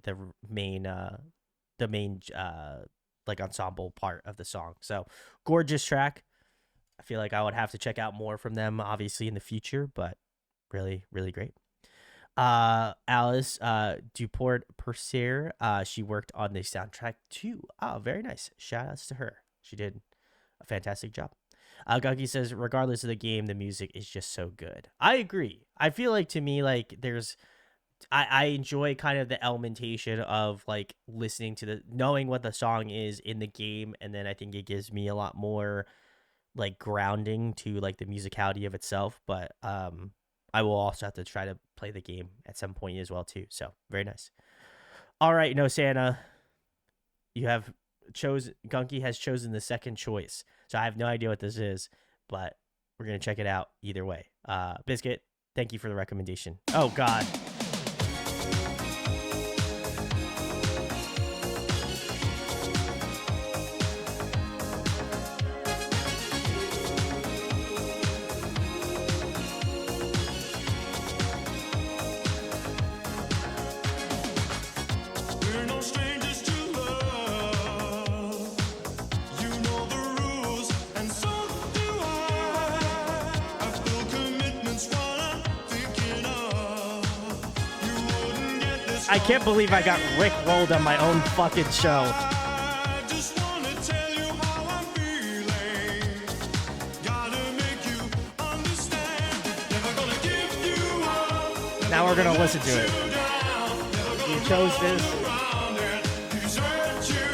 main like ensemble part of the song. So gorgeous track. I feel like I would have to check out more from them obviously in the future, but really great. Alice Duport Perser, she worked on the soundtrack too. Oh, very nice. Shout outs to her. She did a fantastic job. Guggy says, regardless of the game, the music is just so good. I agree. I feel like to me, like I enjoy kind of the elementation of like listening to knowing what the song is in the game, and then I think it gives me a lot more like grounding to like the musicality of itself. But I will also have to try to play the game at some point as well too. So very nice. All right, no Santa, you have Gunky has chosen the second choice, so I have no idea what this is, but we're gonna check it out either way. Biscuit, thank you for the recommendation. Oh God. We're no strangers to love. You know the rules, and so do I. I feel commitment's what I'm thinking of. You wouldn't get this. I can't believe I got Rick rolled on my own fucking show. I just wanna tell you how I'm feeling. Gotta make you understand. Never gonna give you up. Now we're gonna listen to it. You chose this. Around and desert you.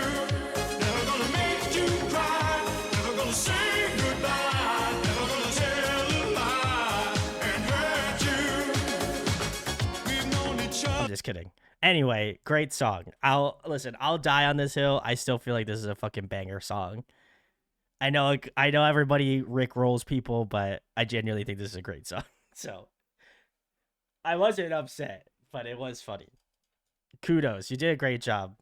Never gonna make you cry. Never gonna say goodbye. Never gonna tell a lie and hurt you. We've known each other. I'm just kidding. Anyway, great song. I'll die on this hill. I still feel like this is a fucking banger song. I know everybody Rick rolls people, but I genuinely think this is a great song. So I wasn't upset, but it was funny. Kudos. You did a great job.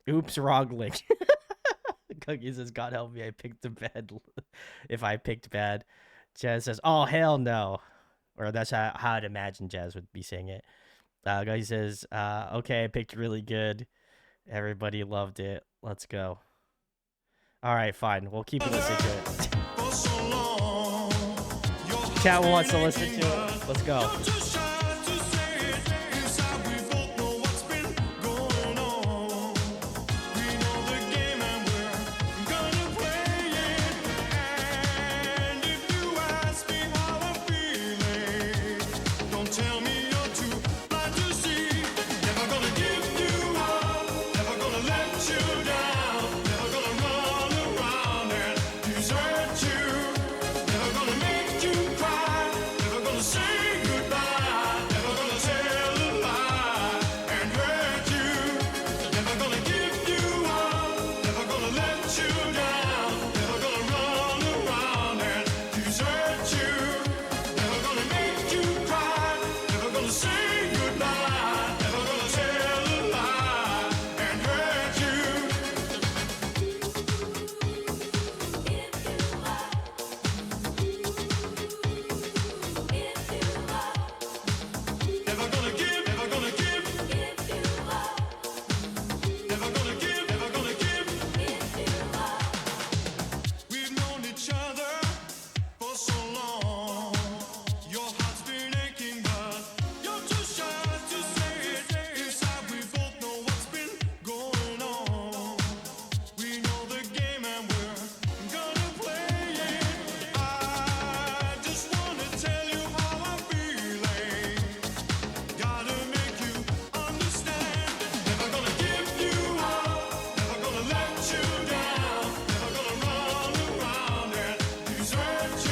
Oops, wrong link. Cookie says, God help me, I picked the bad. If I picked bad. Jazz says, oh, hell no. Or that's how I'd imagine Jazz would be saying it. Guy says, okay, I picked really good. Everybody loved it. Let's go. All right, fine. We'll keep listening to it. For so long, your Chat wants to listen to it. Let's go. too shy to say it. Inside we both know what's been going on. We know the game and we're gonna play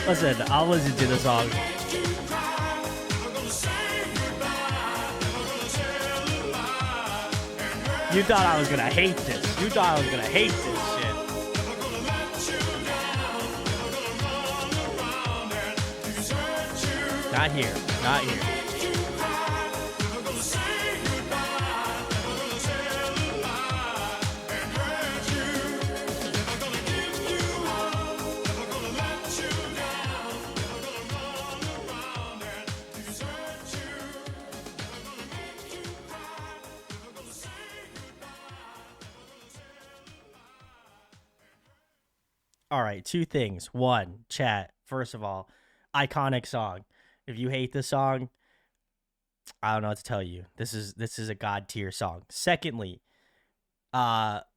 Listen, I'll listen to the song. You thought I was gonna hate this. You thought I was gonna hate this shit. Not here. Not here. All right, two things. One, chat. First of all, iconic song. If you hate the song, I don't know what to tell you. This is a god tier song. Secondly,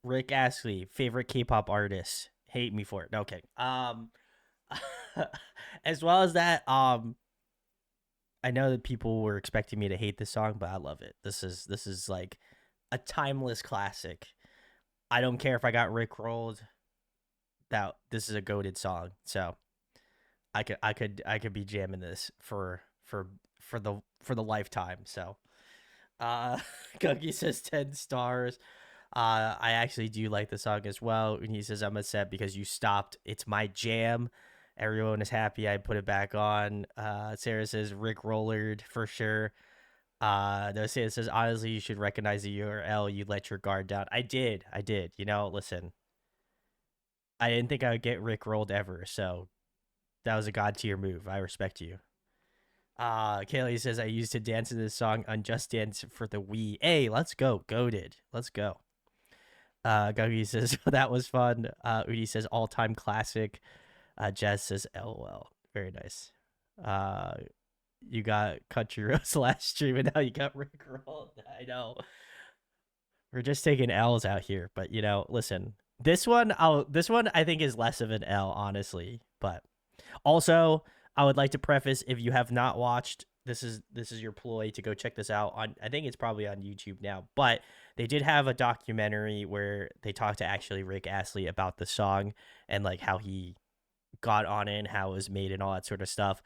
Rick Astley, favorite K-pop artist. Hate me for it. No, okay. As well as that, I know that people were expecting me to hate this song, but I love it. This is like a timeless classic. I don't care if I got rickrolled. That this is a goated song. So I could be jamming this for the lifetime. So Cookie says 10 stars. I actually do like the song as well. And he says, I'm upset because you stopped. It's my jam. Everyone is happy I put it back on. Sarah says Rick Rollered for sure. No, Sarah says, honestly, you should recognize the URL. You let your guard down. I did. You know, listen. I didn't think I would get Rick rolled ever, so that was a god tier move. I respect you. Kaylee says, I used to dance to this song on Just Dance for the Wii. Hey, let's go. Goated. Let's go. Guggy says, that was fun. Udi says, all-time classic. Jazz says, LOL. Very nice. You got Country Roast last stream, and now you got Rick rolled. I know. We're just taking L's out here, but, you know, listen. This one I think is less of an L, honestly. But also, I would like to preface, if you have not watched, this is your ploy to go check this out on. I think it's probably on YouTube now, but they did have a documentary where they talked to actually Rick Astley about the song and like how he got on it and how it was made and all that sort of stuff.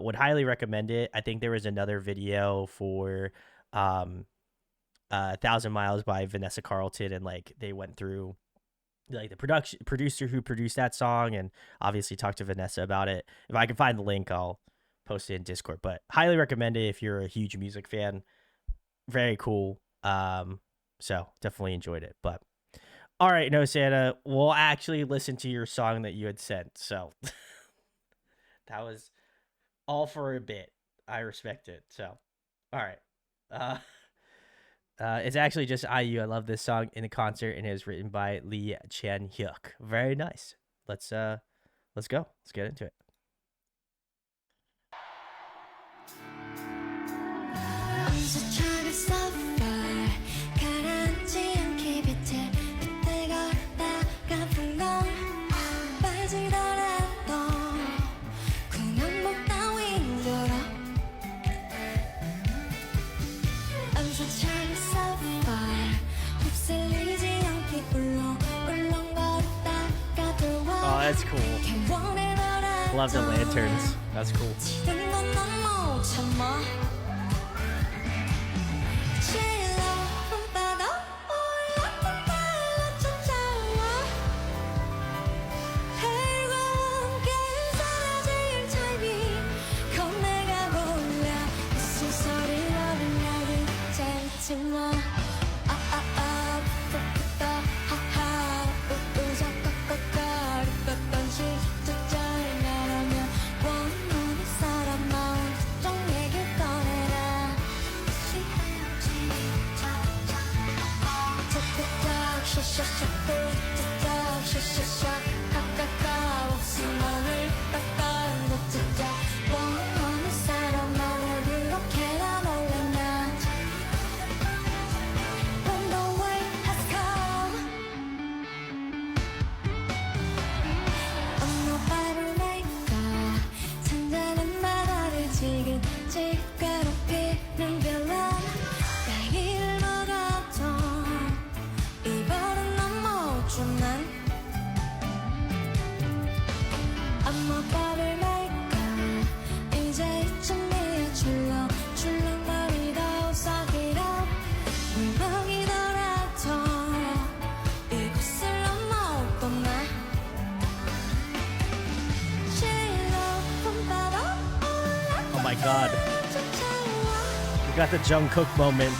Would highly recommend it. I think there was another video for 1,000 Miles by Vanessa Carlton, and like they went through like the producer who produced that song, and obviously talked to Vanessa about it. If I can find the link, I'll post it in Discord, but highly recommend it if you're a huge music fan. Very cool. So definitely enjoyed it. But all right, no Santa, we'll actually listen to your song that you had sent. So that was all for a bit. I respect it. So all right. It's actually just IU. I love this song in the concert, and it was written by Lee Chan Hyuk. Very nice. Let's go. Let's get into it. Oh, that's cool. Love the lanterns. That's cool. god. We got the Jungkook moment.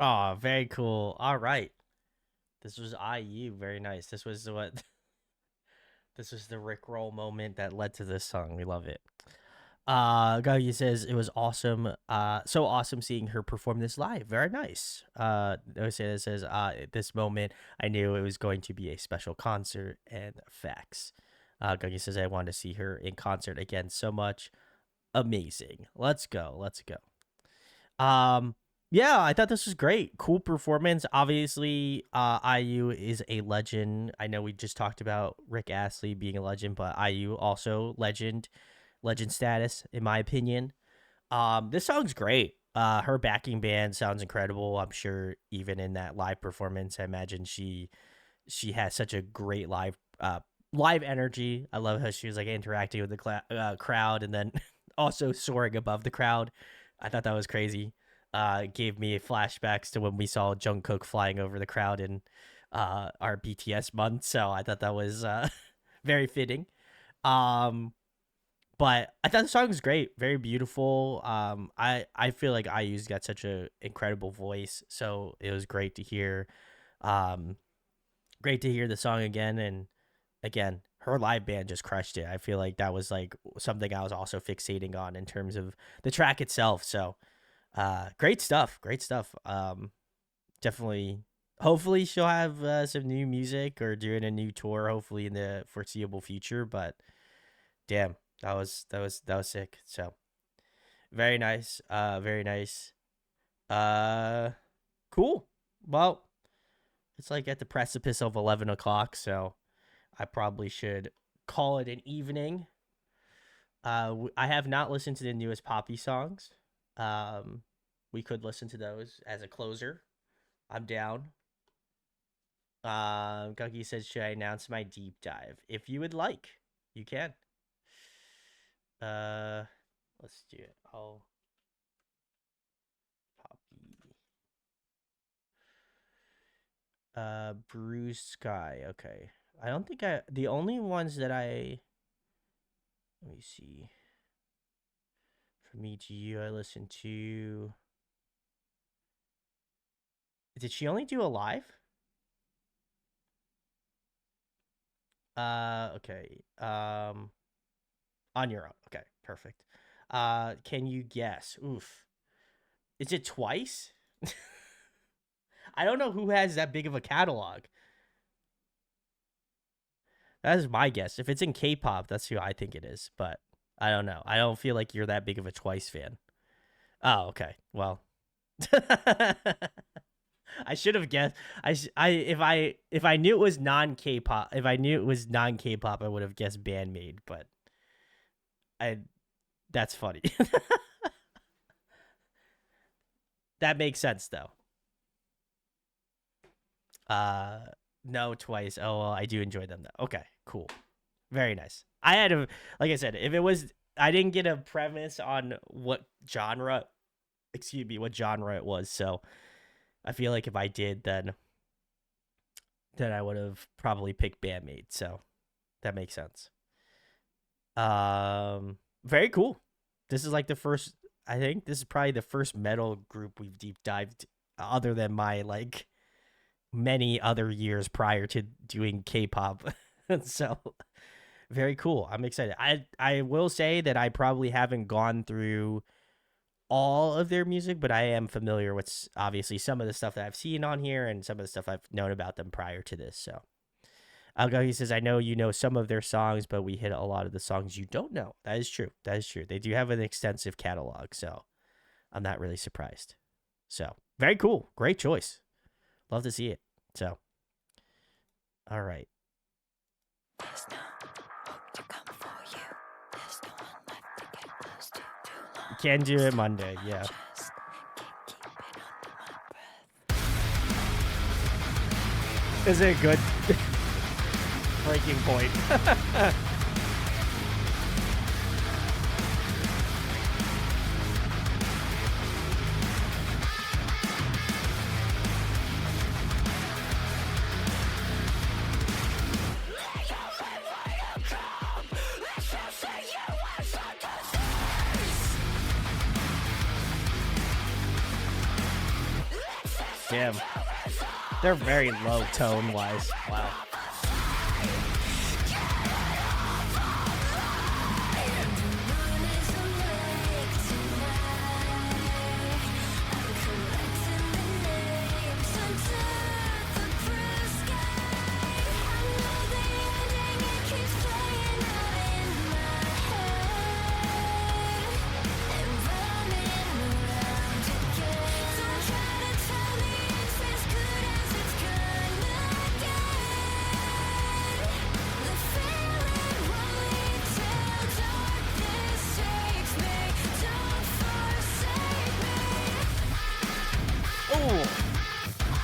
Oh, very cool. All right. This was IU. Very nice. This was what this was the Rickroll moment that led to this song. We love it. Gagi says it was awesome. So awesome seeing her perform this live. Very nice. Osei says, at this moment, I knew it was going to be a special concert, and facts. Gagi says, I want to see her in concert again so much. Amazing. Let's go. Let's go. Yeah, I thought this was great. Cool performance. Obviously, IU is a legend. I know we just talked about Rick Astley being a legend, but IU also legend status in my opinion. This song's great. Her backing band sounds incredible. I'm sure even in that live performance, I imagine she has such a great live energy. I love how she was like interacting with the crowd and then also soaring above the crowd. I thought that was crazy. Gave me flashbacks to when we saw Jungkook flying over the crowd in our BTS month. So I thought that was very fitting. But I thought the song was great, very beautiful. I feel like IU's got such a incredible voice, so it was great to hear. Great to hear the song again, and again, her live band just crushed it. I feel like that was like something I was also fixating on in terms of the track itself. So, great stuff, great stuff. Definitely. Hopefully, she'll have some new music or doing a new tour. Hopefully, in the foreseeable future. But damn, that was sick. So very nice. Very nice. Uh, cool. Well, it's like at the precipice of 11 o'clock, so I probably should call it an evening. I have not listened to the newest Poppy songs. Um, we could listen to those as a closer. I'm down. Guggy says, should I announce my deep dive? If you would like, you can. Uh, let's do it. I'll Poppy. Bruised Sky. Okay. I don't think the only ones that let me see. From me to you, I listened to. Did she only do a live? Okay. On your own. Okay, perfect. Can you guess? Oof. Is it twice? I don't know who has that big of a catalog. That is my guess. If it's in K-pop, that's who I think it is. But I don't know. I don't feel like you're that big of a Twice fan. Oh, okay. Well, I should have guessed. If I knew it was non K-pop, if I knew it was non K-pop, I would have guessed Bandmade. But I that's funny. That makes sense though. Uh, no, Twice. Oh, well, I do enjoy them though. Okay, cool, very nice. I had a like I said, if it was, I didn't get a premise on what genre, excuse me, what genre it was. So I feel like if I did, then I would have probably picked Bandmate. So that makes sense. Very cool. This is like the first. I think this is probably the first metal group we've deep dived, other than my like many other years prior to doing K-pop. So very cool. I'm excited. I will say that I probably haven't gone through all of their music, but I am familiar with obviously some of the stuff that I've seen on here and some of the stuff I've known about them prior to this. So he says, I know you know some of their songs, but we hit a lot of the songs you don't know. That is true. That is true. They do have an extensive catalog, so I'm not really surprised. So very cool. Great choice. Love to see it. So, all right. There's no hope to come for you. There's no one left to get close to too long. Can do it Monday. Yeah. Just keep keeping under my breath. Is it a good breaking point? Damn. They're very low tone wise. Wow.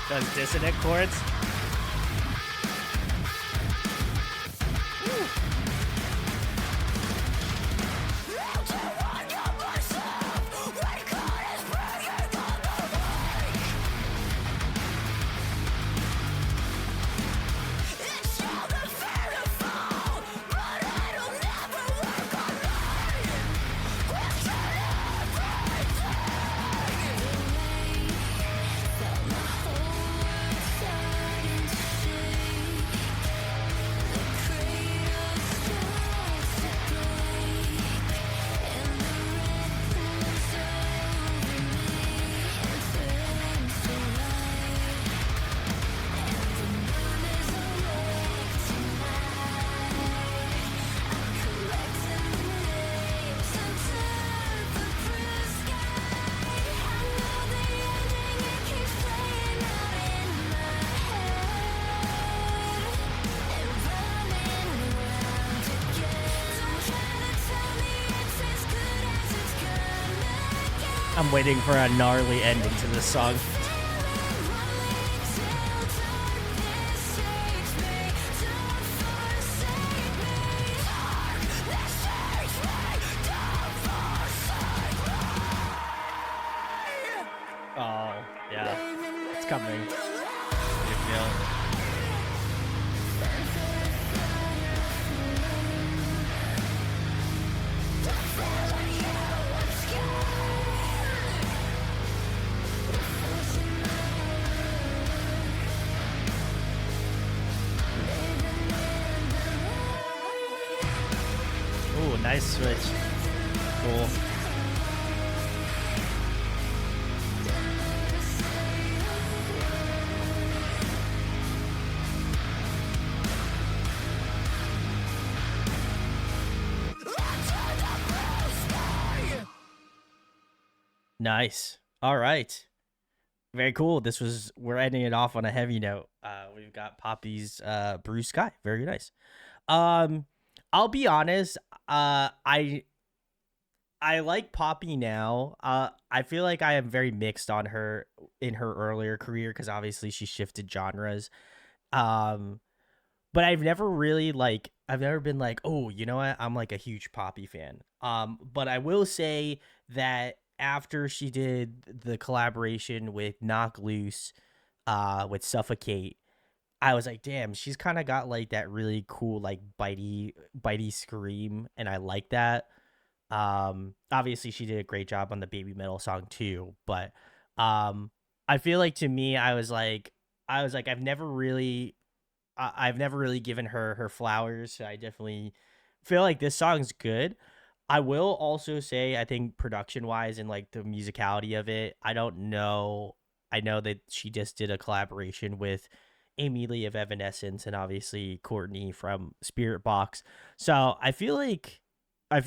Does dissonant chords. I'm waiting for a gnarly ending to this song. Oh, yeah. It's coming. Big deal. Ooh, nice switch. Cool. Nice. All right. Very cool. We're ending it off on a heavy note. We've got Poppy's Blue Sky. Very nice. Um, I'll be honest. I like Poppy now. I feel like I am very mixed on her in her earlier career because obviously she shifted genres. Um, but I've never been like, oh, you know what? I'm like a huge Poppy fan. But I will say that after she did the collaboration with Knock Loose, with Suffocate, I was like, damn, she's kind of got like that really cool like bitey scream, and I like that. Obviously she did a great job on the Baby Metal song too, but um I feel like to me I was like I've never really given her her flowers. So I definitely feel like this song's good. I will also say I think production wise and like the musicality of it, I don't know. I know that she just did a collaboration with Amy Lee of Evanescence and obviously Courtney from Spirit Box. So I feel like her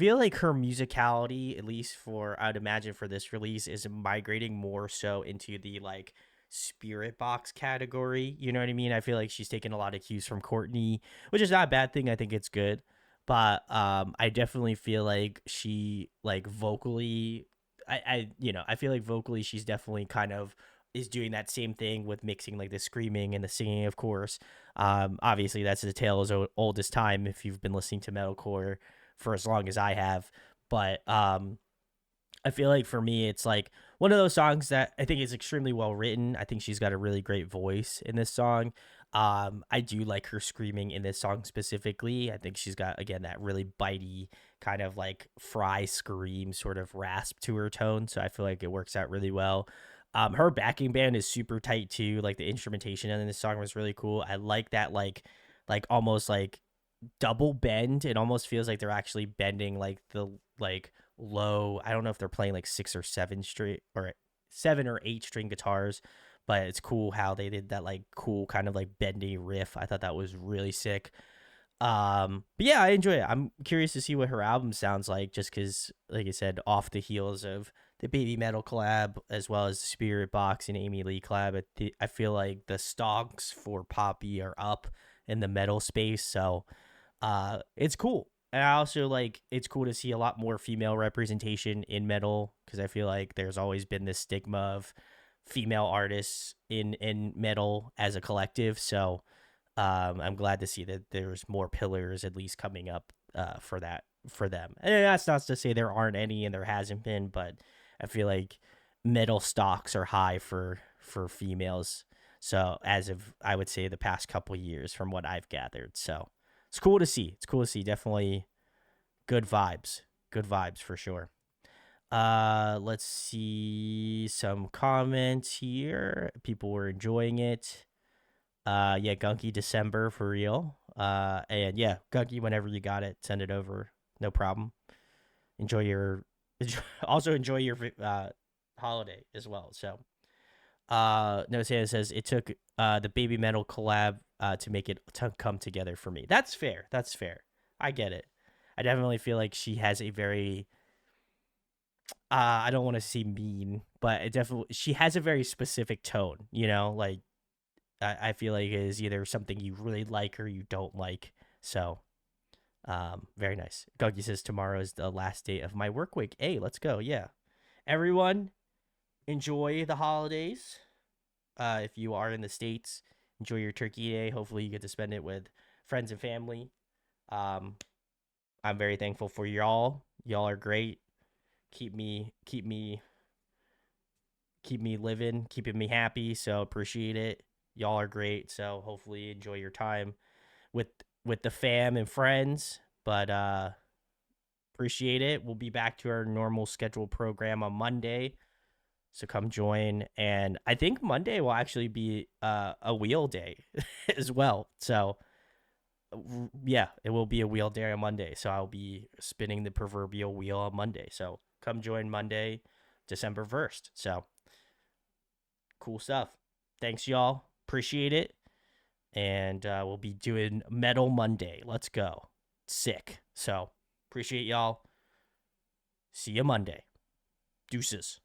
musicality, at least for I'd imagine for this release, is migrating more so into the like Spirit Box category. You know what I mean? I feel like she's taking a lot of cues from Courtney, which is not a bad thing. I think it's good. But I definitely feel like she like vocally I feel like vocally she's definitely kind of is doing that same thing with mixing like the screaming and the singing, of course. Obviously that's the tale as old as time if you've been listening to metalcore for as long as I have. But I feel like for me, it's like one of those songs that I think is extremely well written. I think she's got a really great voice in this song. I do like her screaming in this song specifically. I think she's got again that really bitey kind of like fry scream sort of rasp to her tone. So I feel like it works out really well. Her backing band is super tight too. Like the instrumentation in this song was really cool. I like that like almost like double bend. It almost feels like they're actually bending like the like low. I don't know if they're playing like 6 or 7 string or 7 or 8 string guitars, but it's cool how they did that like cool kind of like bendy riff. I thought that was really sick. But yeah, I enjoy it. I'm curious to see what her album sounds like, just because, like I said, off the heels of the Baby Metal collab as well as the Spirit Box and Amy Lee collab, I feel like the stocks for Poppy are up in the metal space. So it's cool. And I also like it's cool to see a lot more female representation in metal because I feel like there's always been this stigma of female artists in metal as a collective. So I'm glad to see that there's more pillars at least coming up for that for them. And that's not to say there aren't any and there hasn't been, but I feel like metal stocks are high for females. So as of I would say the past couple years from what I've gathered. So it's cool to see. It's cool to see. Definitely good vibes. Good vibes for sure. Let's see some comments here. People were enjoying it. Yeah, Gunky December for real. And yeah, Gunky, whenever you got it, send it over. No problem. Enjoy your also enjoy your holiday as well. So no, Santa says it took the Baby Metal collab to make it come together for me. That's fair. That's fair. I get it. I definitely feel like she has a very I don't want to say mean, but it definitely she has a very specific tone. You know, like I feel like it is either something you really like or you don't like. So very nice. Guggy says tomorrow is the last day of my work week. Hey, let's go. Yeah, everyone enjoy the holidays. If you are in the States, enjoy your turkey day. Hopefully, you get to spend it with friends and family. Um, I'm very thankful for y'all. Y'all are great. Keep me living, keeping me happy. So appreciate it. Y'all are great. So hopefully enjoy your time with with the fam and friends. But appreciate it. We'll be back to our normal scheduled program on Monday. So come join. And I think Monday will actually be a wheel day as well. So yeah, it will be a wheel day on Monday. So I'll be spinning the proverbial wheel on Monday. So come join Monday, December 1st. So cool stuff. Thanks, y'all. Appreciate it. And we'll be doing Metal Monday. Let's go. Sick. So appreciate y'all. See you Monday. Deuces.